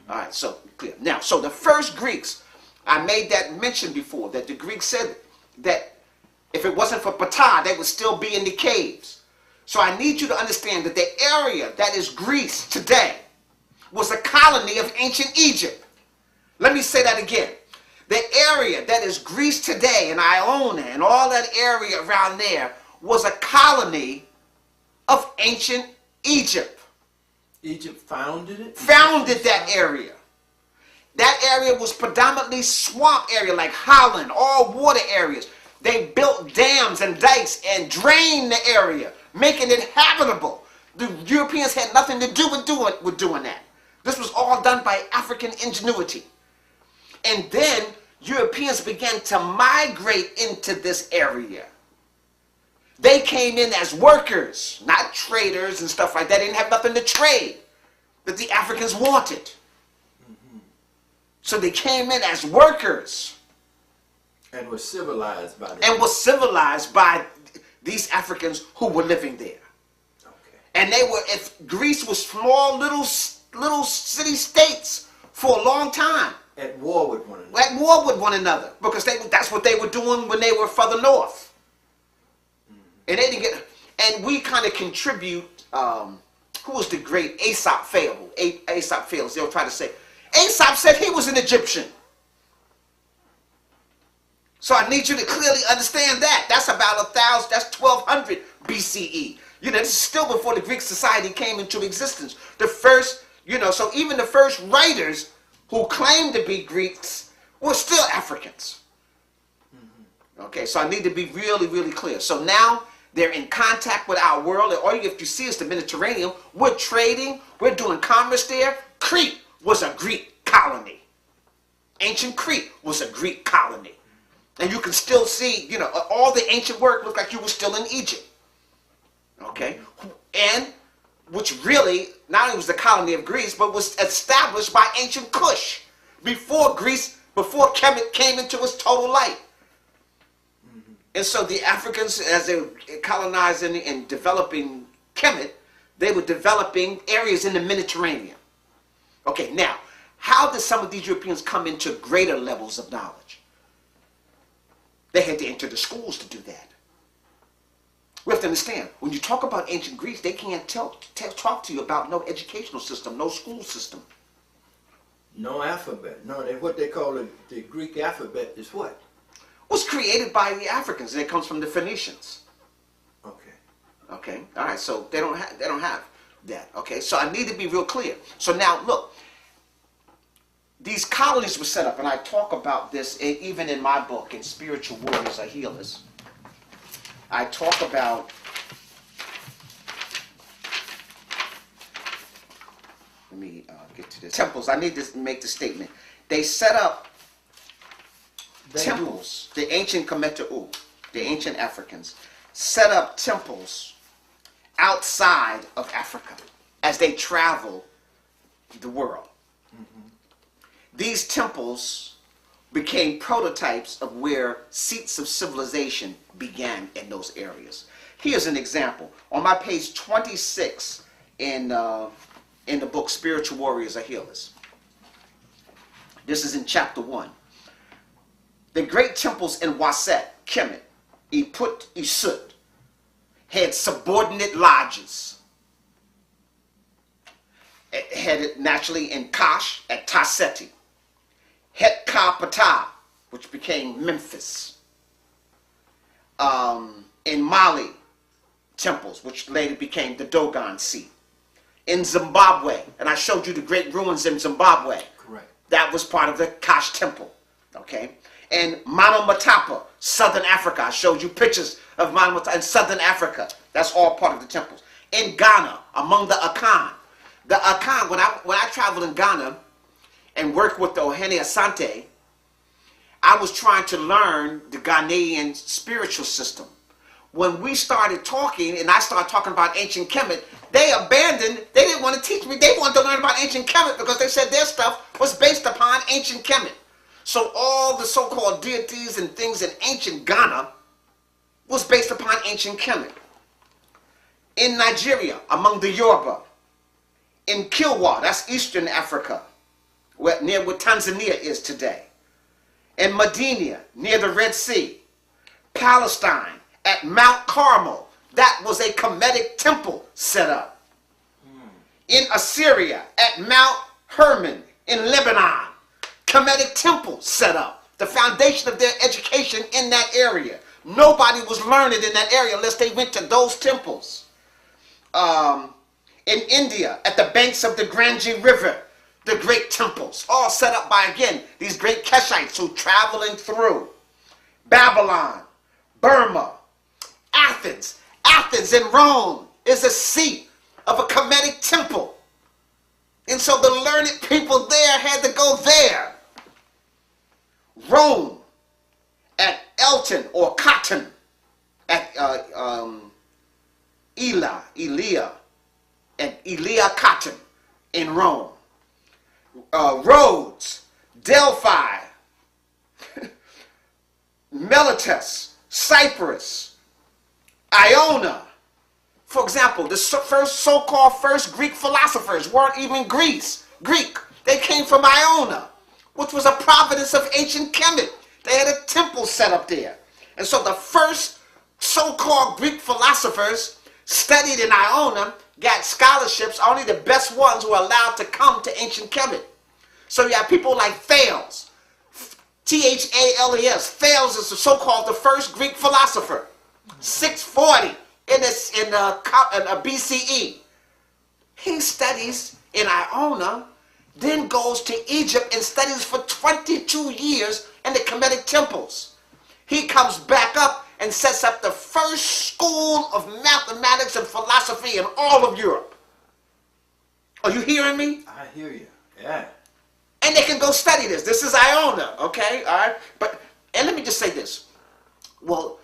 All right, so clear. Now, so the first Greeks, I made that mention before, that the Greeks said that if it wasn't for Ptah, they would still be in the caves. So I need you to understand that the area that is Greece today was a colony of ancient Egypt. Let me say that again. The area that is Greece today, and Iona, and all that area around there, was a colony of ancient Egypt. Egypt founded it? Founded that area. That area was predominantly swamp area, like Holland, all water areas. They built dams and dikes and drained the area, making it habitable. The Europeans had nothing to do with doing that. This was all done by African ingenuity. And then Europeans began to migrate into this area. They came in as workers, not traders and stuff like that. They didn't have nothing to trade that the Africans wanted. So they came in as workers. And were civilized by them. And were civilized by these Africans who were living there. Okay. And they were, if Greece was small little city states for a long time. At war with one another. At war with one another. Because that's what they were doing when they were further north. And they didn't get, and we kind of contribute, who was the great Aesop fable? Aesop fables, they'll try to say. Aesop said he was an Egyptian. So I need you to clearly understand that. That's about 1,000, that's 1200 BCE. This is still before the Greek society came into existence. The first, so even the first writers who claimed to be Greeks were still Africans. Okay, so I need to be really, really clear. So now they're in contact with our world, and all you have to see is the Mediterranean. We're trading, we're doing commerce there. Crete was a Greek colony. Ancient Crete was a Greek colony. And you can still see, all the ancient work looked like you were still in Egypt. Okay? And which really not only was the colony of Greece, but was established by ancient Kush before Kemet came into its total light. And so the Africans, as they were colonizing and developing Kemet, they were developing areas in the Mediterranean. Okay, now, how did some of these Europeans come into greater levels of knowledge? They had to enter the schools to do that. We have to understand, when you talk about ancient Greece, they can't talk to you about no educational system, no school system. No alphabet. No, what they call the Greek alphabet is what? Was created by the Africans, and it comes from the Phoenicians. Okay. Okay. All right. So they don't have that. Okay. So I need to be real clear. So now look, these colonies were set up, and I talk about this even in my book, in Spiritual Warriors Are Healers. I talk about let me get to this. Temples. I need to make the statement. They set up temples. The ancient Kemet, the ancient Africans, set up temples outside of Africa as they travel the world. These temples became prototypes of where seats of civilization began in those areas. Here's an example. On my page 26 in the book Spiritual Warriors Are Healers. This is in chapter 1. The great temples in Waset, Kemet, Iput, Isut had subordinate lodges. It had it naturally in Kush at Taseti. Het Ka Patah, which became Memphis. In Mali, temples, which later became the Dogon seat. In Zimbabwe, and I showed you the great ruins in Zimbabwe. Correct. That was part of the Kush temple. Okay? And Monumental, Southern Africa. I showed you pictures of Monumental in Southern Africa. That's all part of the temples. In Ghana, among the Akan. The Akan, when I traveled in Ghana and worked with the Ohene Asante, I was trying to learn the Ghanaian spiritual system. When we started talking, and I started talking about ancient Kemet, they didn't want to teach me. They wanted to learn about ancient Kemet because they said their stuff was based upon ancient Kemet. So all the so-called deities and things in ancient Ghana was based upon ancient Kemet. In Nigeria, among the Yoruba. In Kilwa, that's Eastern Africa, near where Tanzania is today. In Medina, near the Red Sea. Palestine, at Mount Carmel, that was a Kemetic temple set up. In Assyria, at Mount Hermon, in Lebanon, Kemetic temple set up. The foundation of their education in that area. Nobody was learned in that area unless they went to those temples. In India, at the banks of the Ganges River, the great temples, all set up by, again, these great Keshites who traveling through. Babylon, Burma, Athens. Athens in Rome is a seat of a Kemetic temple. And so the learned people there had to go there. Rome, at Elton or Cotton, at Elia, and Elia Cotton in Rome. Rhodes, Delphi, Miletus, Cyprus, Iona. For example, the first so-called first Greek philosophers weren't even Greek. They came from Iona, which was a province of ancient Kemet. They had a temple set up there. And so the first so-called Greek philosophers studied in Iona, got scholarships, only the best ones were allowed to come to ancient Kemet. So you have people like Thales, Thales. Thales is the so-called the first Greek philosopher, 640 in BCE. He studies in Iona, then goes to Egypt and studies for 22 years in the Kemetic temples. He comes back up and sets up the first school of mathematics and philosophy in all of Europe. Are you hearing me? I hear you. Yeah. And they can go study this. This is Iona, okay? All right? And let me just say this. Well,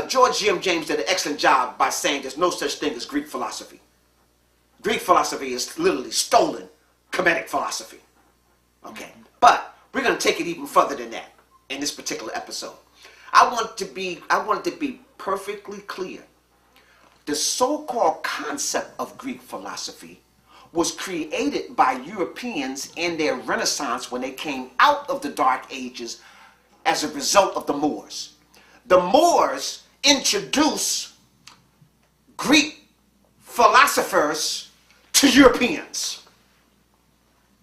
George G.M. James did an excellent job by saying there's no such thing as Greek philosophy. Greek philosophy is literally stolen Kemetic philosophy. Okay? But we're going to take it even further than that in this particular episode. I want it to be perfectly clear. The so-called concept of Greek philosophy was created by Europeans in their Renaissance when they came out of the Dark Ages as a result of the Moors. The Moors introduced Greek philosophers to Europeans.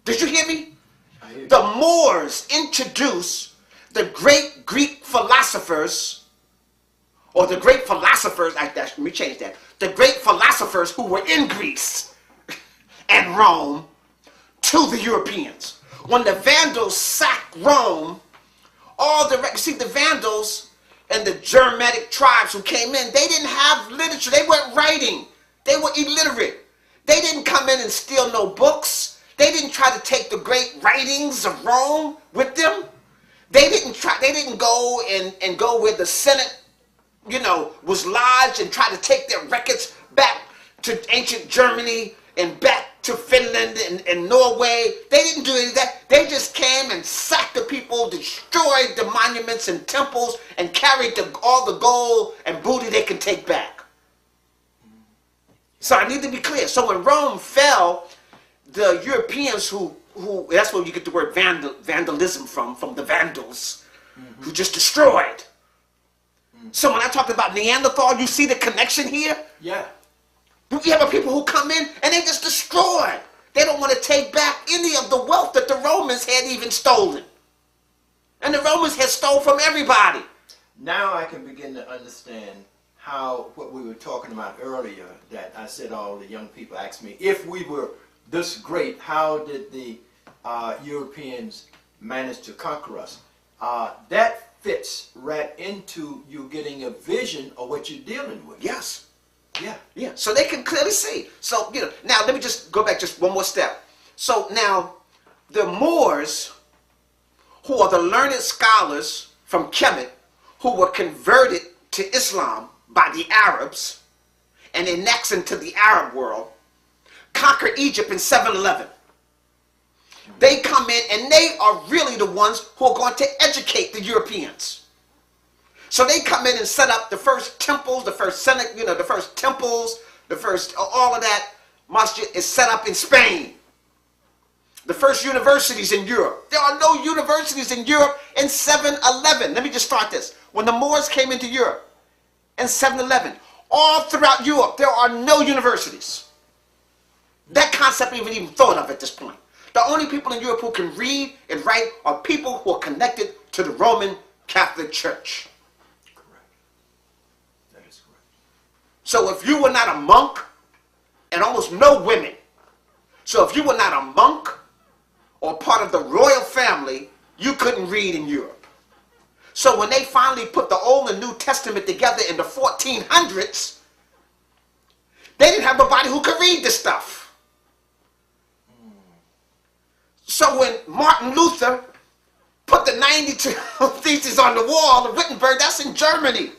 Did you hear me? I hear you. The Moors introduced the great Greek philosophers, or the great philosophers, let me change that, the great philosophers who were in Greece and Rome to the Europeans. When the Vandals sacked Rome, the Vandals and the Germanic tribes who came in, they didn't have literature, they weren't writing, they were illiterate. They didn't come in and steal no books. They didn't try to take the great writings of Rome with them. They didn't go and go where the Senate, was lodged and try to take their records back to ancient Germany and back to Finland and Norway. They didn't do any of that. They just came and sacked the people, destroyed the monuments and temples, and carried all the gold and booty they could take back. So I need to be clear. So when Rome fell, the Europeans who that's where you get the word vandalism from the Vandals, who just destroyed. So when I talked about Neanderthal, you see the connection here? Yeah. You have people who come in and they just destroy. They don't want to take back any of the wealth that the Romans had even stolen. And the Romans had stole from everybody. Now I can begin to understand how, what we were talking about earlier, that I said all the young people asked me, if we were this great, how did the Europeans manage to conquer us? That fits right into you getting a vision of what you're dealing with. Yes. Yeah. Yeah. So they can clearly see. So, you know, now let me just go back just one more step. So now the Moors, who are the learned scholars from Kemet, who were converted to Islam by the Arabs and annexed into the Arab world, conquered Egypt in 711. They come in and they are really the ones who are going to educate the Europeans. So they come in and set up the first temples, the first Senate, you know, the first temples, the first, all of that masjid is set up in Spain. The first universities in Europe. There are no universities in Europe in 711. Let me just start this. When the Moors came into Europe in 711, all throughout Europe, there are no universities. That concept ain't even thought of at this point. The only people in Europe who can read and write are people who are connected to the Roman Catholic Church. Correct. That is correct. So if you were not a monk, and almost no women, so if you were not a monk or part of the royal family, you couldn't read in Europe. So when they finally put the Old and New Testament together in the 1400s, they didn't have nobody who could read this stuff. So when Martin Luther put the 92 Theses on the wall of Wittenberg, that's in Germany.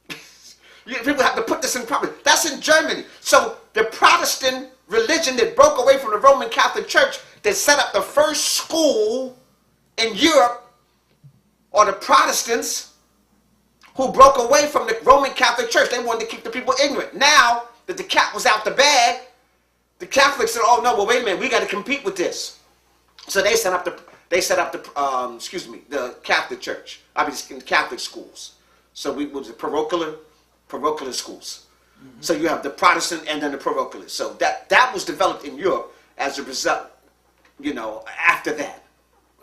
People have to put this in proper. That's in Germany. So the Protestant religion that broke away from the Roman Catholic Church, that set up the first school in Europe, or the Protestants who broke away from the Roman Catholic Church. They wanted to keep the people ignorant. Now that the cat was out the bag, the Catholics said, "Oh no, well wait a minute, we got to compete with this." So they set up the the Catholic Church. I mean, Catholic schools. So we was the parochial schools. Mm-hmm. So you have the Protestant and then the parochial. So that was developed in Europe as a result, you know, after that.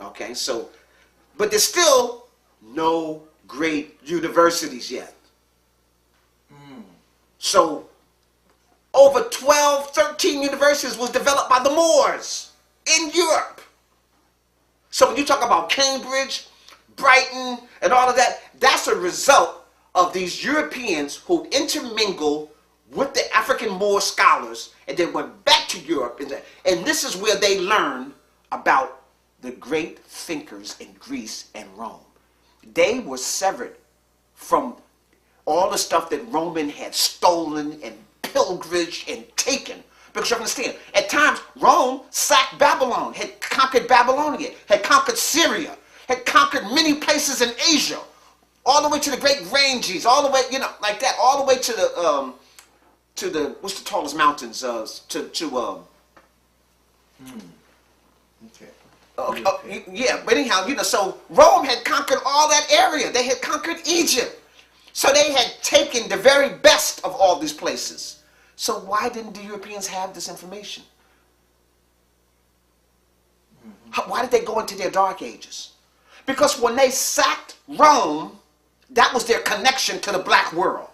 Okay, so, but there's still no great universities yet. Mm. So over 12, 13 universities was developed by the Moors in Europe. So when you talk about Cambridge, Brighton, and all of that, that's a result of these Europeans who intermingled with the African Moor scholars and then went back to Europe. And this is where they learned about the great thinkers in Greece and Rome. They were severed from all the stuff that Roman had stolen and pilgrimage and taken. Because you understand, at times Rome sacked Babylon, had conquered Babylonia, had conquered Syria, had conquered many places in Asia, all the way to the Great Ranges, all the way, you know, like that, all the way to the what's the tallest mountains? Yeah, but anyhow, you know, so Rome had conquered all that area. They had conquered Egypt. So they had taken the very best of all these places. So why didn't the Europeans have this information? Why did they go into their dark ages? Because when they sacked Rome, that was their connection to the black world.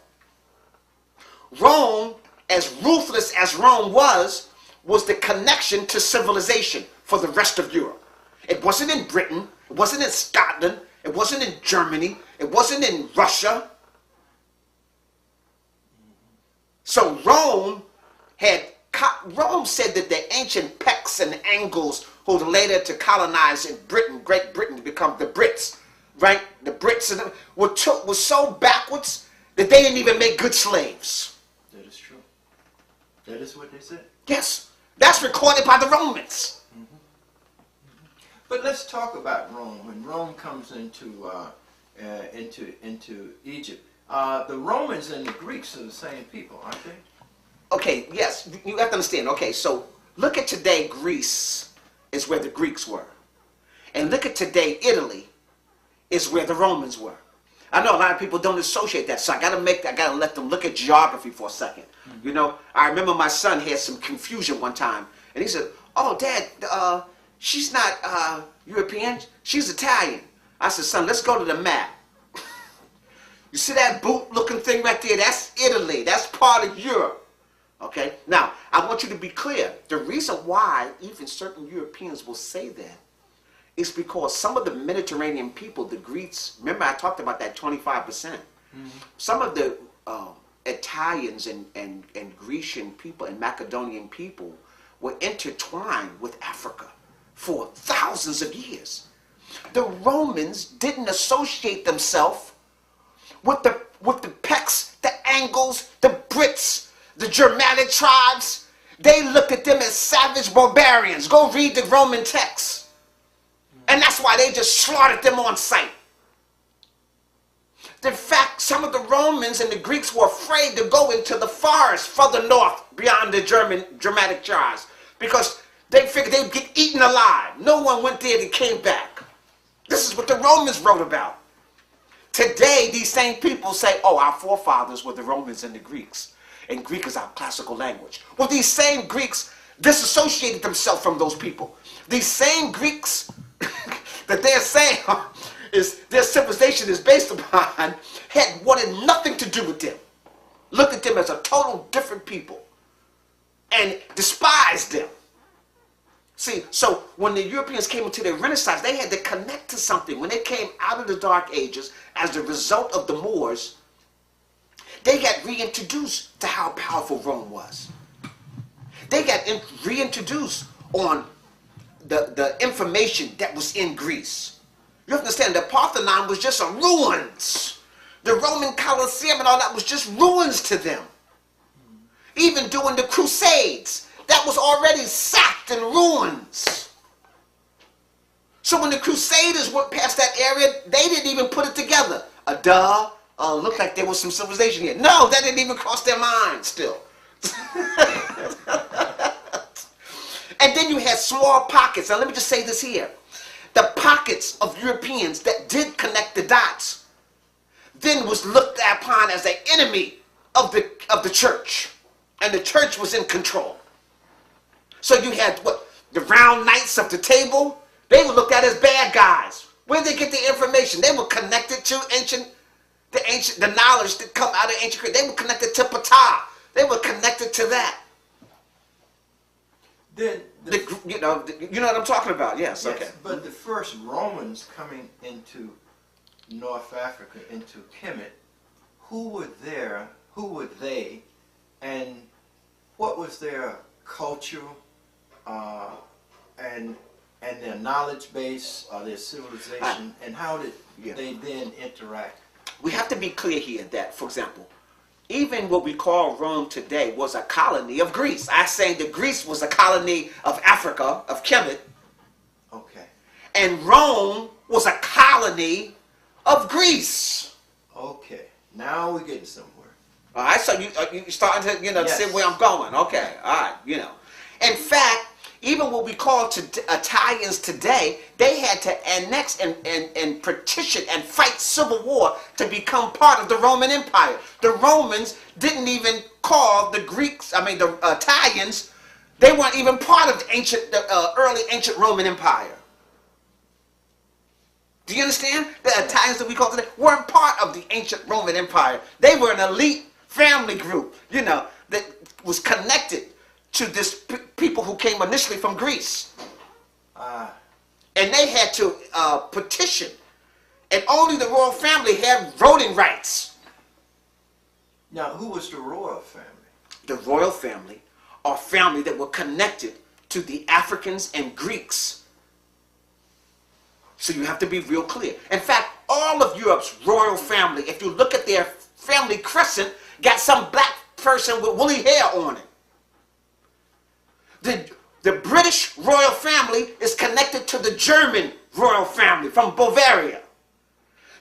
Rome, as ruthless as Rome was the connection to civilization for the rest of Europe. It wasn't in Britain, it wasn't in Scotland, it wasn't in Germany, it wasn't in Russia. So Rome said that the ancient Pects and Angles, who later to colonize in Britain, Great Britain, to become the Brits, right? The Brits were so backwards that they didn't even make good slaves. That is true. That is what they said. Yes, that's recorded by the Romans. But let's talk about Rome. When Rome comes into Egypt, the Romans and the Greeks are the same people, aren't they? Okay, yes, you have to understand. Okay, so look at today, Greece is where the Greeks were. And look at today, Italy is where the Romans were. I know a lot of people don't associate that, so I gotta let them look at geography for a second. You know, I remember my son had some confusion one time, and he said, "Oh, Dad, she's not European, she's Italian." I said, "Son, let's go to the map. You see that boot-looking thing right there? That's Italy. That's part of Europe." Okay? Now, I want you to be clear. The reason why even certain Europeans will say that is because some of the Mediterranean people, the Greeks, remember I talked about that 25%. Some of the Italians and Grecian people and Macedonian people were intertwined with Africa for thousands of years. The Romans didn't associate themselves with the Pects, the Angles, the Brits, the Germanic tribes. They looked at them as savage barbarians. Go read the Roman texts. And that's why they just slaughtered them on sight. In fact, some of the Romans and the Greeks were afraid to go into the forest further north beyond the Germanic tribes because they figured they'd get eaten alive. No one went there and came back. This is what the Romans wrote about. Today, these same people say, "Oh, our forefathers were the Romans and the Greeks, and Greek is our classical language." Well, these same Greeks disassociated themselves from those people. These same Greeks that they're saying is their civilization is based upon had wanted nothing to do with them. Looked at them as a total different people and despised them. See, so when the Europeans came into the Renaissance, they had to connect to something. When they came out of the Dark Ages as a result of the Moors, they got reintroduced to how powerful Rome was. They got reintroduced on the information that was in Greece. You understand, the Parthenon was just a ruins. The Roman Colosseum and all that was just ruins to them. Even during the Crusades, that was already sacked in ruins. So when the Crusaders went past that area, they didn't even put it together. Looked like there was some civilization here. No, that didn't even cross their mind still. And then you had small pockets. Now let me just say this here. The pockets of Europeans that did connect the dots then was looked upon as an enemy of the church. And the church was in control. So you had what? The round knights of the table, they were looked at as bad guys. Where did they get the information? They were connected to the knowledge that come out of ancient Greece. They were connected to Ptah. They were connected to that. Then you know what I'm talking about? Yes. Okay. But the first Romans coming into North Africa, into Kemet, who were there? Who were they? And what was their culture and their knowledge base, or their civilization, and how did they then interact? We have to be clear here that, for example, even what we call Rome today was a colony of Greece. I say that Greece was a colony of Africa, of Kemet. Okay. And Rome was a colony of Greece. Okay. Now we're getting somewhere. All right, so you starting to, Yes. see where I'm going. Okay, all right, In fact, even what we call Italians today, they had to annex and partition and fight civil war to become part of the Roman Empire. The Romans didn't even call the Italians, they weren't even part of the early ancient Roman Empire. Do you understand? The Italians that we call today weren't part of the ancient Roman Empire. They were an elite family group, that was connected to this people who came initially from Greece. And they had to petition. And only the royal family had voting rights. Now, who was the royal family? The royal family are family that were connected to the Africans and Greeks. So you have to be real clear. In fact, all of Europe's royal family, if you look at their family crescent, got some black person with woolly hair on it. The British royal family is connected to the German royal family from Bavaria.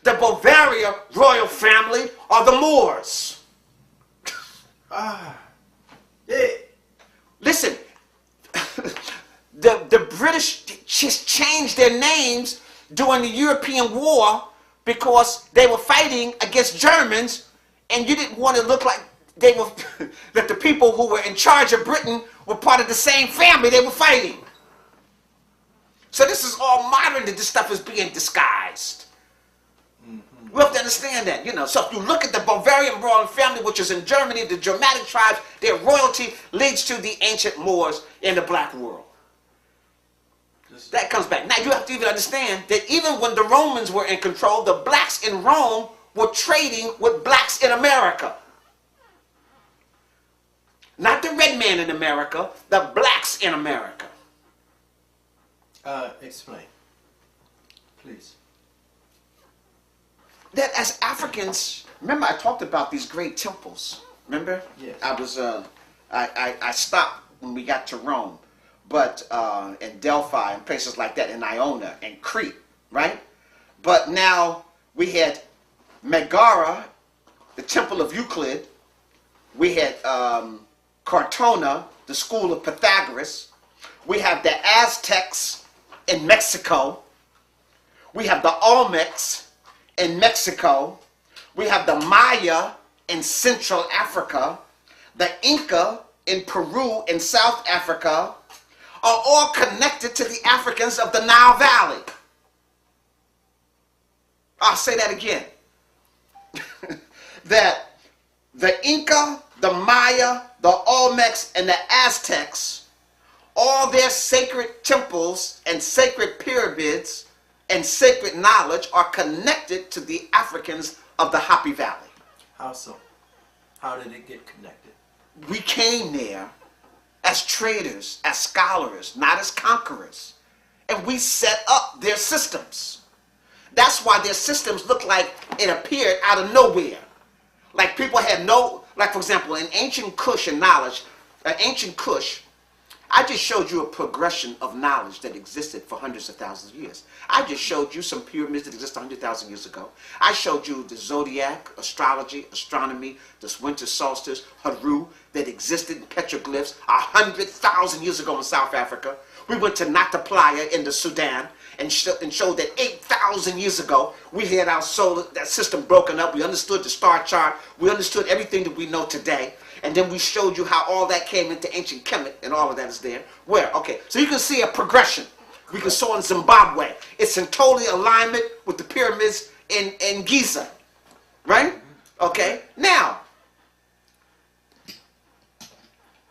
The Bavaria royal family are the Moors. Listen, the British just changed their names during the European War because they were fighting against Germans, and you didn't want to look like they were that the people who were in charge of Britain were part of the same family they were fighting. So this is all modern that this stuff is being disguised. We have to understand that, you know. So if you look at the Bavarian royal family, which is in Germany, the Germanic tribes, their royalty leads to the ancient Moors in the black world. That comes back. Now you have to even understand that even when the Romans were in control, the blacks in Rome were trading with blacks in America. Not the red man in America, the blacks in America. Explain, please. That as Africans, remember I talked about these great temples. Remember? Yes. I stopped when we got to Rome, but in Delphi and places like that, in Iona and Crete, right? But now we had Megara, the Temple of Euclid. We had Cortona, the School of Pythagoras. We have the Aztecs in Mexico. We have the Olmecs in Mexico. We have the Maya in Central Africa. The Inca in Peru and South Africa are all connected to the Africans of the Nile Valley. I'll say that again. That the Inca, the Maya, the Olmecs, and the Aztecs, all their sacred temples and sacred pyramids and sacred knowledge are connected to the Africans of the Happy Valley. How so? How did it get connected? We came there as traders, as scholars, not as conquerors. And we set up their systems. That's why their systems look like it appeared out of nowhere. Like people had no, like for example, in ancient Kush and knowledge, ancient Kush, I just showed you a progression of knowledge that existed for hundreds of thousands of years. I just showed you some pyramids that existed 100,000 years ago. I showed you the zodiac, astrology, astronomy, the winter solstice, Haru, that existed in petroglyphs 100,000 years ago in South Africa. We went to Nata Playa in the Sudan and showed that 8,000 years ago we had our solar that system broken up. We understood the star chart. We understood everything that we know today. And then we showed you how all that came into ancient Kemet, and all of that is there. Where? Okay, so you can see a progression. We can saw in Zimbabwe. It's in total alignment with the pyramids in Giza. Right? Okay, now,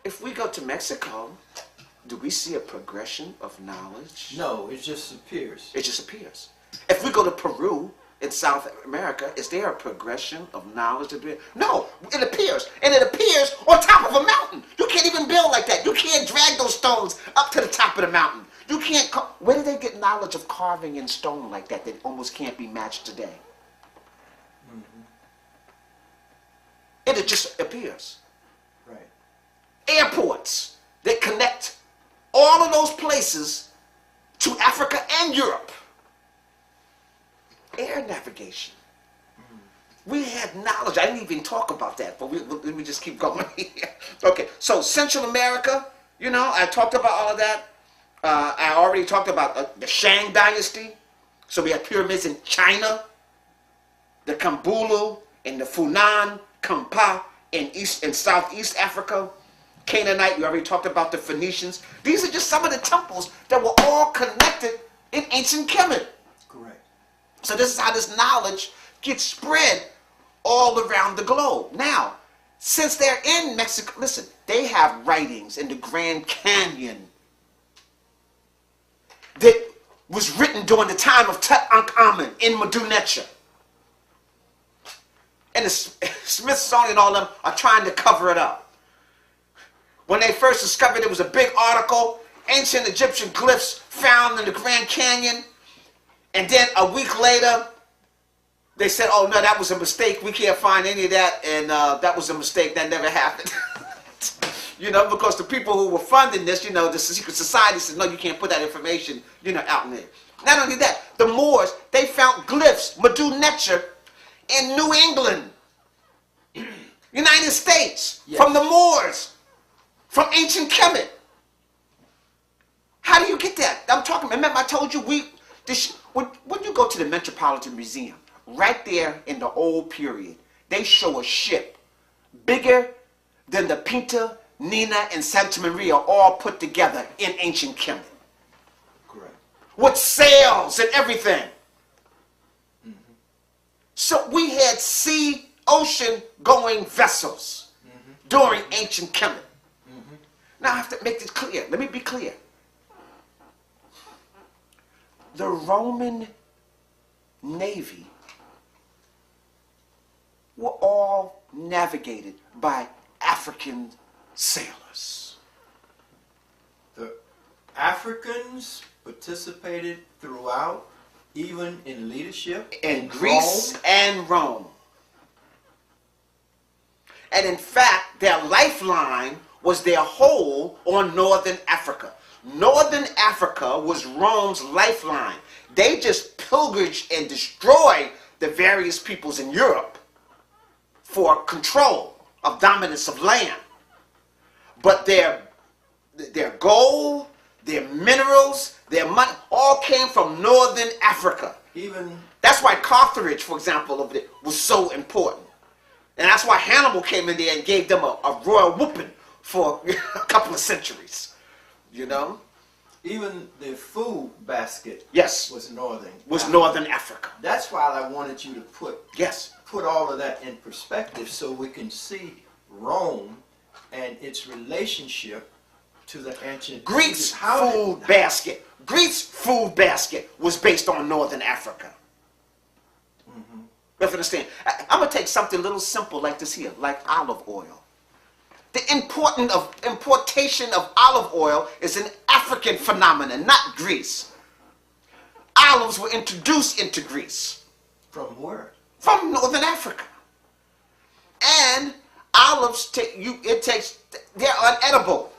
if we go to Mexico, do we see a progression of knowledge? No, it just appears. It just appears. If we go to Peru, in South America, is there a progression of knowledge? No, it appears. And it appears on top of a mountain. You can't even build like that. You can't drag those stones up to the top of the mountain. You can't. Where do they get knowledge of carving in stone like that that almost can't be matched today? It just appears. Right. Airports that connect all of those places to Africa and Europe. Air navigation. We had knowledge. I didn't even talk about that, but let me just keep going here. Okay, so Central America, you know, I talked about all of that. I already talked about the Shang Dynasty. So we have pyramids in China, the Kambulu, and the Funan, Kampa in East and Southeast Africa. Canaanite, we already talked about the Phoenicians. These are just some of the temples that were all connected in ancient Kemet. Correct. So this is how this knowledge gets spread all around the globe. Now, since they're in Mexico, listen, they have writings in the Grand Canyon that was written during the time of Tutankhamun in Medu-Neter. And the Smithsonian and all of them are trying to cover it up. When they first discovered it was a big article, ancient Egyptian glyphs found in the Grand Canyon. And then a week later, they said, oh, no, that was a mistake. We can't find any of that. And that was a mistake. That never happened. You know, because the people who were funding this, you know, the secret society said, no, you can't put that information, you know, out in there. Not only that, the Moors, they found glyphs, Madu Netcher, in New England, United States, yes, from the Moors, from ancient Kemet. How do you get that? I'm talking, remember I told you, when you go to the Metropolitan Museum, right there in the old period, they show a ship bigger than the Pinta, Nina, and Santa Maria all put together in ancient Kemet. Correct. With sails and everything. Mm-hmm. So we had ocean going vessels, mm-hmm, during ancient Kemet. Mm-hmm. Now I have to make this clear. Let me be clear. The Roman Navy were all navigated by African sailors. The Africans participated throughout, even in leadership in Greece and Rome. And in fact, their lifeline was their hold on Northern Africa. Northern Africa was Rome's lifeline. They just pillaged and destroyed the various peoples in Europe for control of dominance of land. But their gold, their minerals, their money, all came from Northern Africa. That's why Carthage, for example, over there, was so important. And that's why Hannibal came in there and gave them a royal whooping for a couple of centuries. You know? Even the food basket, yes, was Northern Africa. That's why I wanted you to put yes, put all of that in perspective so we can see Rome and its relationship to the ancient Greece's food basket. Greece's food basket was based on Northern Africa. Mm-hmm. You have to understand. I'm going to take something a little simple like this here, like olive oil. The importation of olive oil is an African phenomenon, not Greece. Olives were introduced into Greece. From where? From Northern Africa. And olives, they're unedible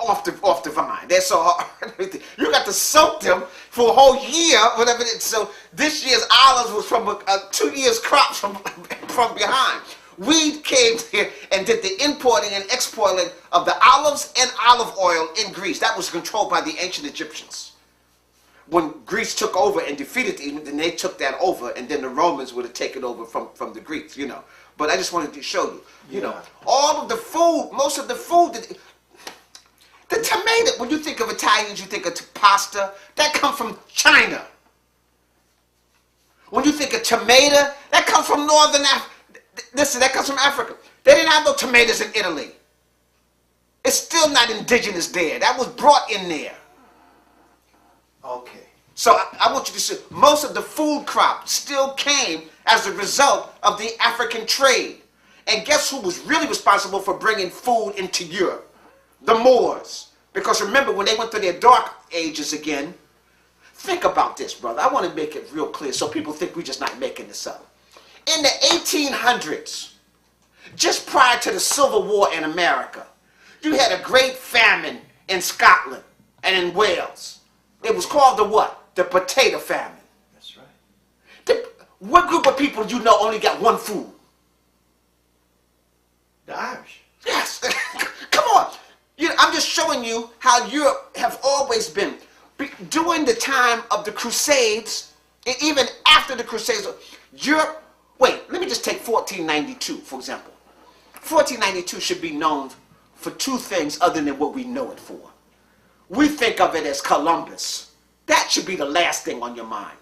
off the vine. They're so hard. You got to soak them for a whole year, whatever it is. So this year's olives was from a 2 years crop from behind. We came here and did the importing and exporting of the olives and olive oil in Greece. That was controlled by the ancient Egyptians. When Greece took over and defeated them, then they took that over, and then the Romans would have taken over from the Greeks, you know. But I just wanted to show you, you know, all of the food, most of the food, the tomato, when you think of Italians, you think of pasta, that comes from China. When you think of tomato, that comes from Northern Africa. Listen, that comes from Africa. They didn't have no tomatoes in Italy. It's still not indigenous there. That was brought in there. Okay. So I want you to see, most of the food crop still came as a result of the African trade. And guess who was really responsible for bringing food into Europe? The Moors. Because remember, when they went through their dark ages again, think about this, brother. I want to make it real clear so people think we're just not making this up. In the 1800s, just prior to the Civil War in America, you had a great famine in Scotland and in Wales. It was called the what? The potato famine. That's right. What group of people you know only got one food? The Irish. Yes. Come on. I'm just showing you how Europe have always been. During the time of the Crusades, and even after the Crusades, Europe. Wait, let me just take 1492, for example. 1492 should be known for two things other than what we know it for. We think of it as Columbus. That should be the last thing on your mind.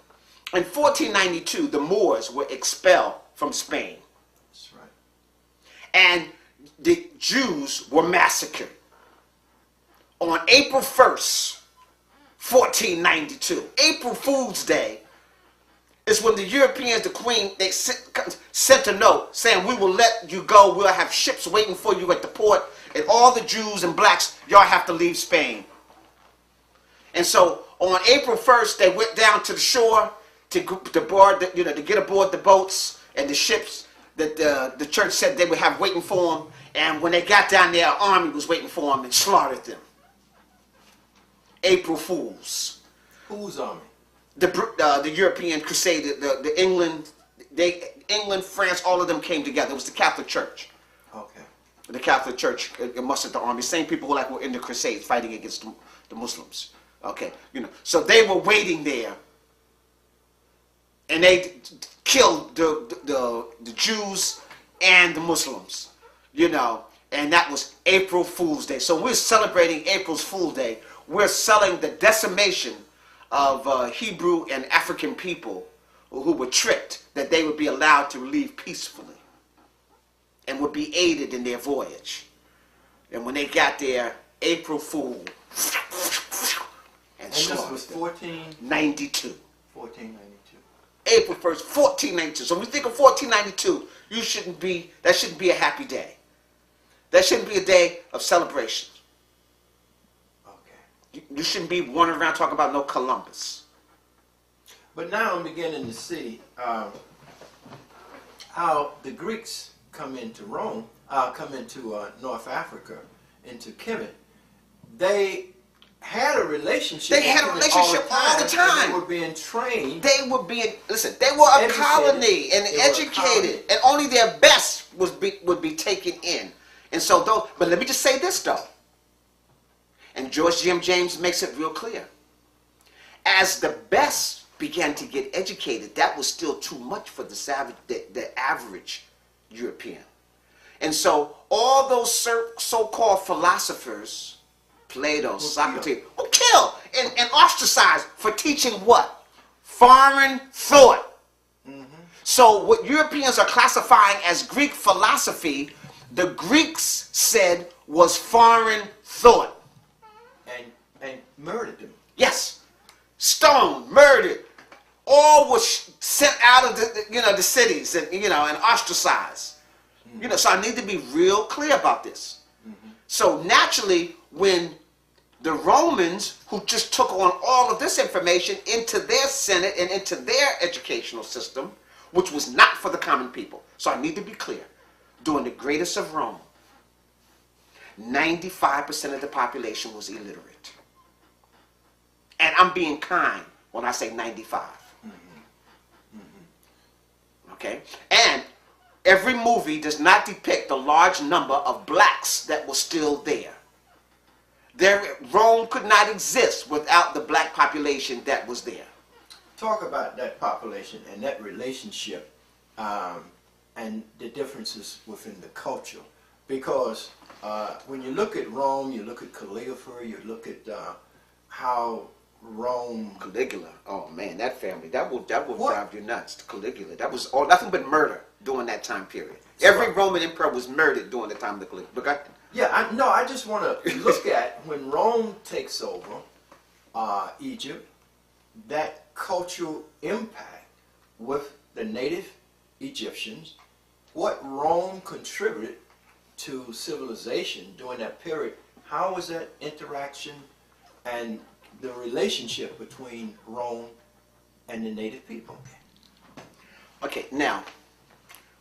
In 1492, the Moors were expelled from Spain. That's right. And the Jews were massacred. On April 1st, 1492, April Fool's Day, is when the Europeans, the Queen, they sent a note saying, we will let you go. We'll have ships waiting for you at the port. And all the Jews and blacks, y'all have to leave Spain. And so on April 1st, they went down to the shore to board, to get aboard the boats and the ships that the church said they would have waiting for them. And when they got down there, our army was waiting for them and slaughtered them. April Fools. Whose army? The European Crusade, the England, France, all of them came together. It was the Catholic Church. Okay. The Catholic Church mustered the army. Same people who were in the Crusades fighting against the Muslims. Okay, so they were waiting there, and they killed the Jews and the Muslims. And that was April Fool's Day. So we're celebrating April's Fool's Day. We're selling the decimation of Hebrew and African people who were tricked that they would be allowed to leave peacefully and would be aided in their voyage. And when they got there, April Fool, and this was 1492. 1492. April 1st, 1492. So when we think of 1492, that shouldn't be a happy day. That shouldn't be a day of celebration. Okay. You shouldn't be wandering around talking about no Columbus. But now I'm beginning to see how the Greeks come into Rome, come into North Africa, into Kemet. They had a relationship. They had a relationship all the time. They were being trained. They were a colony and educated, and only their best would be taken in. And so, but let me just say this though, and George Jim James makes it real clear. As the best began to get educated, that was still too much for the average European. And so all those so-called philosophers, Plato, Socrates, were killed and ostracized for teaching what? Foreign thought. Mm-hmm. So what Europeans are classifying as Greek philosophy, the Greeks said was foreign thought. And murdered them. Yes. Stoned, murdered. All was sent out of the cities and and ostracized. Mm-hmm. So I need to be real clear about this. Mm-hmm. So naturally, when the Romans, who just took on all of this information into their Senate and into their educational system, which was not for the common people. So I need to be clear. During the greatest of Rome, 95% of the population was illiterate. And I'm being kind when I say 95. Mm-hmm. Mm-hmm. Okay? And every movie does not depict the large number of blacks that were still there. Rome could not exist without the black population that was there. Talk about that population and that relationship and the differences within the culture. Because when you look at Rome, you look at Caligula, you look at how Rome... Caligula, oh man, that family, that will drive you nuts. Caligula, that was nothing but murder during that time period. Every Roman emperor was murdered during the time of the Caligula. Yeah, I just want to look at when Rome takes over Egypt, that cultural impact with the native Egyptians, what Rome contributed to civilization during that period. How was that interaction and the relationship between Rome and the native people? Okay, now,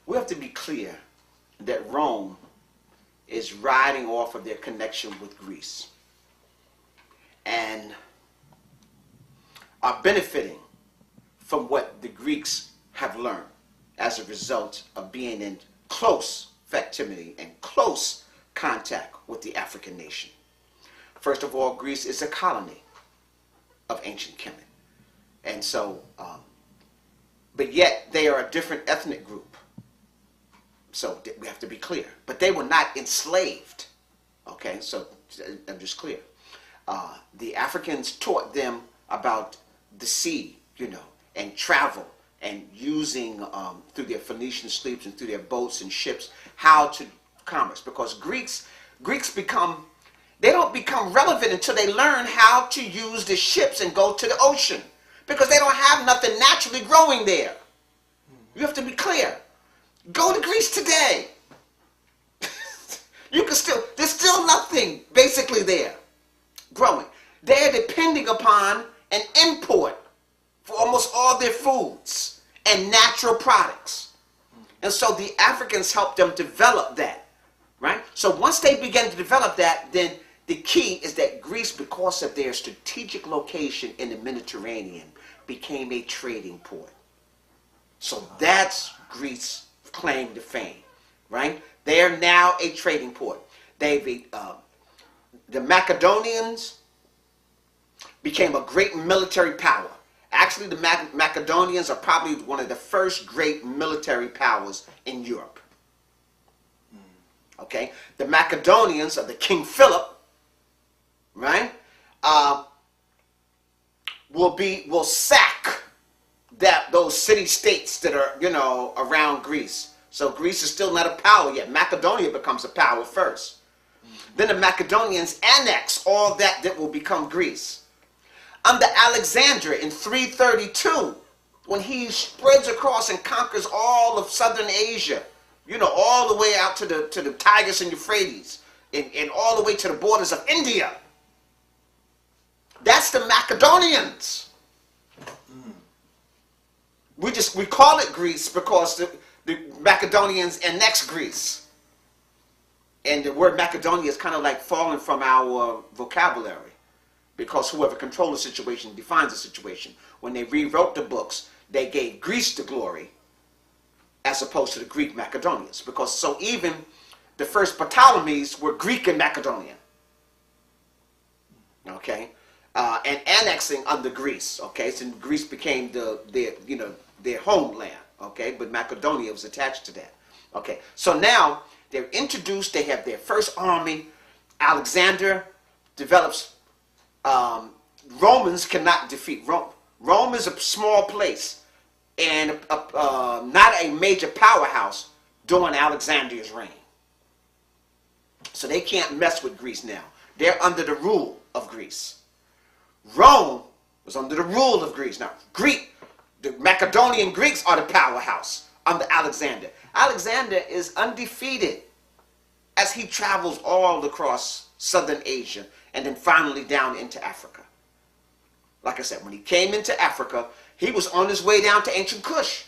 we have to be clear that Rome is riding off of their connection with Greece and are benefiting from what the Greeks have learned as a result of being in close facsimile and close contact with the African nation. First of all, Greece is a colony of ancient Kemet. And so, but yet they are a different ethnic group. So we have to be clear. But they were not enslaved. Okay, so I'm just clear. The Africans taught them about the sea, and travel, and using through their Phoenician sleeps and through their boats and ships, how to commerce. Because Greeks they don't become relevant until they learn how to use the ships and go to the ocean. Because they don't have nothing naturally growing there. You have to be clear. Go to Greece today. There's still nothing basically there growing. They're depending upon an import for almost all their foods and natural products. And so the Africans helped them develop that. right? So once they began to develop that, then the key is that Greece, because of their strategic location in the Mediterranean, became a trading port. So that's Greece's claim to fame, right? They are now a trading port. The Macedonians became a great military power. Actually, the Macedonians are probably one of the first great military powers in Europe. Okay, the Macedonians of the King Philip, right, will sack those city-states that are, you know, around Greece. So Greece is still not a power yet. Macedonia becomes a power first. Then the Macedonians annex all that will become Greece. Under Alexander in 332, when he spreads across and conquers all of southern Asia, you know, all the way out to the Tigris and Euphrates, and all the way to the borders of India. That's the Macedonians. We call it Greece because the Macedonians annexed Greece. And the word Macedonia is kind of like fallen from our vocabulary, because whoever controls the situation defines the situation. When they rewrote the books, they gave Greece the glory as opposed to the Greek Macedonians. Because so even the first Ptolemies were Greek and Macedonian. Okay? And annexing under Greece. Okay? So Greece became their homeland. Okay? But Macedonia was attached to that. Okay? So now they're introduced, they have their first army. Alexander develops, Romans cannot defeat Rome. Rome is a small place and not a major powerhouse during Alexander's reign. So they can't mess with Greece now. They're under the rule of Greece. Rome was under the rule of Greece. Now, the Macedonian Greeks are the powerhouse under Alexander. Alexander is undefeated as he travels all across southern Asia and then finally down into Africa. Like I said, when he came into Africa, he was on his way down to ancient Kush,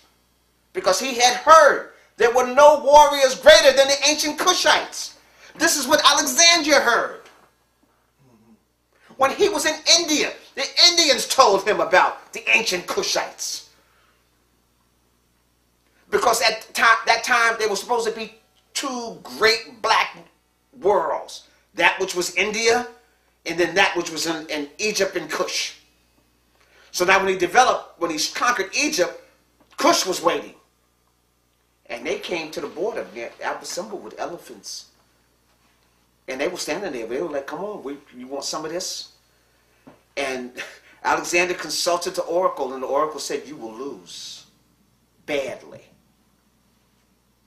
because he had heard there were no warriors greater than the ancient Kushites. This is what Alexander heard. When he was in India, the Indians told him about the ancient Kushites. Because at that time, there were supposed to be two great black worlds. That which was India, and then that which was in Egypt and Kush. So now when he conquered Egypt, Kush was waiting. And they came to the border near Al-Simba with elephants. And they were standing there. They were like, come on, you want some of this? And Alexander consulted the oracle, and the oracle said, you will lose badly.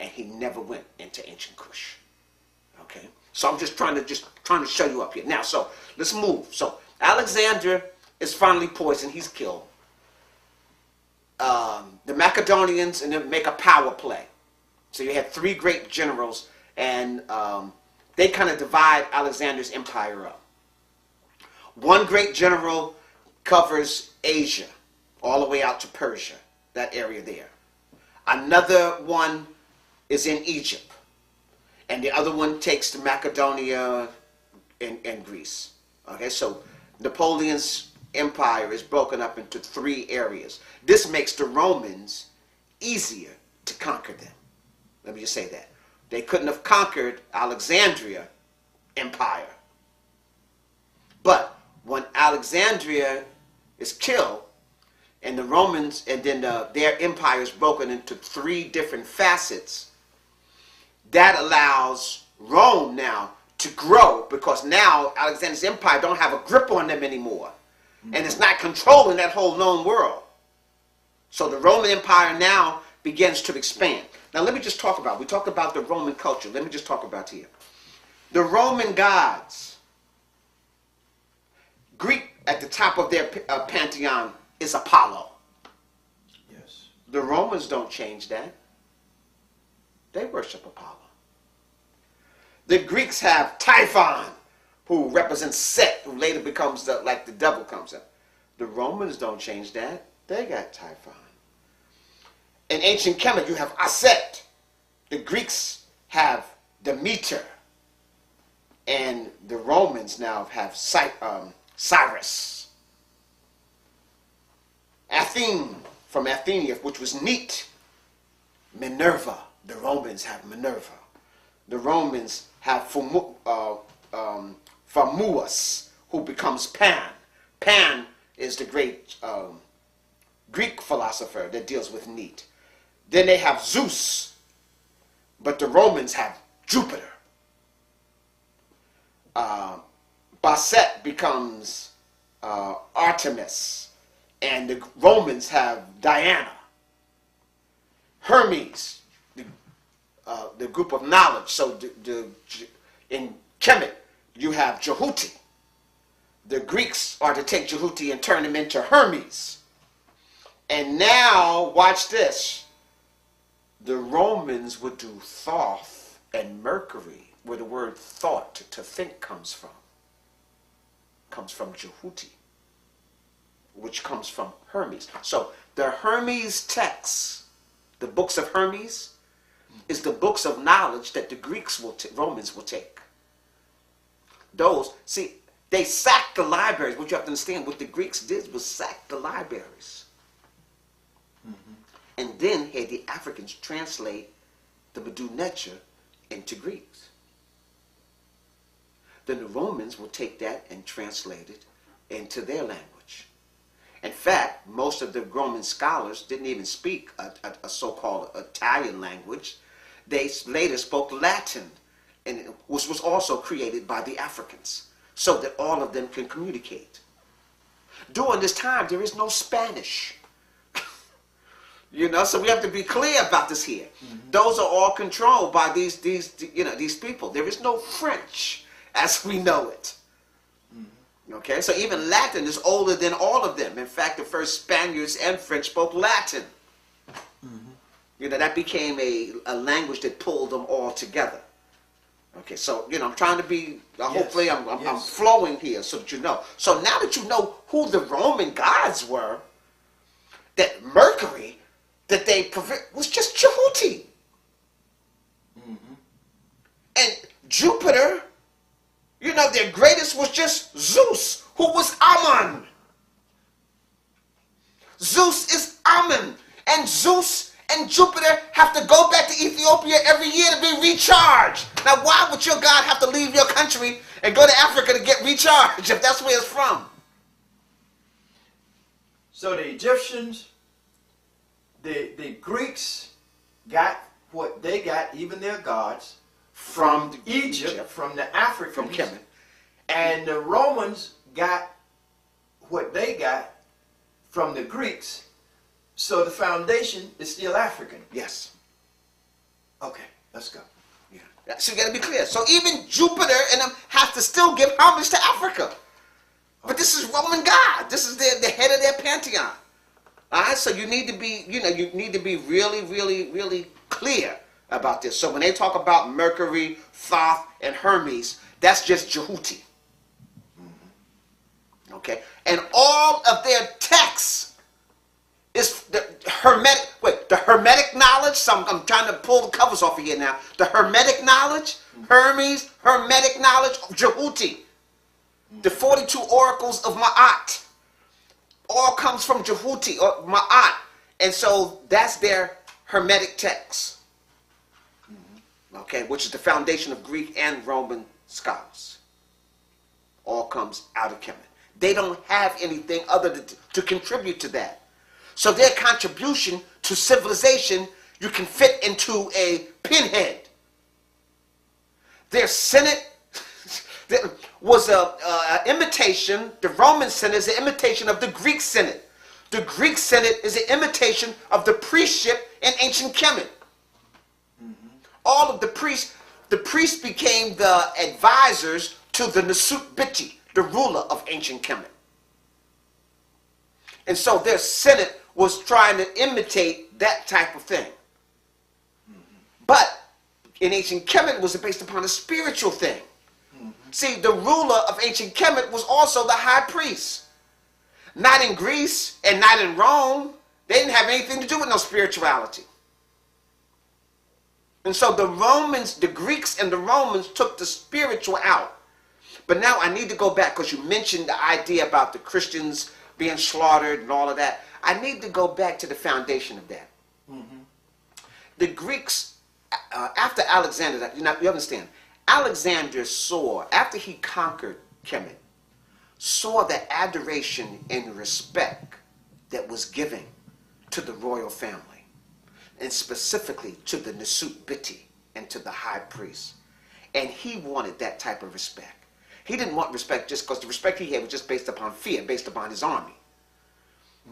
And he never went into ancient Kush. Okay? So I'm just trying to show you up here. Now, so let's move. So Alexander is finally poisoned. He's killed. The Macedonians, and then make a power play. So you had three great generals, and they kind of divide Alexander's empire up. One great general covers Asia, all the way out to Persia, that area there. Another one is in Egypt. And the other one takes to Macedonia and Greece. Okay, so Napoleon's empire is broken up into three areas. This makes the Romans easier to conquer them. Let me just say that. They couldn't have conquered Alexandria empire. But when Alexandria is killed, and the Romans, and then their empire is broken into three different facets, that allows Rome now to grow, because now Alexander's empire don't have a grip on them anymore. And it's not controlling that whole known world. So the Roman Empire now begins to expand. Now let me just talk about, we talked about the Roman culture. Let me just talk about here. The Roman gods, Greek at the top of their pantheon is Apollo. Yes. The Romans don't change that. They worship Apollo. The Greeks have Typhon, who represents Set, who later becomes like the devil comes up. The Romans don't change that. They got Typhon. In ancient Kemet, you have Akhet. The Greeks have Demeter, and the Romans now have Cyrus. Athene, from Athenia, which was neat. Minerva, the Romans have Minerva. The Romans have Famuus, who becomes Pan. Pan is the great Greek philosopher that deals with neat. Then they have Zeus, but the Romans have Jupiter. Basset becomes Artemis, and the Romans have Diana. Hermes, the group of knowledge. So in Kemet, you have Jhuti. The Greeks are to take Jhuti and turn him into Hermes. And now, watch this. The Romans would do Thoth and Mercury, where the word thought, to think, comes from. Comes from Jhuti, which comes from Hermes. So the Hermes texts, the books of Hermes, is the books of knowledge that the Romans will take. Those, see, they sacked the libraries. What you have to understand, what the Greeks did was sack the libraries. And then had the Africans translate the Medu Neter into Greeks. Then the Romans will take that and translate it into their language. In fact, most of the Roman scholars didn't even speak a so-called Italian language. They later spoke Latin, which was also created by the Africans, so that all of them can communicate. During this time, there is no Spanish. You know, so we have to be clear about this here. Those are all controlled by these people. There is no French as we know it. Okay, so even Latin is older than all of them. In fact, the first Spaniards and French spoke Latin. You know, that became a language that pulled them all together. Okay, so, you know, I'm trying to be, hopefully I'm flowing here so that you know. So now that you know who the Roman gods were, that Mercury, that they was just Jhuti. And Jupiter, you know, their greatest was just Zeus, who was Ammon. Zeus is Ammon. And Zeus and Jupiter have to go back to Ethiopia every year to be recharged. Now, why would your God have to leave your country and go to Africa to get recharged if that's where it's from? So the Egyptians, the Greeks got what they got, even their gods, from Egypt, from the Africans, from Kemet. And the Romans got what they got from the Greeks. So the foundation is still African. Yes. Okay, let's go. Yeah. So you got to be clear. So even Jupiter and them have to still give homage to Africa. But this is Roman God. This is the head of their pantheon. All right. So you need to be, you need to be really, really, really clear about this. So when they talk about Mercury, Thoth, and Hermes, that's just Jhuti. Okay. And all of their texts is the Hermetic knowledge. So I'm trying to pull the covers off of here now. The Hermetic knowledge, Hermes, Hermetic knowledge of Jhuti. The 42 oracles of Ma'at all comes from Jhuti or Ma'at. And so that's their Hermetic text. Okay, which is the foundation of Greek and Roman scholars. All comes out of Kemet. They don't have anything other to contribute to that. So their contribution to civilization, you can fit into a pinhead. Their Senate was an imitation, the Roman Senate is an imitation of the Greek Senate. The Greek Senate is an imitation of the priestship in ancient Kemet. All of the priests became the advisors to the Nasut Biti, the ruler of ancient Kemet. And so their Senate was trying to imitate that type of thing. But in ancient Kemet, it was based upon a spiritual thing. See, the ruler of ancient Kemet was also the high priest. Not in Greece and not in Rome. They didn't have anything to do with no spirituality. And so the Romans, the Greeks and the Romans took the spiritual out. But now I need to go back because you mentioned the idea about the Christians being slaughtered and all of that. I need to go back to the foundation of that. Mm-hmm. The Greeks, after Alexander, you understand, Alexander saw, after he conquered Kemet, saw the adoration and respect that was given to the royal family, and specifically to the Nesut Biti and to the high priest. And he wanted that type of respect. He didn't want respect just because the respect he had was just based upon fear, based upon his army,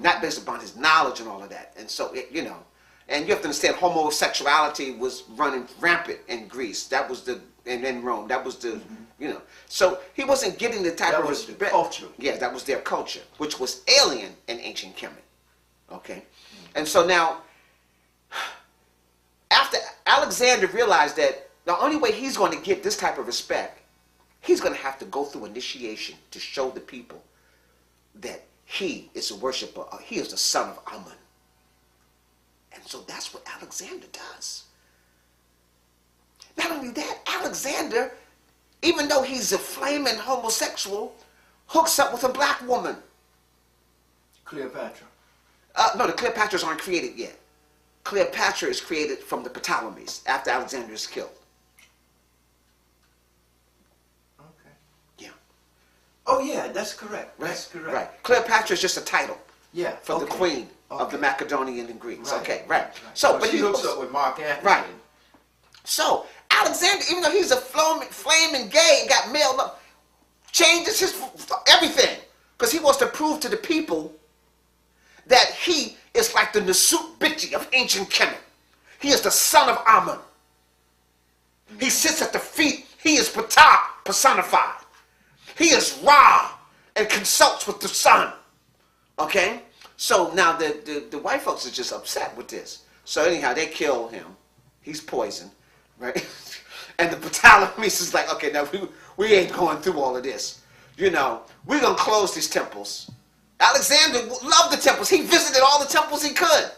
not based upon his knowledge and all of that. And so, and you have to understand, homosexuality was running rampant in Greece. That was and in Rome. That was the, So he wasn't getting the type of respect. That was the culture. Yeah, that was their culture, which was alien in ancient Kemet. Okay? And so now, after Alexander realized that the only way he's going to get this type of respect, he's going to have to go through initiation to show the people that he is a worshiper. He is the son of Amun. And so that's what Alexander does. Not only that, Alexander, even though he's a flaming homosexual, hooks up with a black woman. Cleopatra. No, the Cleopatras aren't created yet. Cleopatra is created from the Ptolemies after Alexander is killed. Okay. Yeah. Oh yeah, that's correct. Right. That's correct. Right. Cleopatra is just a title. Yeah. For the queen of the Macedonian and Greeks. Right. Okay, right. So, but he hooks up with Mark Antony. Right. So Alexander, even though he's a flaming gay and got mailed up, changes his everything because he wants to prove to the people that he is like the Nesut Biti of ancient Kemet. He is the son of Amun. He sits at the feet. He is Ptah personified. He is Ra and consults with the sun. Okay? So now the white folks are just upset with this. So anyhow, they kill him. He's poisoned. Right? And the Ptolemies is like, okay, now we ain't going through all of this. We're going to close these temples. Alexander loved the temples. He visited all the temples he could.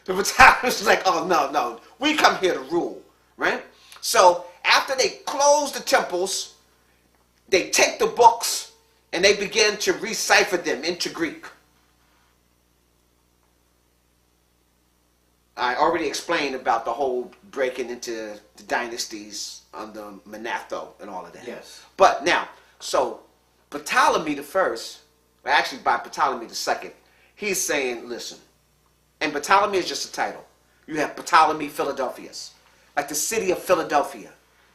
The Ptolemies is like, oh, no. We come here to rule. Right? So after they close the temples, they take the books and they begin to recipher them into Greek. I already explained about the whole breaking into the dynasties under Manetho and all of that. Yes. But now, so Ptolemy the first, or actually by Ptolemy the second, he's saying, listen, and Ptolemy is just a title. You have Ptolemy Philadelphius. Like the city of Philadelphia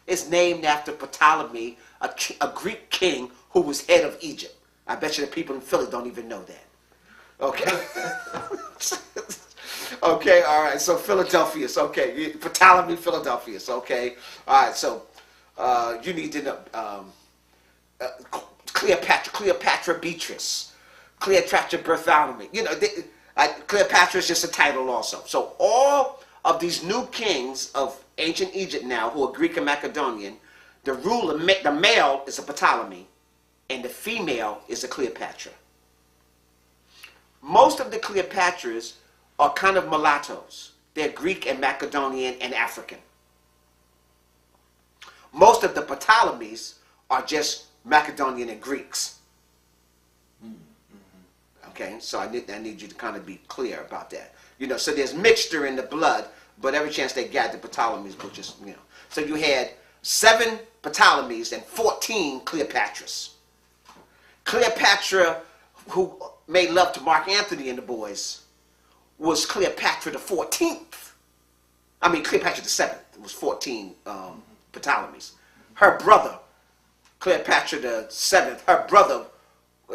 is named after Ptolemy, a Greek king who was head of Egypt. I bet you the people in Philly don't even know that. Okay. Okay, all right, so Philadelphius, okay, Ptolemy Philadelphius, okay, all right, so you need to know Cleopatra Beatrice, Cleopatra Bartholomew, Cleopatra is just a title also. So all of these new kings of ancient Egypt now, who are Greek and Macedonian, the ruler, the male is a Ptolemy, and the female is a Cleopatra. Most of the Cleopatras are kind of mulattoes. They're Greek and Macedonian and African. Most of the Ptolemies are just Macedonian and Greeks. Okay, so I need you to kind of be clear about that. So there's mixture in the blood, but every chance they got, the Ptolemies will just, So you had 7 Ptolemies and 14 Cleopatras. Cleopatra, who made love to Mark Antony and the boys, was Cleopatra the 14th. I mean, Cleopatra the 7th. It was 14 Ptolemies. Her brother, Cleopatra the 7th, her brother,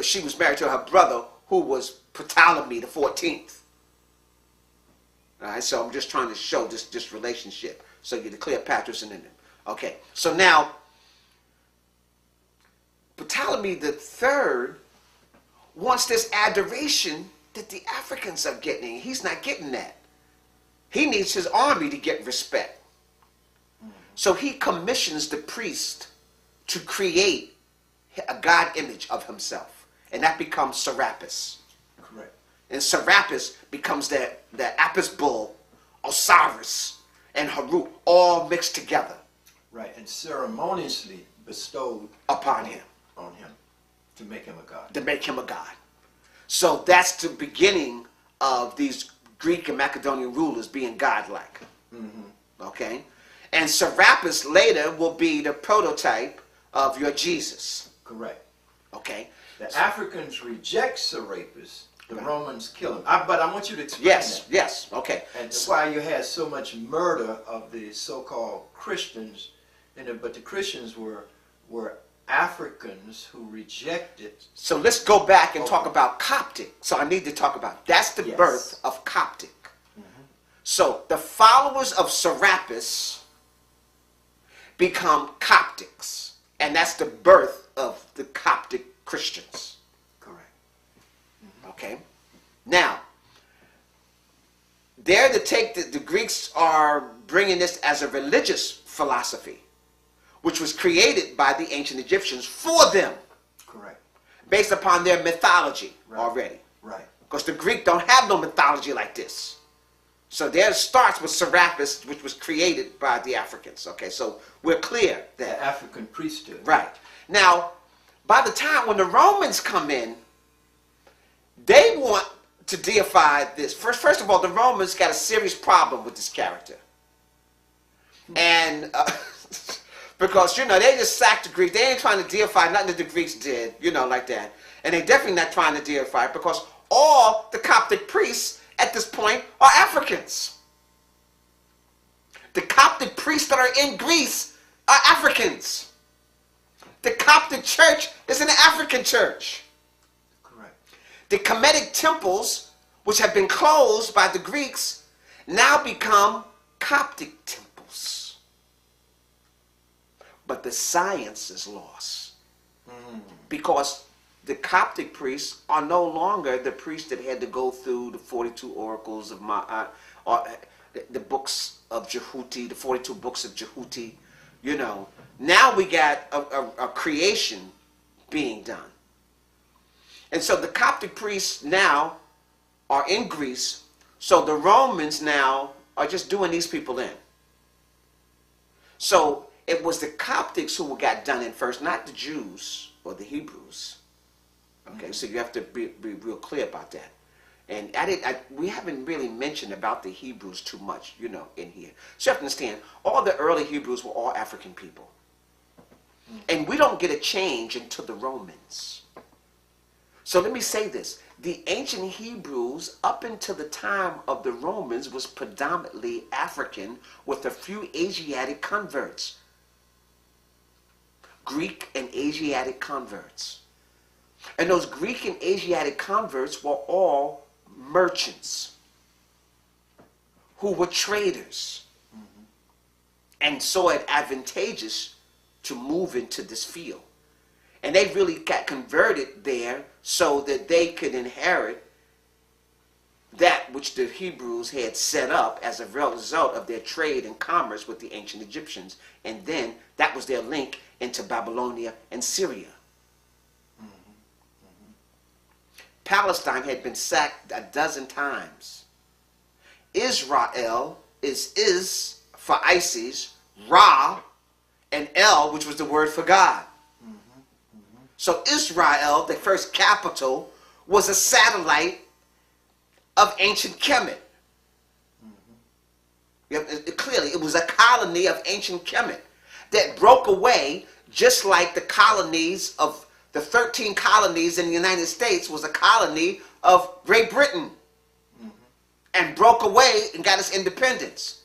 she was married to her brother, who was Ptolemy the 14th. All right, so I'm just trying to show this relationship. So you're the Cleopatras and then them. Okay, so now, Ptolemy the 3rd wants this adoration that the Africans are getting. He's not getting that. He needs his army to get respect. So he commissions the priest to create a God image of himself. And that becomes Serapis. Correct. And Serapis becomes the Apis bull, Osiris. and Haru all mixed together. Right, and ceremoniously bestowed upon him. On him to make him a god. To make him a god. So that's the beginning of these Greek and Macedonian rulers being godlike. Okay? And Serapis later will be the prototype of your Jesus. Correct. Okay? The Africans reject Serapis. The Romans kill him. But I want you to explain yes, that. Yes, okay. And that's why you had so much murder of the so-called Christians. But the Christians were Africans who rejected. So let's go back and talk about Coptic. So I need to talk about, that's the birth of Coptic. So the followers of Serapis become Coptics. And that's the birth of the Coptic Christians. Correct. Okay. Now, they're to take the Greeks are bringing this as a religious philosophy, which was created by the ancient Egyptians for them. Correct. Based upon their mythology already. Right. Because the Greek don't have no mythology like this. So theirs starts with Serapis, which was created by the Africans. Okay, so we're clear that. The African priesthood. Right. Now, by the time when the Romans come in, they want to deify this. First of all, the Romans got a serious problem with this character. And because, you know, they just sacked the Greeks. They ain't trying to deify nothing that the Greeks did, you know, like that. And they definitely not trying to deify it because all the Coptic priests at this point are Africans. The Coptic priests that are in Greece are Africans. The Coptic church is an African church. Correct. The Kemetic temples, which have been closed by the Greeks, now become Coptic temples. But the science is lost. Because the Coptic priests are no longer the priests that had to go through the 42 oracles of the books of Jhuti, the 42 books of Jhuti. You know, now we got a creation being done. And so the Coptic priests now are in Greece. So the Romans now are just doing these people in. So it was the Coptics who got done in first, not the Jews or the Hebrews. Okay, so you have to be real clear about that. And we haven't really mentioned about the Hebrews too much, you know, in here. So you have to understand, all the early Hebrews were all African people. And we don't get a change until the Romans. So let me say this. The ancient Hebrews, up until the time of the Romans, was predominantly African with a few Asiatic converts. Greek and Asiatic converts. And those Greek and Asiatic converts were all merchants who were traders and saw it advantageous to move into this field. And they really got converted there so that they could inherit that which the Hebrews had set up as a result of their trade and commerce with the ancient Egyptians. And then that was their link into Babylonia and Syria. Palestine had been sacked a dozen times. Israel is for Isis, Ra, and El, which was the word for God. So Israel, the first capital, was a satellite of ancient Kemet. Clearly, it was a colony of ancient Kemet that broke away, just like the colonies of the 13 colonies in the United States was a colony of Great Britain and broke away and got its independence.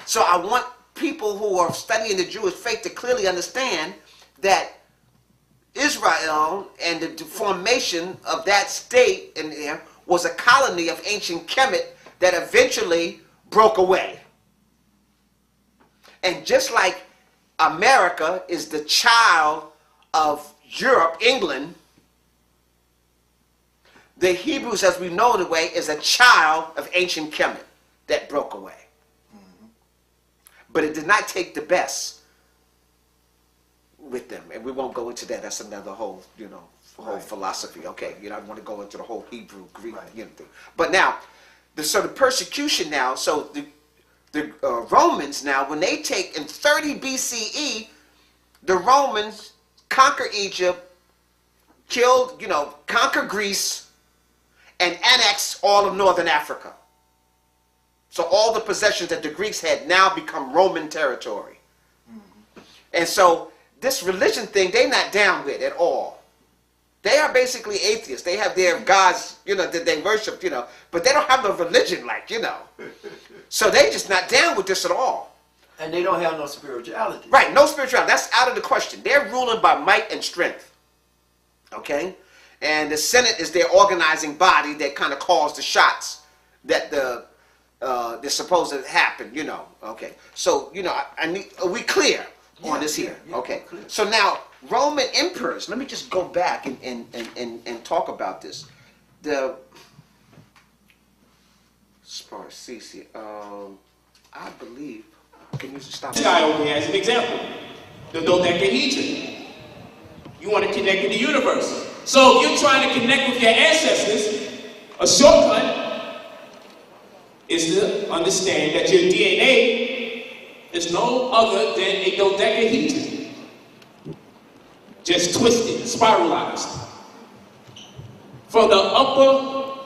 So I want people who are studying the Jewish faith to clearly understand that Israel and the formation of that state in there was a colony of ancient Kemet that eventually broke away. And just like America is the child of Europe, England, the Hebrews, as we know the way, is a child of ancient Kemet that broke away. But it did not take the best with them, and we won't go into that. That's another whole, you know, whole philosophy. Okay, you know, I don't want to go into the whole Hebrew, Greek, you know, thing. But now, so the persecution now. So the Romans now, when they take in 30 BCE, the Romans conquer Egypt, killed, conquer Greece, and annex all of northern Africa. So all the possessions that the Greeks had now become Roman territory. Mm-hmm. And so this religion thing, they're not down with at all. They are basically atheists. They have their gods, that they worship, but they don't have no religion So they just not down with this at all. And they don't have no spirituality. Right, no spirituality. That's out of the question. They're ruling by might and strength. Okay? And the Senate is their organizing body that kind of calls the shots that they're supposed to happen, Okay. So, are we clear on this here? Yeah, okay. So now, Roman emperors, let me just go back and talk about this. The Sparcici, I believe, can you stop? This guy over here as an example, the dodecahedron. You want to connect with the universe. So if you're trying to connect with your ancestors, a shortcut is to understand that your DNA is no other than a dodecahedron. Just twisted, spiralized. From the upper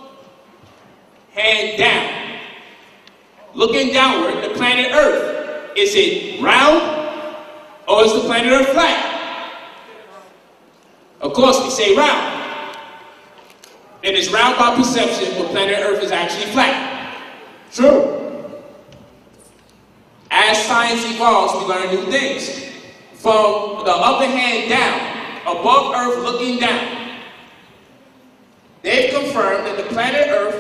hand down, looking downward, the planet Earth, is it round or is the planet Earth flat? Of course, we say round. And it's round by perception, but planet Earth is actually flat. True. As science evolves, we learn new things. From the upper hand down, above Earth looking down, they've confirmed that the planet Earth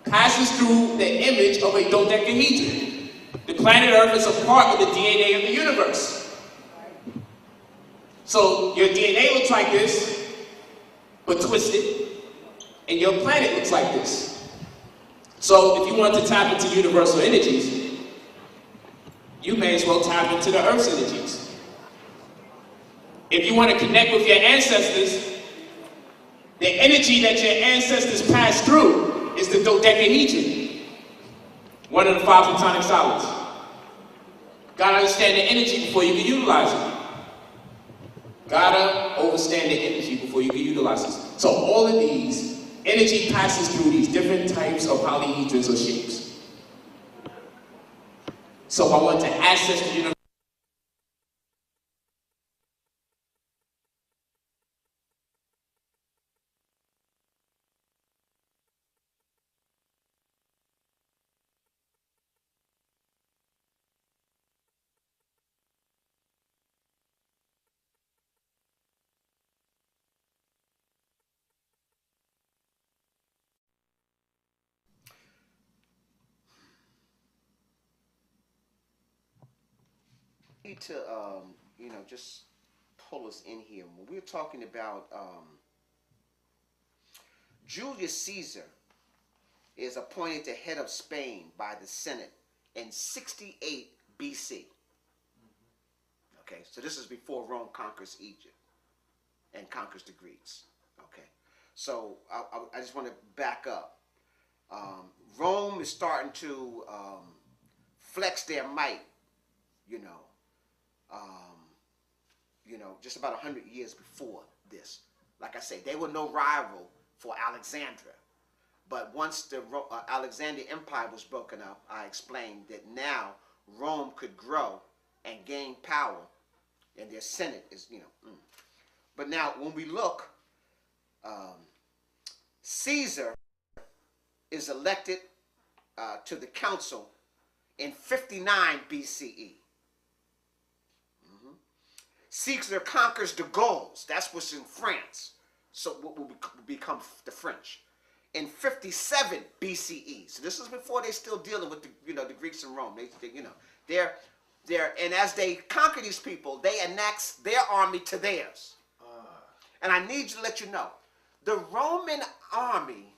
passes through the image of a dodecahedron. The planet Earth is a part of the DNA of the universe. So your DNA looks like this, but twisted, and your planet looks like this. So if you want to tap into universal energies, you may as well tap into the Earth's energies. If you want to connect with your ancestors, the energy that your ancestors passed through is the dodecahedron, one of the 5 platonic solids. Gotta understand the energy before you can utilize it. Gotta understand the energy before you can utilize it. So all of these, energy passes through these different types of polyhedrons or shapes. So I want to access the universe. Need to just pull us in here. When we're talking about Julius Caesar is appointed to head of Spain by the Senate in 68 BC. Okay, so this is before Rome conquers Egypt and conquers the Greeks. Okay, so I just want to back up. Rome is starting to flex their might, just about 100 years before this. Like I say, they were no rival for Alexandria. But once the Alexandrian Empire was broken up, I explained that now Rome could grow and gain power, and their Senate is, But now, when we look, Caesar is elected to the council in 59 BCE. Caesar conquers the Gauls. That's what's in France. So what will become the French. In 57 BCE. So this is before they're still dealing with the Greeks and Rome. And as they conquer these people, they annex their army to theirs. And I need to let you know, the Roman army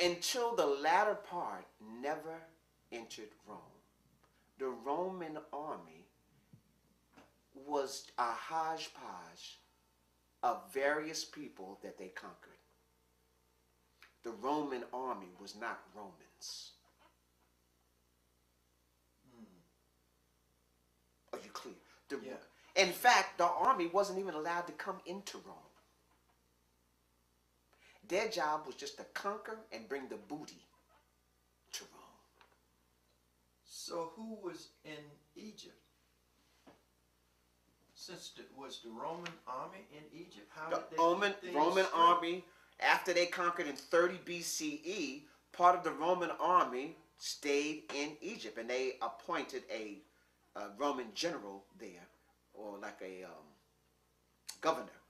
until the latter part never entered Rome. The Roman army was a hodgepodge of various people that they conquered. The Roman army was not Romans. Are you clear? In fact, the army wasn't even allowed to come into Rome. Their job was just to conquer and bring the booty to Rome. So who was in Egypt? Since was the Roman army in Egypt? How The did they Roman army, after they conquered in 30 BCE, part of the Roman army stayed in Egypt, and they appointed a Roman general there, or like a governor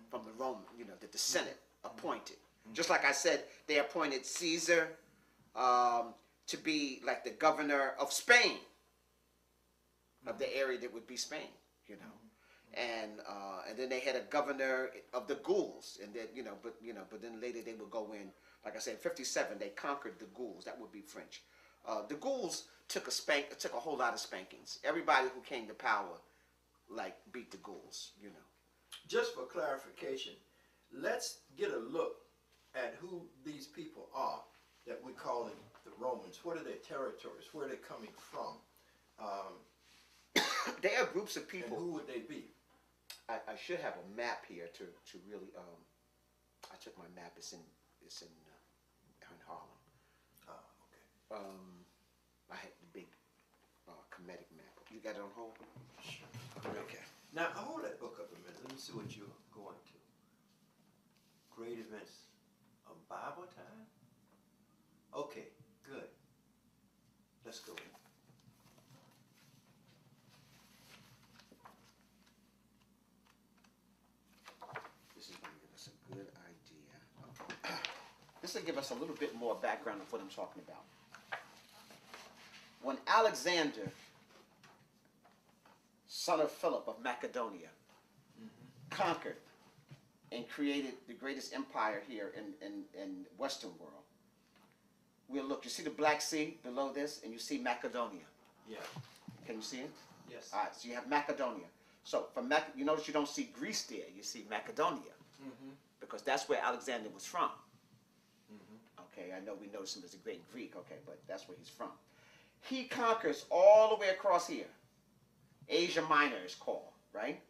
from the Roman, that the Senate appointed. Just like I said, they appointed Caesar to be like the governor of Spain, of the area that would be Spain, and then they had a governor of the Gauls, and then but then later they would go in. Like I said, in 57 they conquered the Gauls. That would be French. The Gauls took a whole lot of spankings. Everybody who came to power, beat the Gauls. Just for clarification, let's get a look at who these people are that we're calling the Romans. What are their territories? Where are they coming from? They are groups of people. And who would they be? I should have a map here to really. I took my map. It's in Harlem. Oh, okay. I had the big Kemetic map. You got it on hold? Sure. Okay. Now hold that book up a minute. Let me see what you're going to. Great events of Bible time. Okay, good. Let's go. This is going to give us a good idea. Okay. This will give us a little bit more background of what I'm talking about. When Alexander, son of Philip of Macedonia, conquered and created the greatest empire here in Western world, we'll look. You see the Black Sea below this, and you see Macedonia. Yeah. Can you see it? Yes. All right. So you have Macedonia. So from you notice you don't see Greece there. You see Macedonia, because that's where Alexander was from. Okay. I know we notice him as a great Greek. Okay, but that's where he's from. He conquers all the way across here. Asia Minor is called, right?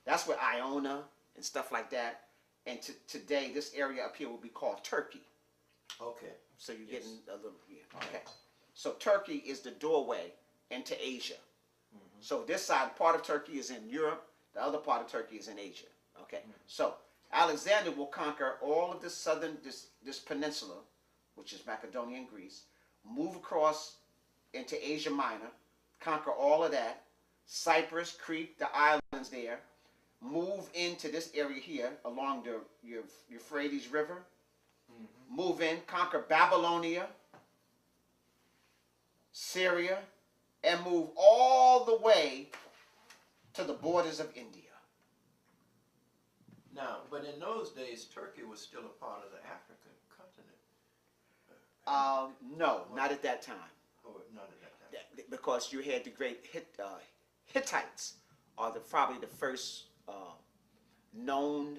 That's where Iona and stuff like that. And today, this area up here will be called Turkey. Okay. So you're getting a little, okay. So Turkey is the doorway into Asia. So this side, part of Turkey is in Europe. The other part of Turkey is in Asia. Okay. So Alexander will conquer all of this southern, this peninsula, which is Macedonia and Greece, move across into Asia Minor, conquer all of that, Cyprus, Crete, the islands there, move into this area here along the Euphrates River, move in, conquer Babylonia, Syria, and move all the way to the borders of India. Now, but in those days, Turkey was still a part of the African continent. No, not at that time. Oh, not at that time. Because you had the great Hittites, are probably the first known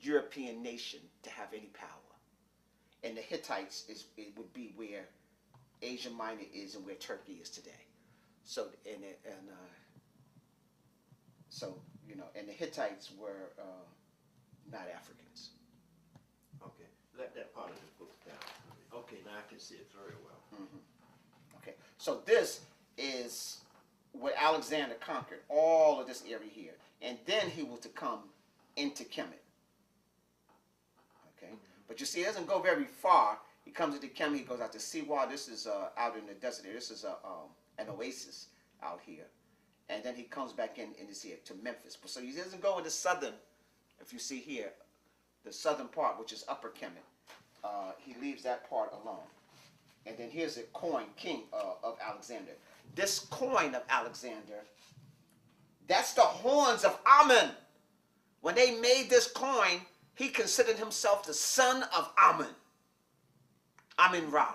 European nation to have any power. And the Hittites it would be where Asia Minor is and where Turkey is today. So and the Hittites were not Africans. Okay, let that part of the book down. Okay, now I can see it very well. Okay, so this is where Alexander conquered all of this area here, and then he was to come into Kemet. Okay, but you see, it doesn't go very far. He comes into Kemet. He goes out to Siwa. This is out in the desert. This is an oasis out here, and then he comes back in this here to Memphis. So he doesn't go into southern. If you see here, the southern part, which is Upper Kemet, he leaves that part alone. And then here's a coin, king of Alexander. This coin of Alexander, that's the horns of Amun. When they made this coin, he considered himself the son of Amun. Amun-Ra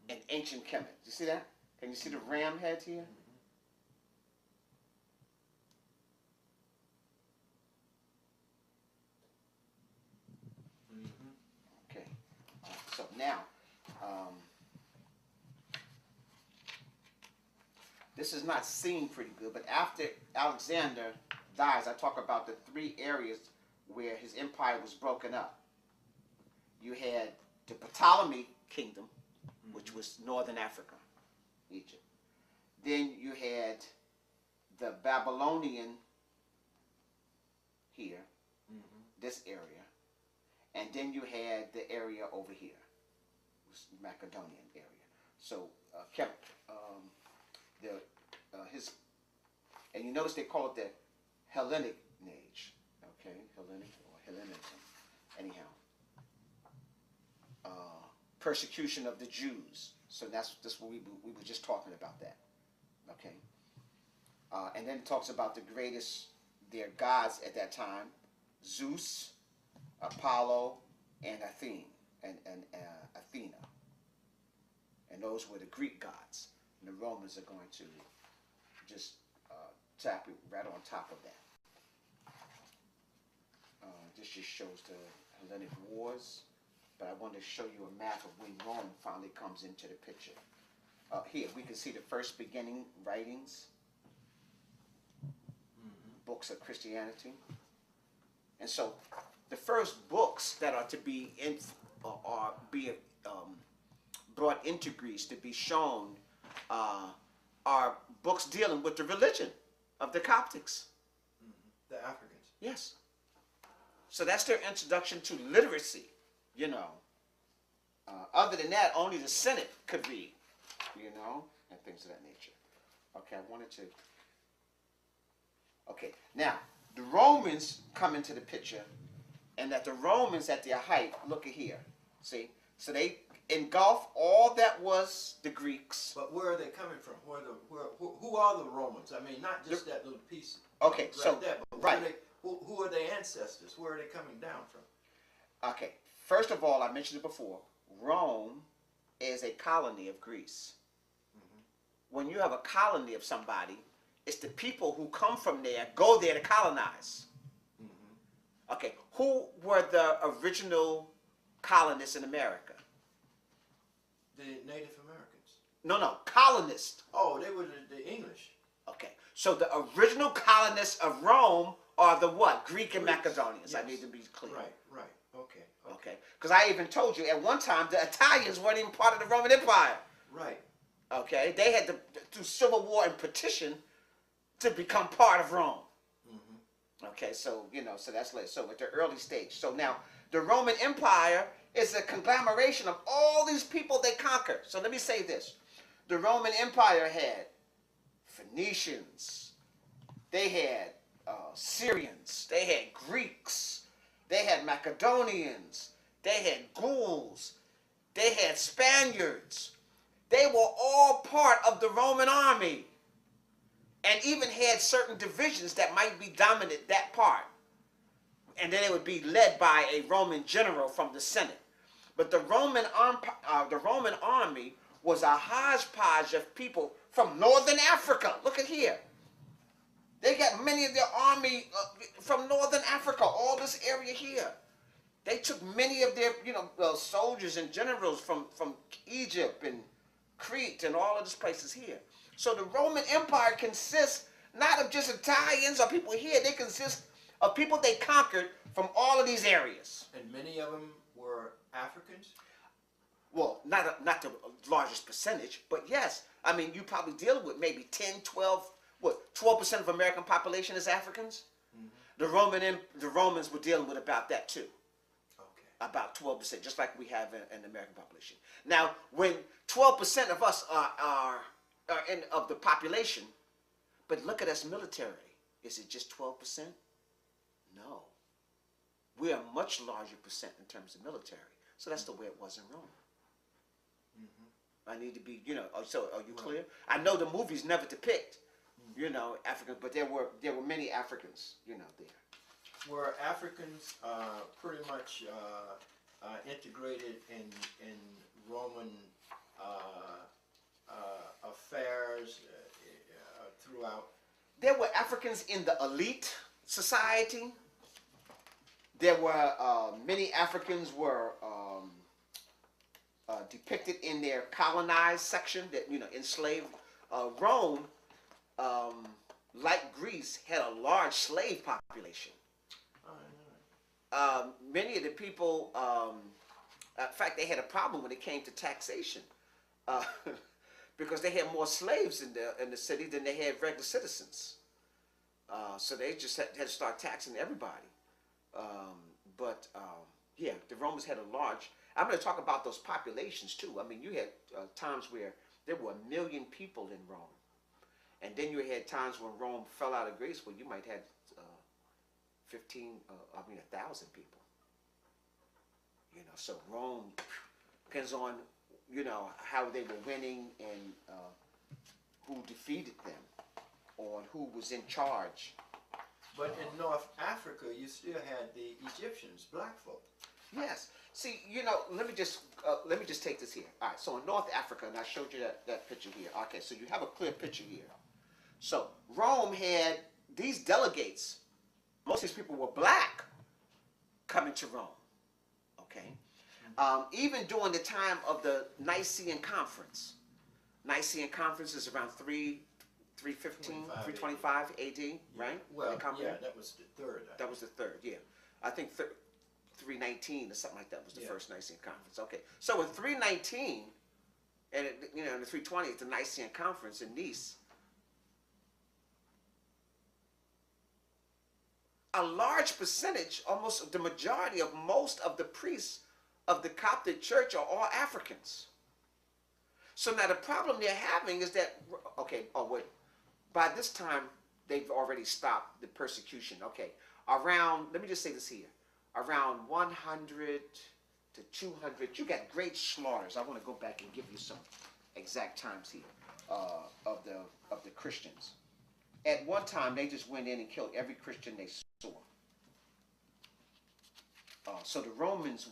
in ancient Kemet. You see that? Can you see the ram head here? Now, this is not seen pretty good, but after Alexander dies, I talk about the 3 areas where his empire was broken up. You had the Ptolemy kingdom, which was northern Africa, Egypt. Then you had the Babylonian here, this area. And then you had the area over here, was Macedonian area. So kept and you notice they call it the Hellenic age, okay, Hellenic or Hellenism. Anyhow, persecution of the Jews. So that's what we were just talking about that, okay. And then it talks about the greatest, their gods at that time, Zeus, Apollo, and Athena, Athena. And those were the Greek gods. And the Romans are going to just tap it right on top of that. This just shows the Hellenic Wars, but I wanted to show you a map of when Rome finally comes into the picture. Here, we can see the first beginning writings, books of Christianity. And so the first books that are to be brought into Greece to be shown are books dealing with the religion of the Coptics. The Africans. Yes. So that's their introduction to literacy, you know. Other than that, only the Senate could read, you know, and things of that nature. Okay, I wanted to... Okay, now, the Romans come into the picture, and that the Romans at their height, look at here, see? So they engulf all that was the Greeks. But where are they coming from? Who are the Romans? I mean, not just that little piece. Okay, right so there, but right. Who are their ancestors? Where are they coming down from? Okay, first of all, I mentioned it before. Rome is a colony of Greece. When you have a colony of somebody, it's the people who come from there, go there to colonize. Okay, who were the original colonists in America? The Native Americans. No, colonists. Oh, they were the English. Okay, so the original colonists of Rome are the what? Greek and Greeks. Macedonians. Yes. I need to be clear. Right. Okay. Because I even told you at one time the Italians weren't even part of the Roman Empire. Right. Okay, they had to do civil war and petition to become part of Rome. Okay, so you know, so that's so at the early stage. So now the Roman Empire is a conglomeration of all these people they conquered. So let me say this: the Roman Empire had Phoenicians, they had Syrians, they had Greeks, they had Macedonians, they had Gauls, they had Spaniards. They were all part of the Roman army, and even had certain divisions that might be dominant that part. And then it would be led by a Roman general from the Senate. But the Roman army was a hodgepodge of people from northern Africa. Look at here. They got many of their army from northern Africa, all this area here. They took many of their, soldiers and generals from Egypt and Crete and all of these places here. So the Roman Empire consists not of just Italians or people here. They consist of people they conquered from all of these areas. And many of them were Africans? Well, not the largest percentage, but yes. I mean, you probably deal with maybe 10, 12, 12% of American population is Africans? The Romans were dealing with about that too. About 12%, just like we have in the American population. Now, when 12% of us are of the population, but look at us military. Is it just 12%? No. We are a much larger percent in terms of military. So that's the way it was in Rome. I need to be, so are you clear? I know the movies never depict, Africans, but there were many Africans, there. Were Africans pretty much integrated in Roman affairs throughout? There were Africans in the elite society. There were many Africans were depicted in their colonized section, that enslaved Rome, like Greece, had a large slave population. Many of the people, in fact, they had a problem when it came to taxation, because they had more slaves in the city than they had regular citizens. So they just had to start taxing everybody. Yeah, the Romans had a large. I'm going to talk about those populations too. I mean, you had times where there were 1 million people in Rome, and then you had times when Rome fell out of grace, where you might have 1,000 people. So Rome depends on how they were winning and who defeated them, or who was in charge. But in North Africa, you still had the Egyptians, black folk. Yes. See, let me just take this here. All right. So in North Africa, and I showed you that picture here. Okay. So you have a clear picture here. So Rome had these delegates. Most of these people were black coming to Rome. Okay. Even during the time of the Nicene Conference. Nicene Conference is around 315, 325 AD, right? Well, yeah, that was the third. That was the third, yeah. I think 319 or something like that was the first Nicene Conference. Okay, so in 319, and in the 320, it's the Nicene Conference in Nice. A large percentage, almost the majority of most of the priests of the Coptic Church are all Africans. So now the problem they're having is that, by this time, they've already stopped the persecution. Okay, let me just say this here, around 100 to 200, you got great slaughters. I want to go back and give you some exact times here of the Christians. At one time, they just went in and killed every Christian they saw. So the Romans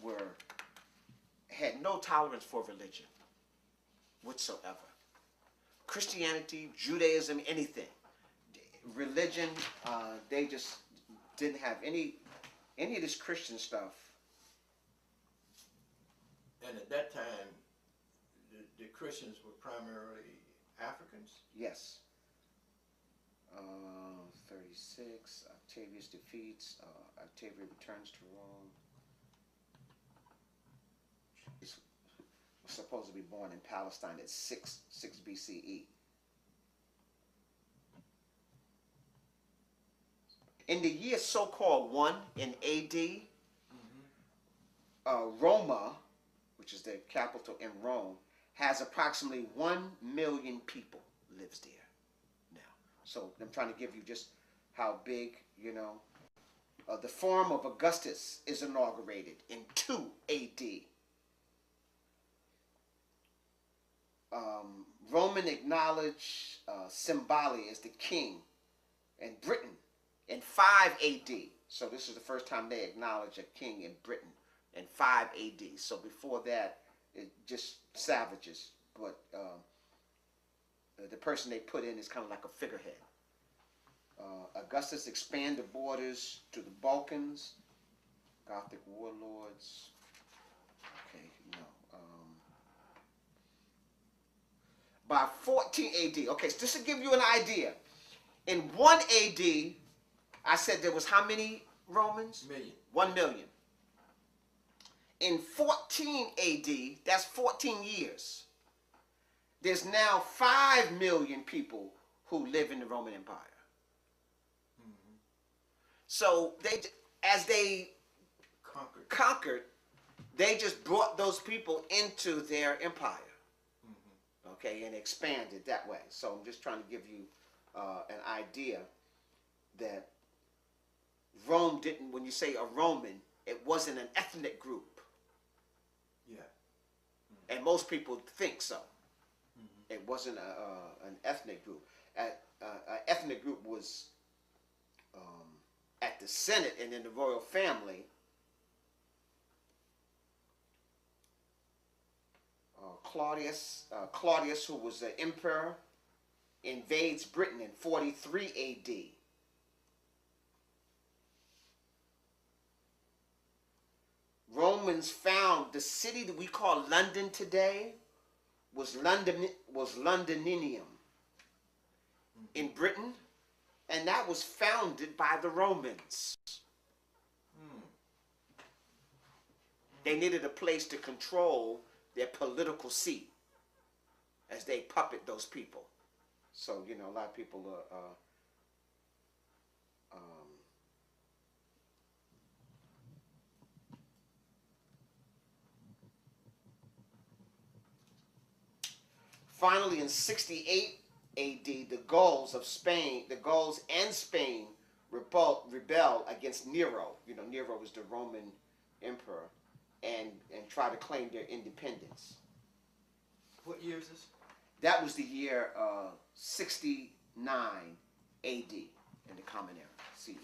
had no tolerance for religion whatsoever. Christianity, Judaism, anything. Religion, they just didn't have any of this Christian stuff. And at that time, the Christians were primarily Africans? Yes. 36, Octavius defeats, Octavia returns to Rome. He's supposed to be born in Palestine at 6 BCE. In the year so-called 1 in AD, Roma, which is the capital in Rome, has approximately 1 million people lives there now. So I'm trying to give you just how big, the Forum of Augustus is inaugurated in 2 AD. Roman acknowledged Cymbeline as the king in Britain in 5 AD. So this is the first time they acknowledge a king in Britain in 5 AD. So before that, it just savages. But the person they put in is kind of like a figurehead. Augustus expanded the borders to the Balkans. Gothic warlords. Okay, by 14 AD, okay, so just to give you an idea, in 1 AD, I said there was how many Romans? Million. 1 million. In 14 AD, that's 14 years, there's now 5 million people who live in the Roman Empire. Mm-hmm. So as they conquered, they just brought those people into their empire. Okay, and expanded that way. So I'm just trying to give you an idea that Rome didn't, when you say a Roman, it wasn't an ethnic group. Yeah. Mm-hmm. And most people think so. Mm-hmm. It wasn't an ethnic group. An ethnic group was at the Senate and in the royal family. Claudius, who was the emperor, invades Britain in 43 AD. Romans found the city that we call London today was Londinium in Britain, and that was founded by the Romans. They needed a place to control their political seat as they puppet those people. So, you know, a lot of people are finally, in 68 A.D., the Gauls and Spain rebelled against Nero. You know, Nero was the Roman emperor, and tried to claim their independence. What year is this? That was the year 69 A.D. in the Common Era, CE.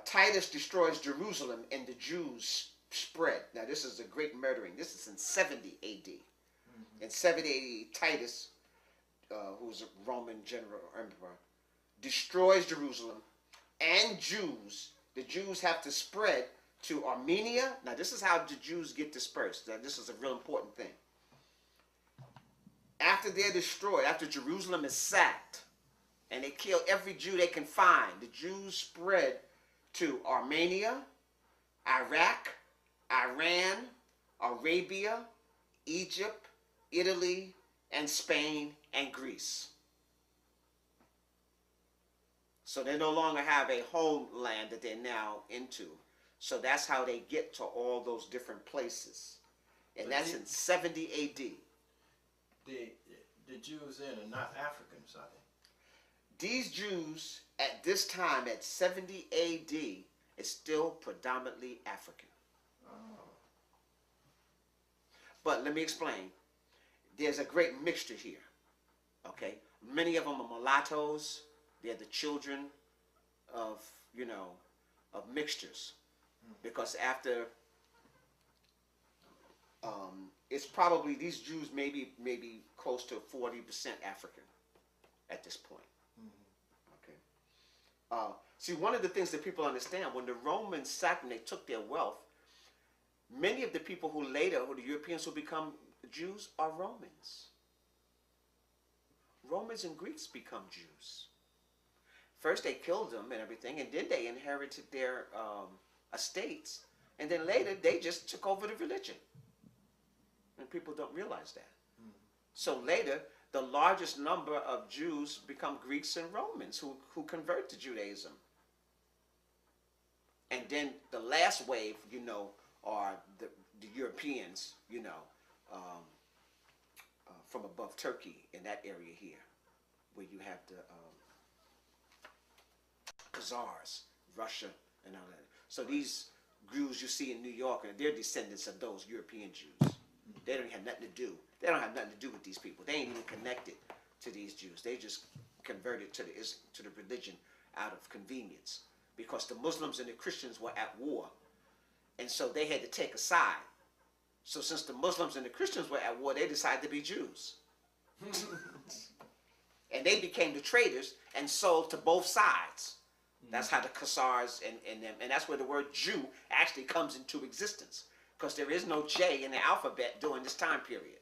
Titus destroys Jerusalem, and the Jews spread. Now, this is a great murdering. This is in 70 A.D. In 70 A.D., Titus, who was a Roman general emperor, destroys Jerusalem and Jews. The Jews have to spread to Armenia. Now, this is how the Jews get dispersed. Now, this is a real important thing. After they're destroyed, after Jerusalem is sacked, and they kill every Jew they can find, the Jews spread to Armenia, Iraq, Iran, Arabia, Egypt, Italy, and Spain, and Greece. So they no longer have a homeland that they're now into. So that's how they get to all those different places. And But that's in 70 A.D. The Jews then are not Africans, are they? These Jews at this time, at 70 A.D., is still predominantly African. Oh. But let me explain. There's a great mixture here. Okay? Many of them are mulattoes. They're the children of, you know, of mixtures. Because after, it's probably, these Jews maybe close to 40% African at this point. Okay. See, one of the things that people understand, when the Romans sacked and they took their wealth, many of the people who later, or the Europeans who become Jews, are Romans. Romans and Greeks become Jews. First they killed them and everything, and then they inherited their estates, and then later they just took over the religion. And people don't realize that. So later, the largest number of Jews become Greeks and Romans who convert to Judaism. And then the last wave, you know, are the Europeans, you know, from above Turkey in that area here, where you have the Khazars, Russia, and all that. So these Jews you see in New York, they're descendants of those European Jews. They don't have nothing to do. They don't have nothing to do with these people. They ain't even connected to these Jews. They just converted to the religion out of convenience, because the Muslims and the Christians were at war, and so they had to take a side. So since the Muslims and the Christians were at war, they decided to be Jews. And they became the traitors and sold to both sides. That's how the Khazars and them, and that's where the word Jew actually comes into existence, because there is no J in the alphabet during this time period.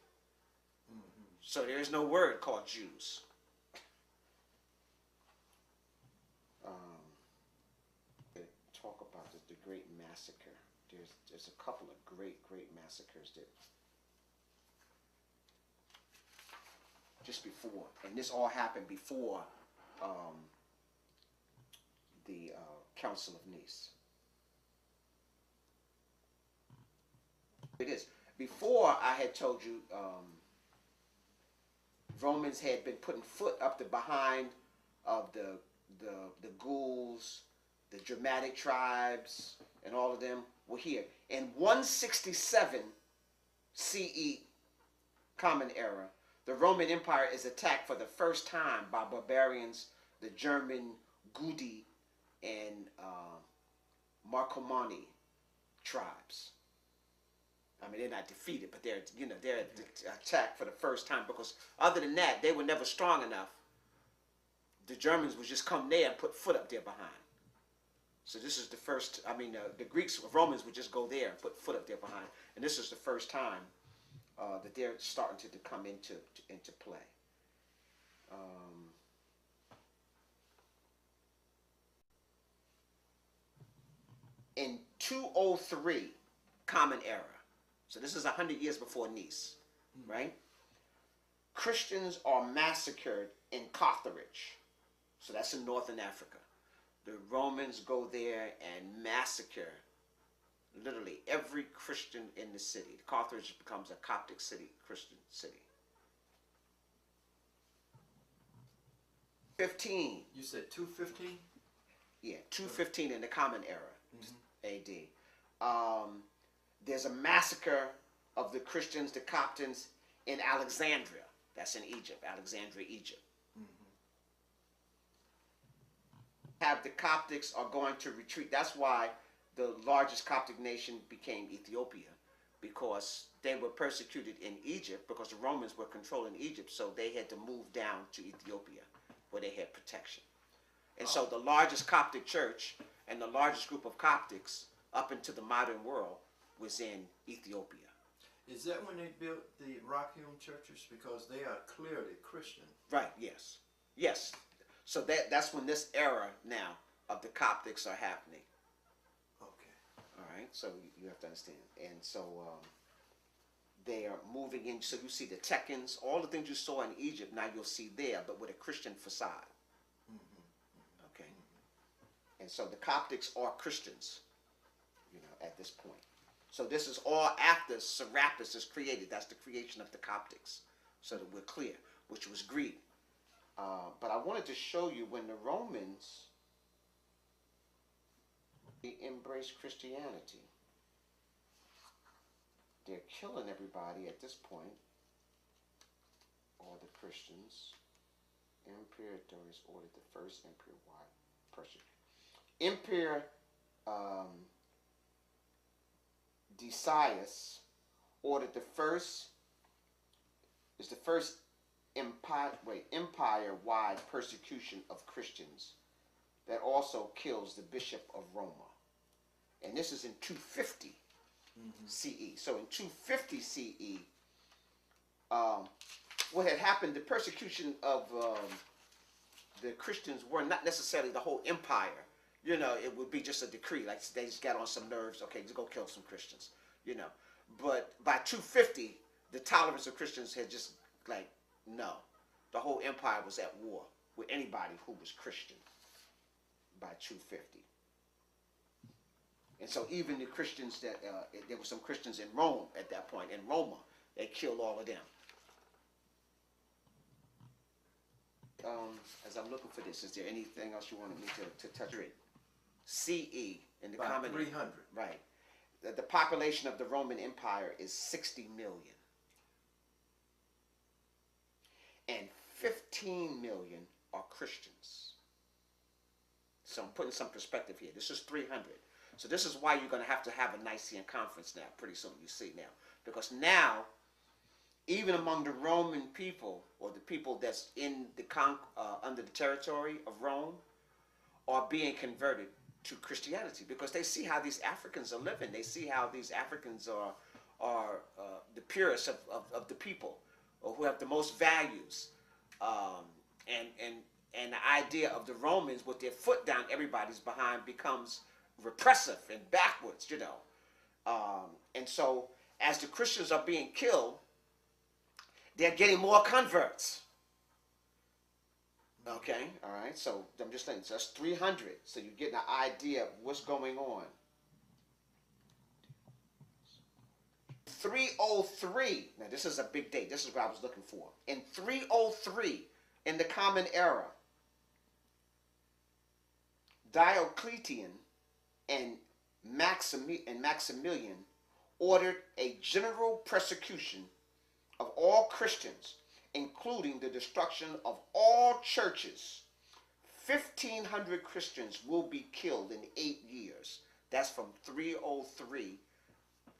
So there is no word called Jews. Talk about the Great Massacre. There's a couple of great massacres that just before, and this all happened before the Council of Nice. It is. Before, I had told you Romans had been putting foot up the behind of the Ghouls, the Germanic tribes, and all of them were here. In 167 CE, Common Era, the Roman Empire is attacked for the first time by barbarians, the German Gudi and Marcomanni tribes. I mean, they're not defeated, but they're attacked for the first time, because other than that, they were never strong enough. The Germans would just come there and put foot up there behind. So this is the first, I mean, the Greeks, Romans would just go there and put foot up there behind. And this is the first time that they're starting to come into play. In 203 Common Era, so this is 100 years before Nice, right? Christians are massacred in Carthage, so that's in northern Africa. The Romans go there and massacre literally every Christian in the city. Carthage becomes a Coptic city, Christian city. 15. You said 215? Yeah, 215 in the Common Era, AD. There's a massacre of the Christians, the Coptans, in Alexandria. That's in Egypt, Alexandria, Egypt. Have the Coptics are going to retreat. That's why the largest Coptic nation became Ethiopia, because they were persecuted in Egypt because the Romans were controlling Egypt, so they had to move down to Ethiopia where they had protection. And so the largest Coptic church and the largest group of Coptics up into the modern world was in Ethiopia. Is that when they built the rock-hewn churches? Because they are clearly Christian. Right, yes. Yes. So that's when this era now of the Coptics are happening. Okay. All right, so you have to understand. And so they are moving in. So you see the Tekkens, all the things you saw in Egypt, now you'll see there, but with a Christian facade. Okay. And so the Coptics are Christians, at this point. So this is all after Serapis is created. That's the creation of the Coptics, so that we're clear, which was Greek. But I wanted to show you when the Romans embraced Christianity. They're killing everybody at this point, all the Christians. Imperators ordered the first empire-wide persecution. Decius ordered the first empire-wide persecution of Christians that also kills the Bishop of Roma. And this is in 250 CE. So in 250 CE, what had happened, the persecution of the Christians were not necessarily the whole empire. It would be just a decree, like they just got on some nerves, okay, just go kill some Christians, But by 250, the tolerance of Christians had just, no. The whole empire was at war with anybody who was Christian by 250. And so even the Christians that, there were some Christians in Rome at that point, in Roma, they killed all of them. As I'm looking for this, is there anything else you wanted me to touch on? CE in the common 300. Right. The population of the Roman Empire is 60 million. And 15 million are Christians. So I'm putting some perspective here. This is 300. So this is why you're going to have a Nicene conference now, pretty soon, you see now. Because now, even among the Roman people, or the people that's in the under the territory of Rome, are being converted to Christianity, because they see how these Africans are living. They see how these Africans are the purest of the people, or who have the most values, and the idea of the Romans with their foot down everybody's behind becomes repressive and backwards, and so as the Christians are being killed, they're getting more converts. Okay, all right, so I'm just saying, so that's 300, so you're getting an idea of what's going on. 303, now this is a big date, this is what I was looking for. In 303, in the Common Era, Diocletian and Maximilian ordered a general persecution of all Christians, including the destruction of all churches. 1,500 Christians will be killed in 8 years. That's from 303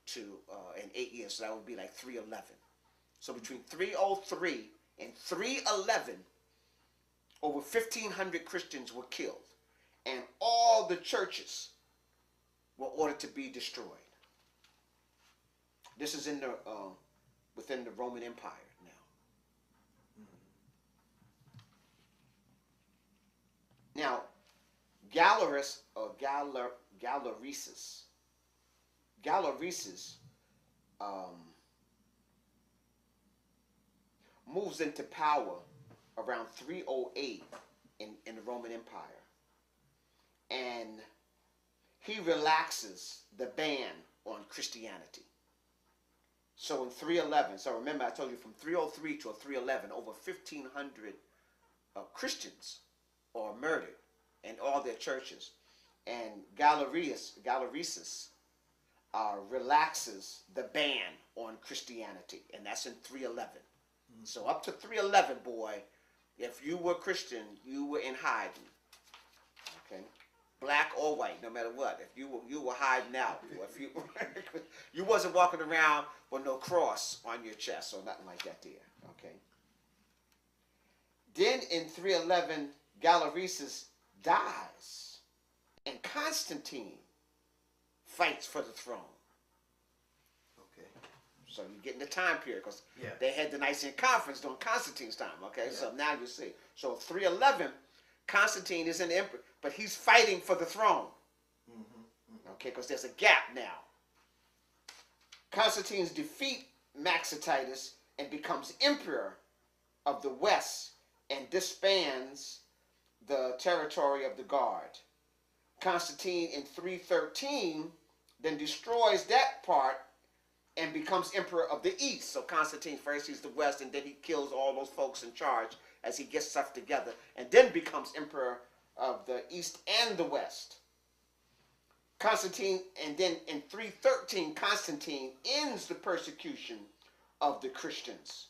to in 8 years, so that would be like 311. So between 303 and 311, over 1,500 Christians were killed. and all the churches were ordered to be destroyed. This is in the within the Roman Empire now. Now, Galerius or Galeresis moves into power around 308 in the Roman Empire. And he relaxes the ban on Christianity. So in 311, so remember I told you from 303 to 311, over 1,500 Christians are murdered in all their churches. And Galeresis relaxes the ban on Christianity, and that's in 311. So up to 311, boy, if you were Christian, you were in hiding. Okay, black or white, no matter what. If you were hiding out, or if you wasn't walking around with no cross on your chest or nothing like that there. Okay. Then in 311, Galeresis dies, and Constantine fights for the throne. Okay. So you're getting the time period, because they had the Nicene Conference during Constantine's time. Okay, so now you see. So 311, Constantine is an emperor, but he's fighting for the throne. Okay, because there's a gap now. Constantine's defeat Maxentius and becomes emperor of the West and disbands the territory of the Guard. Constantine in 313 then destroys that part and becomes emperor of the East. So Constantine first sees the West, and then he kills all those folks in charge as he gets stuff together, and then becomes emperor of the East and the West. Constantine, and then in 313, Constantine ends the persecution of the Christians.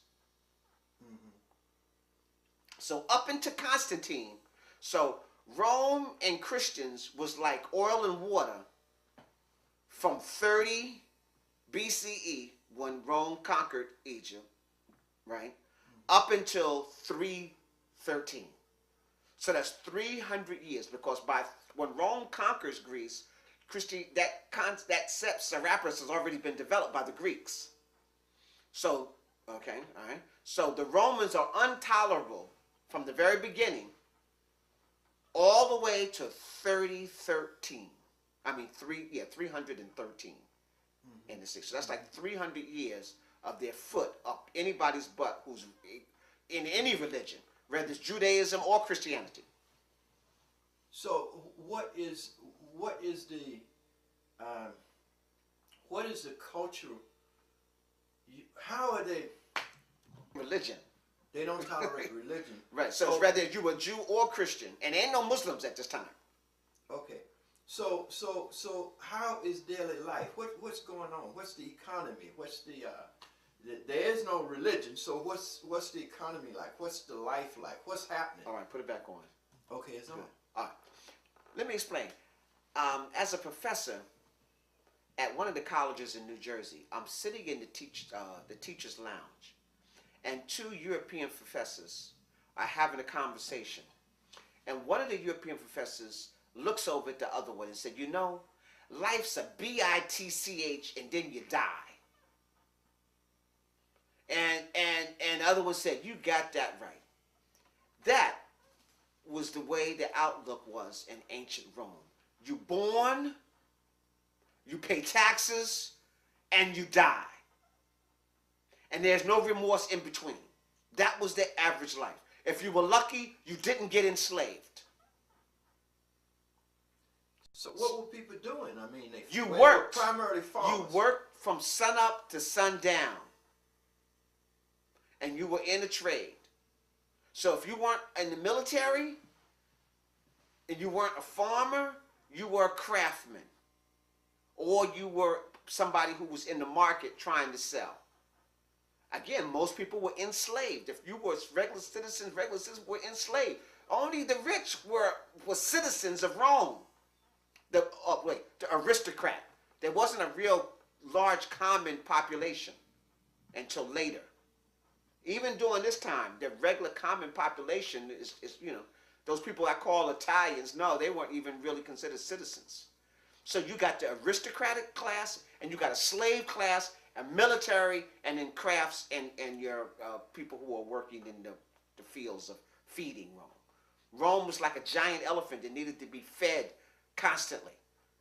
So up into Constantine, so Rome and Christians was like oil and water from 30 BCE, when Rome conquered Egypt, right, up until 313. So that's 300 years, because when Rome conquers Greece, that Serapis has already been developed by the Greeks. So, okay, all right. So the Romans are intolerable from the very beginning all the way to 313. 313 in the 60s. So that's like 300 years of their foot up anybody's butt who's in any religion, whether it's Judaism or Christianity. So what is the culture? How are they? Religion. They don't tolerate religion. Right. So it's whether you a Jew or Christian, and there ain't no Muslims at this time. Okay. So how is daily life? What's going on? What's the economy? What's the there is no religion, so what's the economy like? What's the life like? What's happening? All right, put it back on. Okay, it's on. All right. Let me explain. As a professor at one of the colleges in New Jersey, I'm sitting in the teacher's lounge, and two European professors are having a conversation. And one of the European professors looks over at the other one and said, you know, life's a bitch and then you die. And the other one said, you got that right. That was the way the outlook was in ancient Rome. You born, you pay taxes, and you die. And there's no remorse in between. That was the average life. If you were lucky, you didn't get enslaved. So what were people doing? I mean, you worked. Primarily farmers. You worked from sun up to sundown. And you were in a trade. So if you weren't in the military, and you weren't a farmer, you were a craftsman. Or you were somebody who was in the market trying to sell. Again, most people were enslaved. If you were regular citizens were enslaved. Only the rich were citizens of Rome. The aristocrat. There wasn't a real large common population until later. Even during this time, the regular common population is Those people I call Italians, no, they weren't even really considered citizens. So you got the aristocratic class, and you got a slave class, a military, and then crafts, and your people who are working in the fields of feeding Rome. Rome was like a giant elephant that needed to be fed constantly.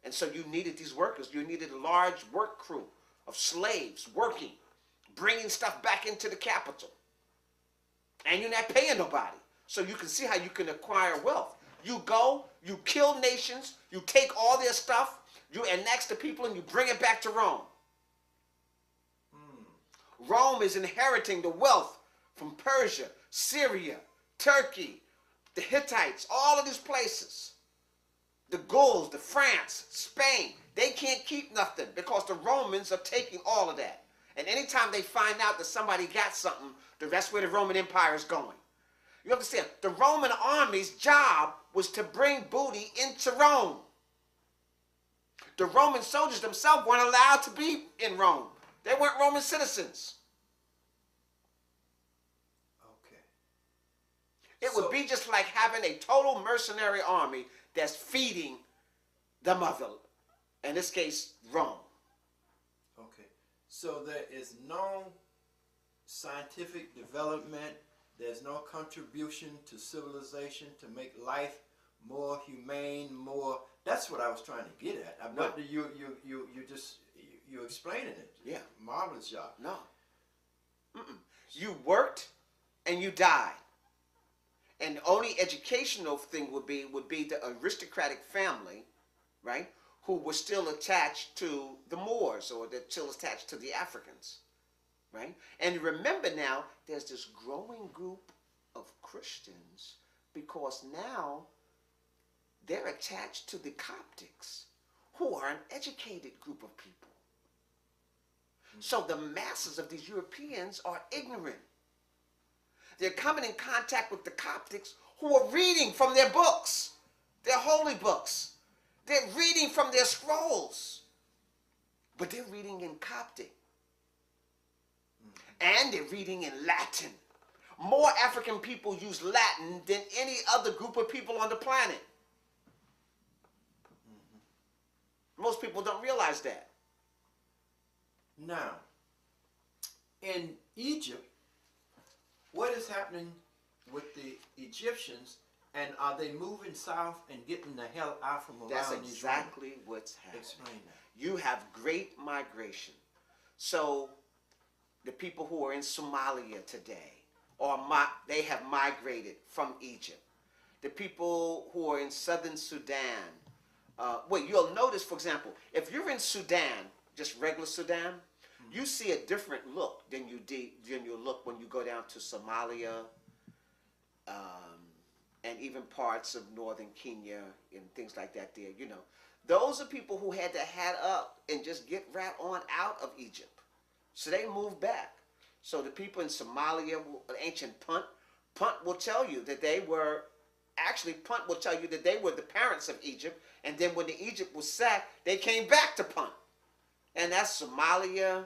And so you needed these workers. You needed a large work crew of slaves working, bringing stuff back into the capital. And you're not paying nobody. So you can see how you can acquire wealth. You go, you kill nations, you take all their stuff, you annex the people, and you bring it back to Rome. Rome is inheriting the wealth from Persia, Syria, Turkey, the Hittites, all of these places. The Gauls, the France, Spain, they can't keep nothing because the Romans are taking all of that. And anytime they find out that somebody got something, that's where the Roman Empire is going. You understand? The Roman army's job was to bring booty into Rome. The Roman soldiers themselves weren't allowed to be in Rome. They weren't Roman citizens. Okay. It would be just like having a total mercenary army that's feeding the mother, in this case, Rome. Okay. So there is no scientific development, there's no contribution to civilization to make life more humane, more. That's what I was trying to get at. But you're explaining it. Yeah. Marvelous job. No. You worked and you died. And the only educational thing would be the aristocratic family, right, who were still attached to the Moors or they're still attached to the Africans, right? And remember now, there's this growing group of Christians because now they're attached to the Coptics, who are an educated group of people. So the masses of these Europeans are ignorant. They're coming in contact with the Coptics who are reading from their books, their holy books. They're reading from their scrolls, but they're reading in Coptic. And they're reading in Latin. More African people use Latin than any other group of people on the planet. Most people don't realize that. Now, in Egypt, what is happening with the Egyptians, and are they moving south and getting the hell out from around That's these exactly what's happening. Explain that. You have great migration. So the people who are in Somalia today, they have migrated from Egypt. The people who are in southern Sudan, you'll notice, for example, if you're in Sudan, just regular Sudan, you see a different look than you look when you go down to Somalia, and even parts of northern Kenya and things like that there. You know, those are people who had to hat up and just get right on out of Egypt. So they moved back. So the people in Somalia, ancient Punt will tell you that they were, Punt will tell you that they were the parents of Egypt, and then when the Egypt was sacked, they came back to Punt. And that's Somalia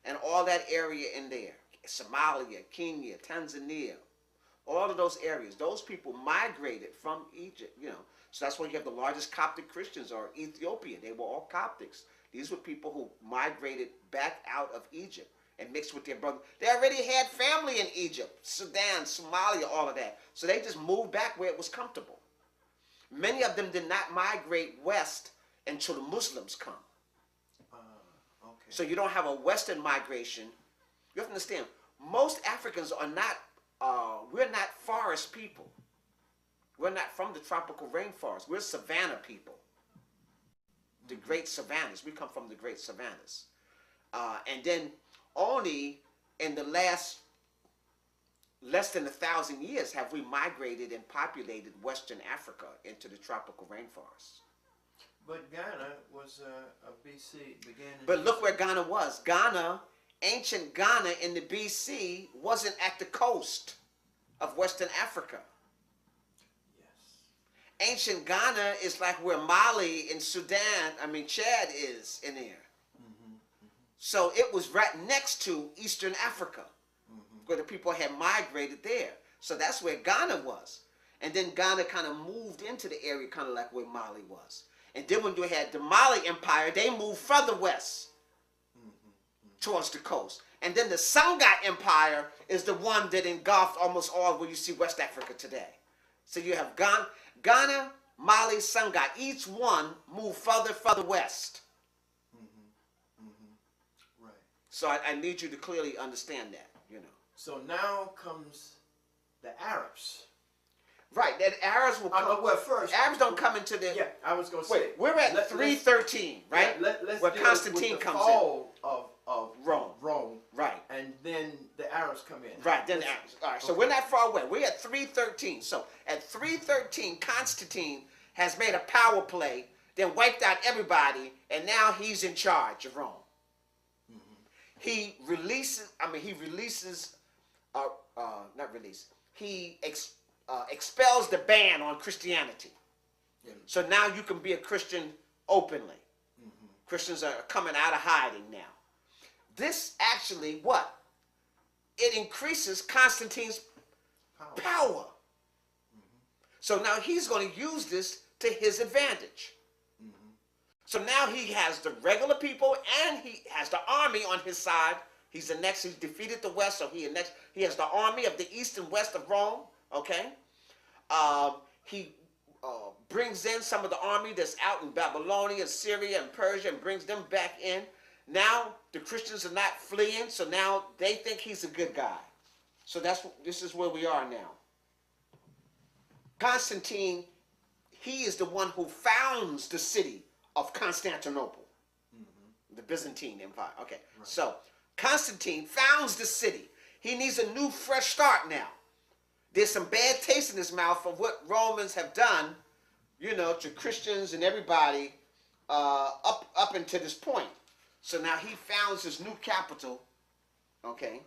and all that area in there. Somalia, Kenya, Tanzania, all of those areas. Those people migrated from Egypt, you know. So that's why you have the largest Coptic Christians are Ethiopia. They were all Coptics. These were people who migrated back out of Egypt and mixed with their brothers. They already had family in Egypt, Sudan, Somalia, all of that. So they just moved back where it was comfortable. Many of them did not migrate west until the Muslims come. Okay. So you don't have a Western migration. You have to understand, most Africans are not, we're not forest people. We're not from the tropical rainforest. We're savanna people. The great savannas. We come from the great savannas. And then only in the last less than 1,000 years have we migrated and populated Western Africa into the tropical rainforest. But Ghana was a BC, began in But look where Ghana was. Ghana, ancient Ghana in the BC wasn't at the coast of Western Africa. Yes. Ancient Ghana is like where Mali and Chad is in there. So it was right next to Eastern Africa, where the people had migrated there. So that's where Ghana was. And then Ghana kind of moved into the area kind of like where Mali was. And then when you had the Mali Empire, they moved further west towards the coast. And then the Songhai Empire is the one that engulfed almost all where you see West Africa today. So you have Ghana, Mali, Songhai. Each one moved further west. Right. So I need you to clearly understand that, you know. So now comes the Arabs. Right, that Arabs will come. Well, first, Arabs don't come into the. Yeah, I was going to say. Wait, we're at 313, right? Yeah, let's where deal Constantine with the comes fall of Rome. Rome. Right. And then the Arabs come in. Right, then the Arabs. All right, so we're not far away. We're at 313. So at 313, Constantine has made a power play, then wiped out everybody, and now he's in charge of Rome. He releases, expels the ban on Christianity. So now you can be a Christian openly. Christians are coming out of hiding now. This actually, what? It increases Constantine's power. So now he's going to use this to his advantage. So now he has the regular people and he has the army on his side. He's defeated the West, so he has the army of the east and west of Rome. Okay, he brings in some of the army that's out in Babylonia, Syria, and Persia, and brings them back in. Now the Christians are not fleeing, so now they think he's a good guy. So this is where we are now. Constantine, he is the one who founds the city of Constantinople, the Byzantine Empire. Okay, right. So Constantine founds the city. He needs a new, fresh start now. There's some bad taste in his mouth of what Romans have done, you know, to Christians and everybody up until this point. So now he founds his new capital, okay,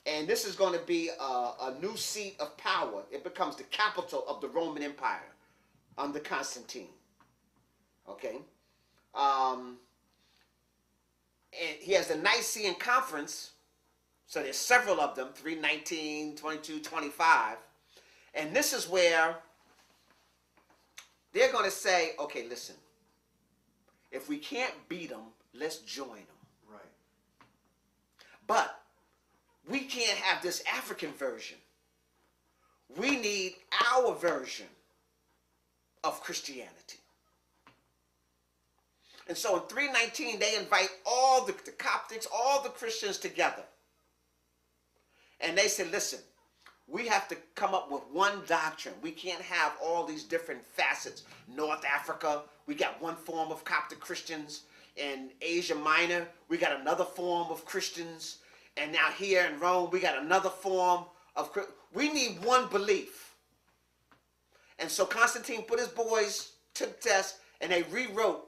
and this is going to be a new seat of power. It becomes the capital of the Roman Empire under Constantine, okay. And he has the Nicene Conference, so there's several of them, 319, 22, 25. And this is where they're going to say, okay, listen, if we can't beat them, let's join them. Right. But we can't have this African version. We need our version of Christianity. And so in 319, they invite all the Coptics, all the Christians together. And they said, listen, we have to come up with one doctrine. We can't have all these different facets. North Africa, we got one form of Coptic Christians. In Asia Minor, we got another form of Christians. And now here in Rome, we got another form of Christians. We need one belief. And so Constantine put his boys to the test, and they rewrote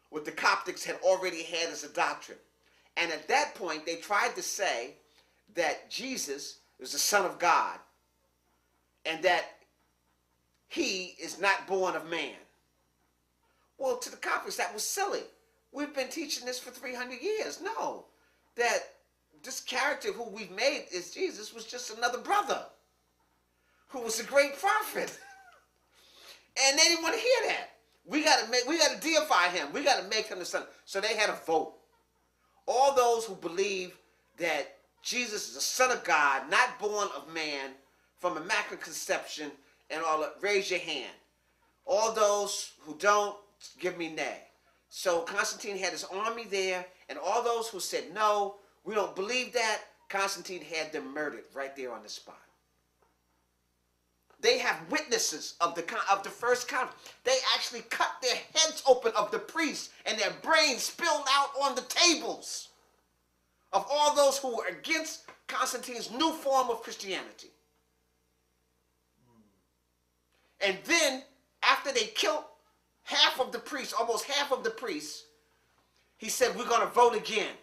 what the Coptics had already had as a doctrine. And at that point, they tried to say that Jesus is the Son of God and that he is not born of man. Well, to the Coptics, that was silly. We've been teaching this for 300 years. No, that this character who we've made is Jesus was just another brother who was a great prophet. And they didn't want to hear that. We got to deify him. We got to make him the son. So they had a vote. All those who believe that Jesus is the Son of God, not born of man, from immaculate conception, and all that, raise your hand. All those who don't, give me nay. So Constantine had his army there, and all those who said, no, we don't believe that, Constantine had them murdered right there on the spot. They have witnesses of the first conference. They actually cut their heads open of the priests, and their brains spilled out on the tables of all those who were against Constantine's new form of Christianity. And then, after they killed half of the priests, almost half of the priests, he said, we're going to vote again.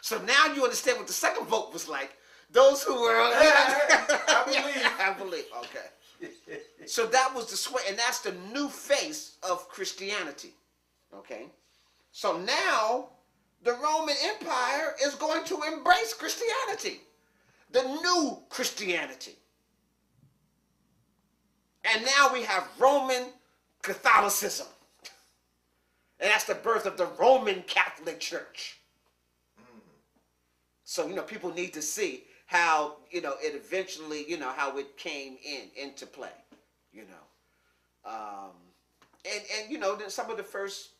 So now you understand what the second vote was like. Those who were... I believe. I believe, okay. So that was the sway, and that's the new face of Christianity. Okay? So now, the Roman Empire is going to embrace Christianity. The new Christianity. And now we have Roman Catholicism. And that's the birth of the Roman Catholic Church. So, people need to see how, it eventually, how it came into play, then some of the first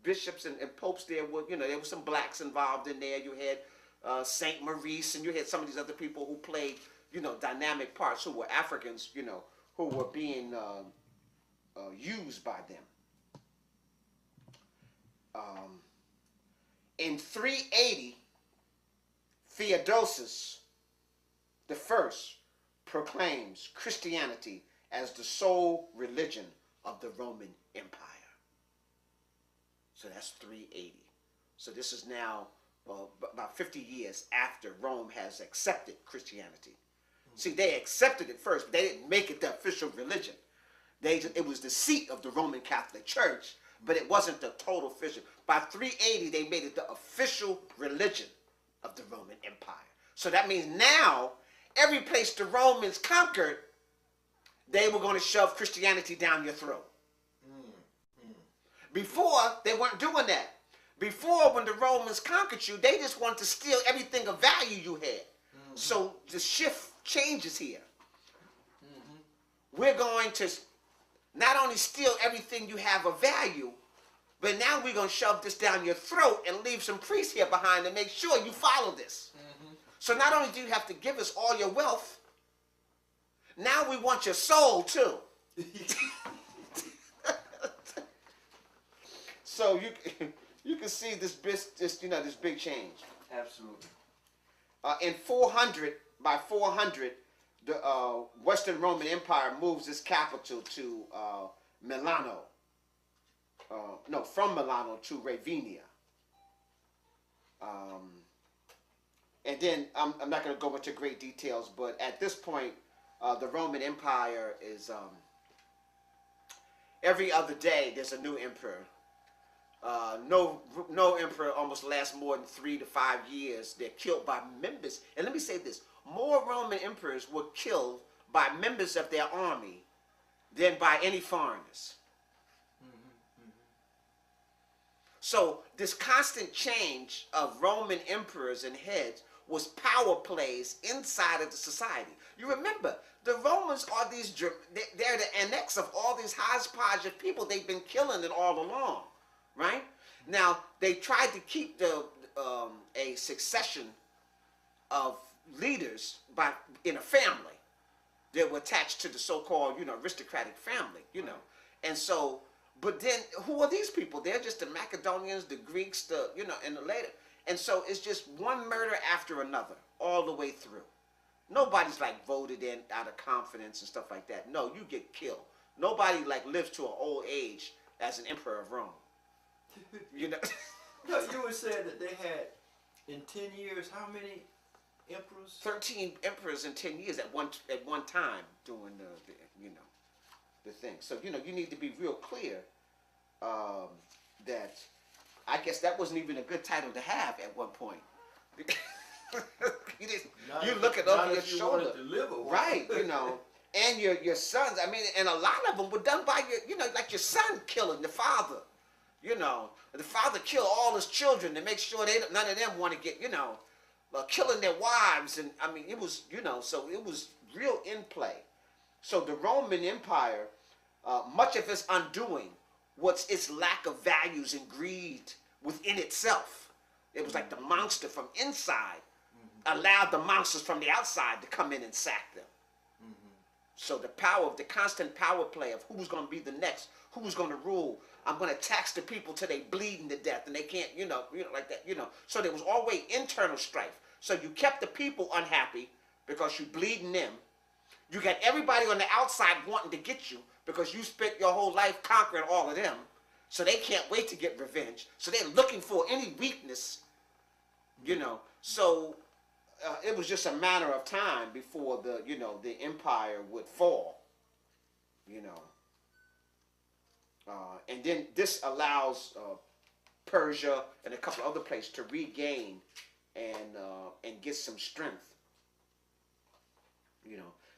bishops and popes there were, there were some blacks involved in there. You had Saint Maurice, and you had some of these other people who played, dynamic parts, who were Africans, who were being used by them. In 380, Theodosius the First proclaims Christianity as the sole religion of the Roman Empire. So that's 380. So this is now about 50 years after Rome has accepted Christianity. See, they accepted it first, but they didn't make it the official religion. It was the seat of the Roman Catholic Church, but it wasn't the total official. By 380, they made it the official religion of the Roman Empire. So that means now, every place the Romans conquered, they were going to shove Christianity down your throat. Before, they weren't doing that. Before, when the Romans conquered you, they just wanted to steal everything of value you had. So the shift changes here. We're going to not only steal everything you have of value, but now we're going to shove this down your throat and leave some priests here behind to make sure you follow this. So not only do you have to give us all your wealth, now we want your soul too. So you can see this big change. Absolutely. In 400, by 400, the Western Roman Empire moves its capital to Milano. From Milano to Ravenna. And then I'm not going to go into great details, but at this point, the Roman Empire is every other day there's a new emperor. No emperor almost lasts more than 3 to 5 years. They're killed by members. And let me say this: more Roman emperors were killed by members of their army than by any foreigners. So this constant change of Roman emperors and heads was power plays inside of the society. You remember, the Romans are they're the annex of all these hodgepodge of people they've been killing it all along, right? Now, they tried to keep a succession of leaders in a family that were attached to the so-called, aristocratic family, And so, but then, who are these people? They're just the Macedonians, the Greeks, and the later. And so it's just one murder after another, all the way through. Nobody's voted in out of confidence and stuff like that. No, you get killed. Nobody lives to an old age as an emperor of Rome. No, you were saying that they had, in 10 years, how many emperors? 13 emperors in 10 years at one time doing the thing. So, you need to be real clear that I guess that wasn't even a good title to have at one point. You look it over your shoulder. Right, and your sons, and a lot of them were done by your son killing the father. The father killed all his children to make sure none of them want to get, killing their wives. And it was, so it was real in play. So the Roman Empire, much of its undoing was its lack of values and greed within itself. It was like the monster from inside allowed the monsters from the outside to come in and sack them. So the constant power play of who's going to be the next, who's going to rule. I'm going to tax the people till they bleeding to death and they can't, like that, So there was always internal strife. So you kept the people unhappy because you bleeding them. You got everybody on the outside wanting to get you because you spent your whole life conquering all of them. So they can't wait to get revenge. So they're looking for any weakness, So it was just a matter of time before the empire would fall, And then this allows Persia and a couple other places to regain and get some strength,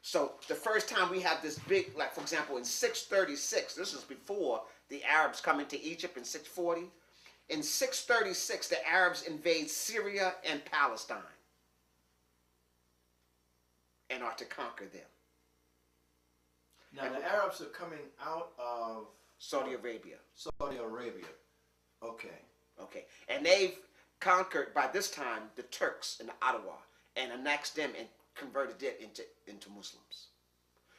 So the first time we have this big, like for example, in 636, this is before the Arabs come into Egypt in 640. In 636, the Arabs invade Syria and Palestine and are to conquer them. Now the Arabs are coming out of Saudi Arabia. Saudi Arabia. Okay. Okay. And they've conquered, by this time, the Turks in the Ottawa and annexed them and converted it into Muslims.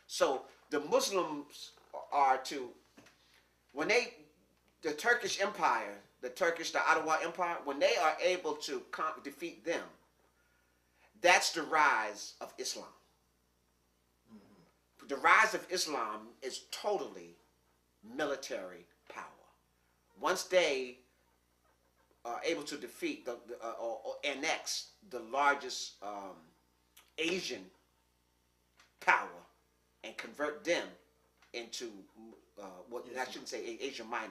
So the Muslims are to, when the Turkish Empire, the Ottawa Empire, when they are able to defeat them, that's the rise of Islam. The rise of Islam is totally military power. Once they are able to defeat or annex the largest Asian power and convert them into I shouldn't say Asia Minor,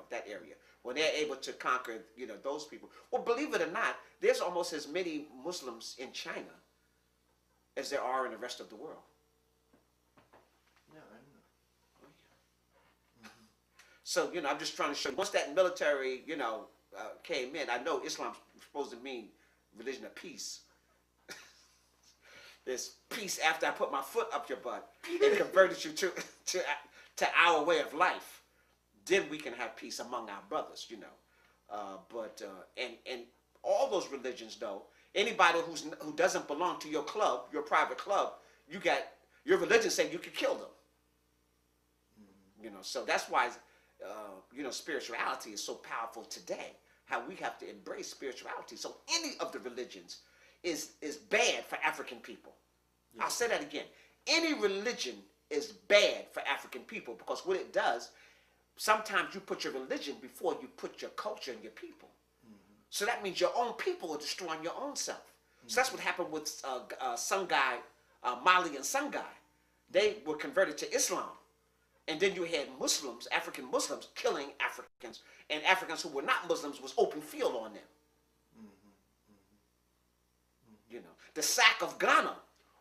that area. When they're able to conquer, those people. Well, believe it or not, there's almost as many Muslims in China as there are in the rest of the world. Yeah, I know. Oh, yeah. So, I'm just trying to show you, once that military, came in, I know Islam's supposed to mean religion of peace. There's peace after I put my foot up your butt and converted you to our way of life. Then we can have peace among our brothers, and all those religions, though, anybody who doesn't belong to your club, your private club, you got your religion saying you could kill them. So that's why spirituality is so powerful today. How we have to embrace spirituality. So any of the religions is bad for African people. Yeah. I'll say that again. Any religion is bad for African people because what it does, sometimes you put your religion before you put your culture and your people. So that means your own people are destroying your own self. So that's what happened with Songhai, Mali and Songhai. They were converted to Islam. And then you had Muslims, African Muslims, killing Africans. And Africans who were not Muslims was open field on them. The sack of Ghana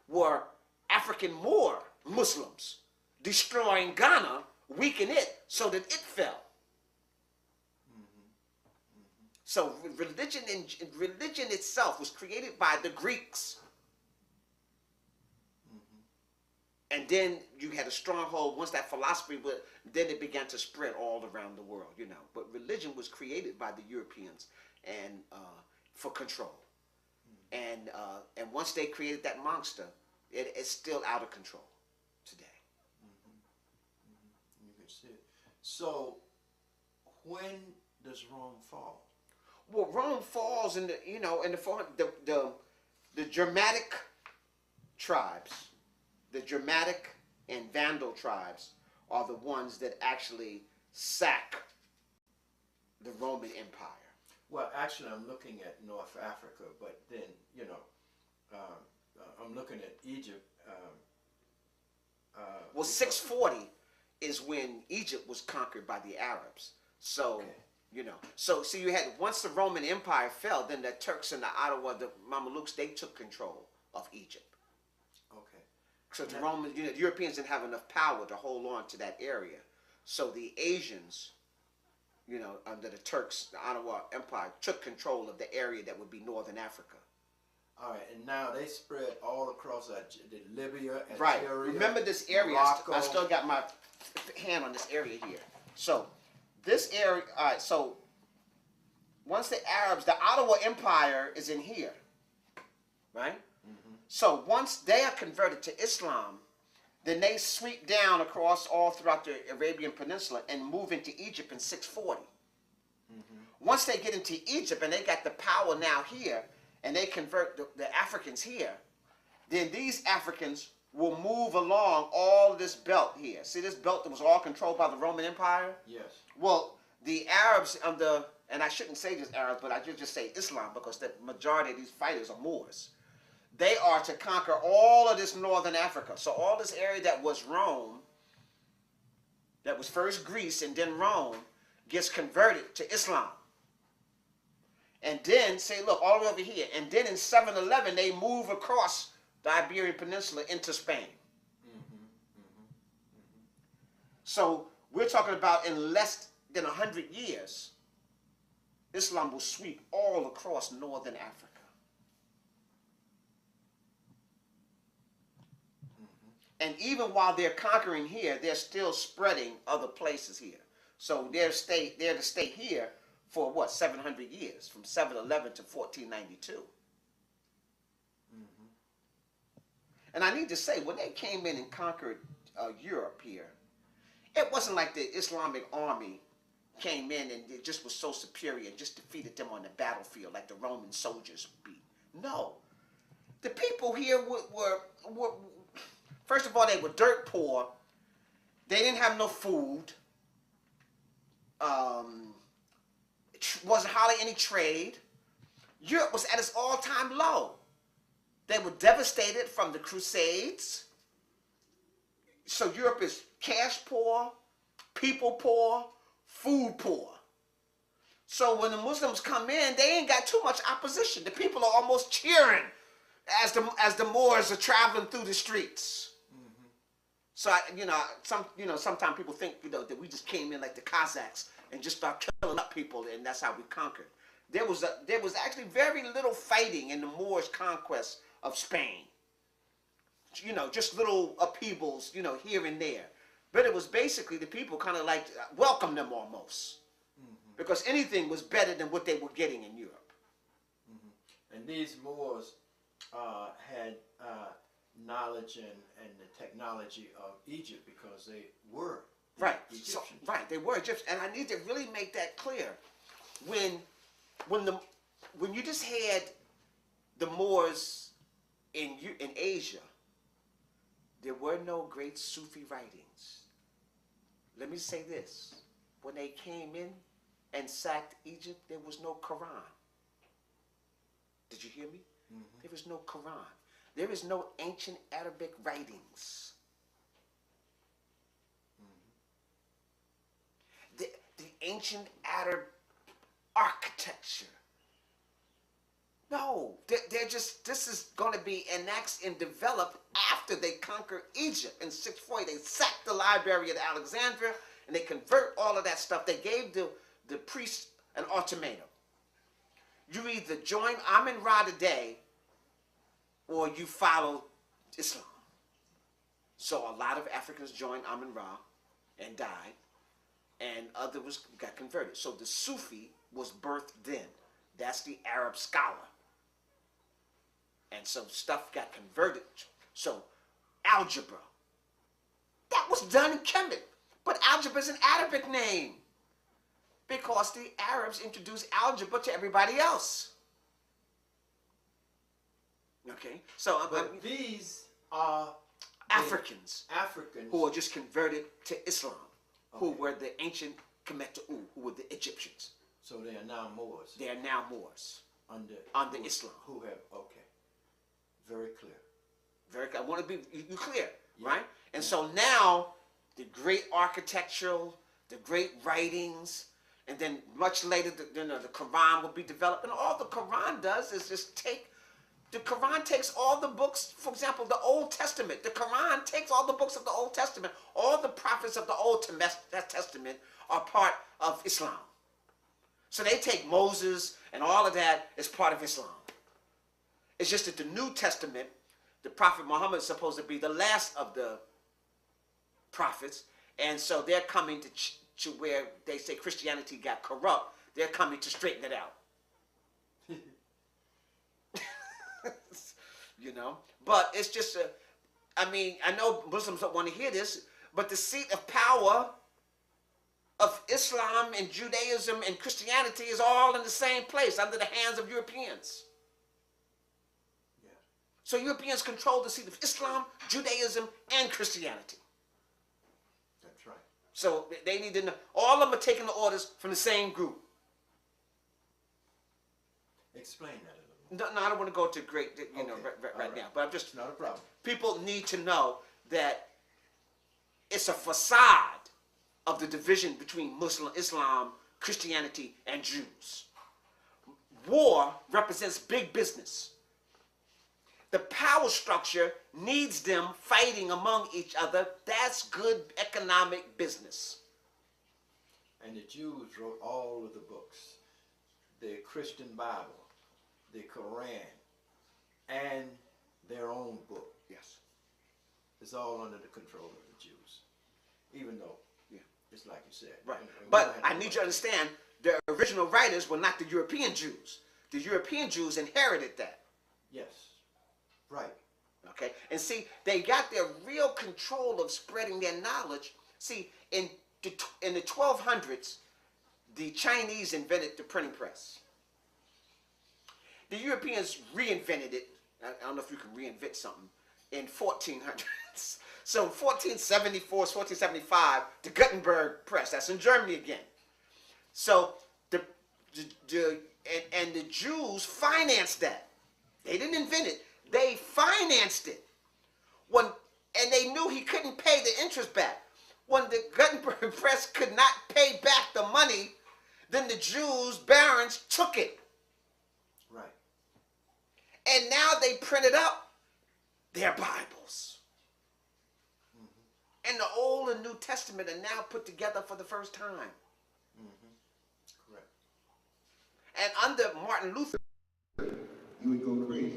were African Moor Muslims destroying Ghana, weakening it so that it fell. So religion itself was created by the Greeks. And then you had a stronghold. Once that philosophy then it began to spread all around the world, But religion was created by the Europeans and for control. And once they created that monster, it's still out of control today. You can see it. So when does Rome fall? Well, Rome falls in the Germanic tribes. The Germanic and Vandal tribes are the ones that actually sack the Roman Empire. Well, actually, I'm looking at North Africa, but then, I'm looking at Egypt. Well, 640 is when Egypt was conquered by the Arabs. So, okay. So you had, once the Roman Empire fell, then the Turks and the Ottawa, the Mamelukes, they took control of Egypt. So the Romans, the Europeans didn't have enough power to hold on to that area. So the Asians, under the Turks, the Ottawa Empire, took control of the area that would be northern Africa. All right, and now they spread all across Libya, Algeria, right. Remember this area, Morocco. I still got my hand on this area here. So this area, all right, so once the Arabs, the Ottawa Empire is in here, right? So once they are converted to Islam, then they sweep down across all throughout the Arabian Peninsula and move into Egypt in 640. Once they get into Egypt and they got the power now here, and they convert the Africans here, then these Africans will move along all this belt here. See this belt that was all controlled by the Roman Empire? Yes. Well, the Arabs and I shouldn't say just Arabs, but I just say Islam because the majority of these fighters are Moors. They are to conquer all of this northern Africa. So all this area that was Rome, that was first Greece and then Rome, gets converted to Islam. And then, say, look, all the way over here. And then in 711, they move across the Iberian Peninsula into Spain. So we're talking about in less than 100 years, Islam will sweep all across northern Africa. And even while they're conquering here, they're still spreading other places here. So they're to stay here for what, 700 years, from 711 to 1492. And I need to say, when they came in and conquered Europe here, it wasn't like the Islamic army came in and it just was so superior and just defeated them on the battlefield like the Roman soldiers would be. No. The people here were first of all, they were dirt poor. They didn't have no food. Wasn't hardly any trade. Europe was at its all-time low. They were devastated from the Crusades. So Europe is cash poor, people poor, food poor. So when the Muslims come in, they ain't got too much opposition. The people are almost cheering as the Moors are traveling through the streets. So sometimes people think that we just came in like the Cossacks and just start killing up people, and that's how we conquered. There was actually very little fighting in the Moorish conquest of Spain. Just little upheavals, here and there. But it was basically the people kind of like welcomed them almost, because anything was better than what they were getting in Europe. And these Moors had knowledge and the technology of Egypt because they were Egyptians. They were Egyptians, and I need to really make that clear. When you just had the Moors in Asia, there were no great Sufi writings. Let me say this: when they came in and sacked Egypt, there was no Quran. Did you hear me? There was no Quran. There is no ancient Arabic writings. The ancient Arab architecture. No, this is going to be annexed and developed after they conquer Egypt in 640. They sacked the library at Alexandria and they convert all of that stuff. They gave the priests an ultimatum. You either join Amun-Ra today or you follow Islam. So a lot of Africans joined Amun-Ra and died, and others got converted. So the Sufi was birthed then. That's the Arab scholar. And so stuff got converted. So algebra, that was done in Kemet. But algebra is an Arabic name because the Arabs introduced algebra to everybody else. Okay, so but these are Africans who are just converted to Islam, who were the ancient Kemet, who were the Egyptians. So they are now Moors. They are now Moors under Islam. Who have very clear. Very clear. I want to be you clear, right? And so now the great architectural, the great writings, and then much later the Quran will be developed, and all the Quran does is just take. The Quran takes all the books, for example, the Old Testament. The Quran takes all the books of the Old Testament. All the prophets of the Old Testament are part of Islam. So they take Moses and all of that as part of Islam. It's just that the New Testament, the Prophet Muhammad is supposed to be the last of the prophets. And so they're coming to where they say Christianity got corrupt. They're coming to straighten it out. But it's just I know Muslims don't want to hear this, but the seat of power of Islam and Judaism and Christianity is all in the same place, under the hands of Europeans. Yeah. So Europeans control the seat of Islam, Judaism, and Christianity. That's right. So they need to know. All of them are taking the orders from the same group. Explain that. No, I don't want to go to great, right now. But I'm just, not a problem. People need to know that it's a facade of the division between Islam, Christianity, and Jews. War represents big business. the power structure needs them fighting among each other. That's good economic business. And the Jews wrote all of the books, the Christian Bible, the Quran, and their own book. Yes. It's all under the control of the Jews, even though, Yeah. it's like you said. Right. and we But don't have I to need worry. you to understand, the original writers were not the European Jews. The European Jews inherited that. Yes, right. Okay? And see, they got their real control of spreading their knowledge. See, in the 1200s, the Chinese invented the printing press. The Europeans reinvented it. I don't know if you can reinvent something in 1400s. So 1474, 1475, the Gutenberg press. That's in Germany again. So the Jews financed that. They didn't invent it. They financed it. And they knew he couldn't pay the interest back. When the Gutenberg press could not pay back the money, then the Jews, barons, took it. Right. And now they printed up their Bibles. And the Old and New Testament are now put together for the first time. Correct. And under Martin Luther, You would go crazy.